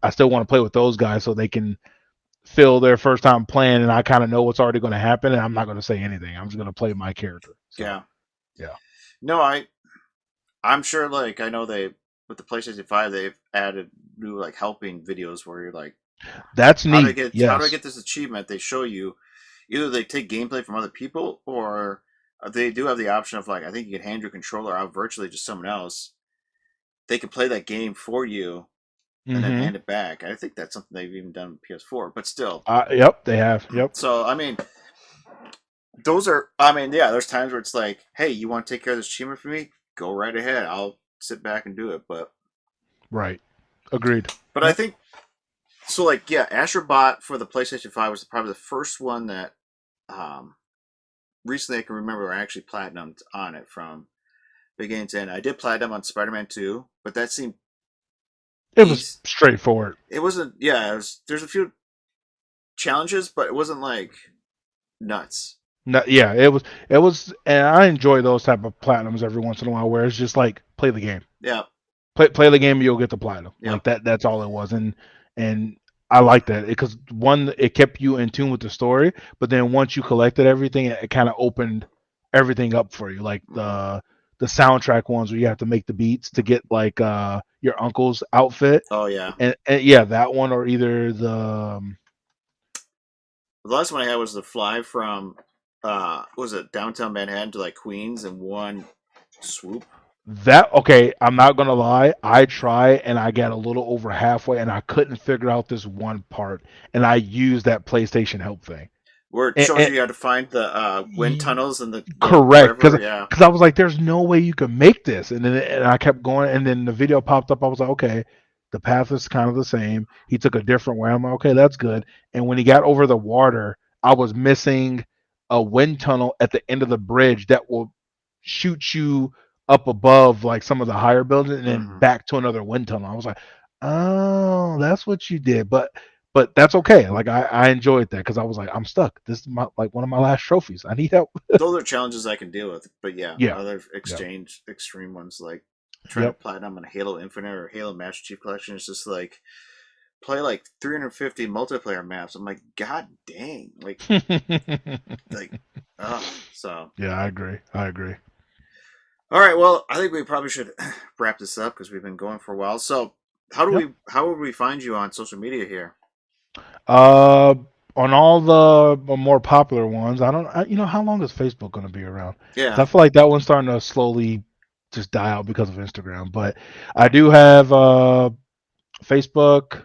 I still want to play with those guys so they can feel their first time playing, and I kind of know what's already going to happen, and I'm not going to say anything. I'm just going to play my character. So Yeah. yeah, No, I'm sure. Like I know they with the PlayStation 5, they've added new like helping videos where you're like, that's neat. how do I Yes. get this achievement? They show you either they take gameplay from other people or they do have the option of like I think you can hand your controller out virtually to someone else. They can play that game for you and then Mm-hmm. hand it back. I think that's something they've even done with PS4, but still. Yep, they have. Yep. So I mean, those are. I mean, yeah. There's times where it's like, hey, you want to take care of this achievement for me? Go right ahead. I'll sit back and do it. Right. Agreed. But I Yep. think so. Like, yeah, Astrobot for the PlayStation 5 was probably the first one that um, recently I can remember I actually platinumed on it from beginning to end. I did platinum on Spider-Man 2, but that seemed It was easy. straightforward. It wasn't. Yeah, it was. There's a few challenges, but it wasn't like nuts. No, yeah, it was, and I enjoy those type of platinums every once in a while, where it's just like play the game. Yeah. Play the game, you'll get the platinum. Yep. Like that's all it was. And I like that, because one, it kept you in tune with the story, but then once you collected everything, it kind of opened everything up for you, like Mm-hmm. the soundtrack ones where you have to make the beats to get like your uncle's outfit. Oh yeah. And yeah, that one, or either the The last one I had was the fly from was it downtown Manhattan to like Queens in one swoop. that. Okay, I'm not gonna lie, I tried and I got a little over halfway, and I couldn't figure out this one part, and I used that PlayStation help thing. Where it shows And, you how to find the wind tunnels in the correct, river, yeah. because I was like, "There's no way you can make this," and I kept going, and then the video popped up. I was like, "Okay, the path is kind of the same." He took a different way. I'm like, "Okay, that's good." And when he got over the water, I was missing a wind tunnel at the end of the bridge that will shoot you up above like some of the higher buildings and then Mm-hmm. back to another wind tunnel. I was like, oh, that's what you did. But that's okay. Like I enjoyed that because I was like, I'm stuck. This is my like one of my last trophies. I need help. Those are challenges I can deal with, but yeah, Yeah. other Yeah. extreme ones like trying to Yep. platinum on Halo Infinite or Halo Master Chief Collection is just like play like 350 multiplayer maps. I'm like, god dang, like, so. Yeah, I agree. I agree. All right, well, I think we probably should wrap this up because we've been going for a while. So, Yep. how would we find you on social media here? Uh, on all the more popular ones, you know, how long is Facebook going to be around? 'Cause Yeah. I feel like that one's starting to slowly just die out because of Instagram. But I do have Facebook,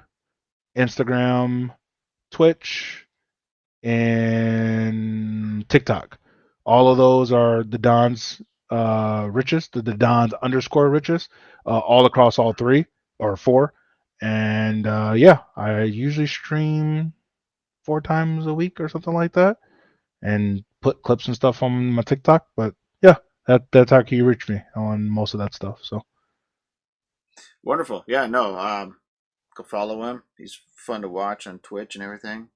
Instagram, Twitch, and TikTok. All of those are the Don's richest, the Don's underscore richest, all across all three or four. And yeah, I usually stream 4 times a week or something like that, and put clips and stuff on my TikTok. But yeah, that's how you reach me on most of that stuff. So Wonderful. Yeah, no, go follow him. He's fun to watch on Twitch and everything.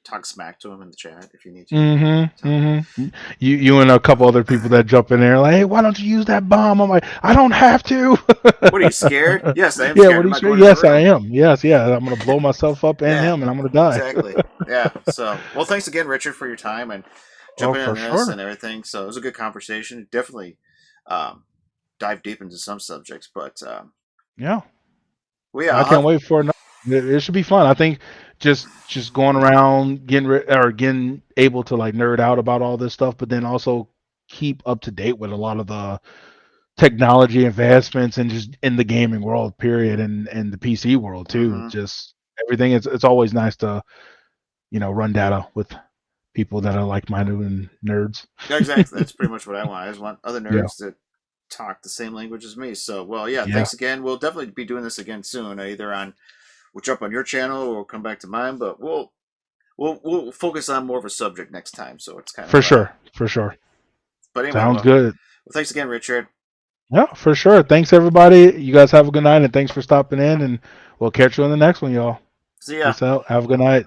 Talk smack to him in the chat if you need to. You and a couple other people that jump in there like, hey, why don't you use that bomb? I'm like, I don't have to. What are you scared? Yes, I am Yeah, scared. what I'm are you not scared? going in the Yes, I room. am. Yes, yeah. I'm gonna blow myself up and Yeah, him, and I'm gonna die. exactly. Yeah. So, well, thanks again, Richard, for your time and Oh, jumping in for on this sure. and everything. So it was a good conversation. Definitely um, dive deep into some subjects, but Yeah. well, yeah, I can't wait for another. It should be fun. I think just going around getting able to like nerd out about all this stuff, but then also keep up to date with a lot of the technology advancements and just in the gaming world, period, and the PC world too. Mm-hmm. Just everything. It's always nice to run data with people that are like minded and nerds. Yeah, exactly. That's pretty much what I want. I just want other Yeah. nerds that talk the same language as me. So, well, yeah, Yeah. thanks again. We'll definitely be doing this again soon. Either on we'll jump on your channel or we'll come back to mine, but we'll focus on more of a subject next time. So it's kind of For sure. For sure. but anyway, Sounds good. well, thanks again, Richard. Yeah, for sure. Thanks everybody. You guys have a good night and thanks for stopping in, and we'll catch you on the next one, y'all. See ya. Peace out. Have a good night.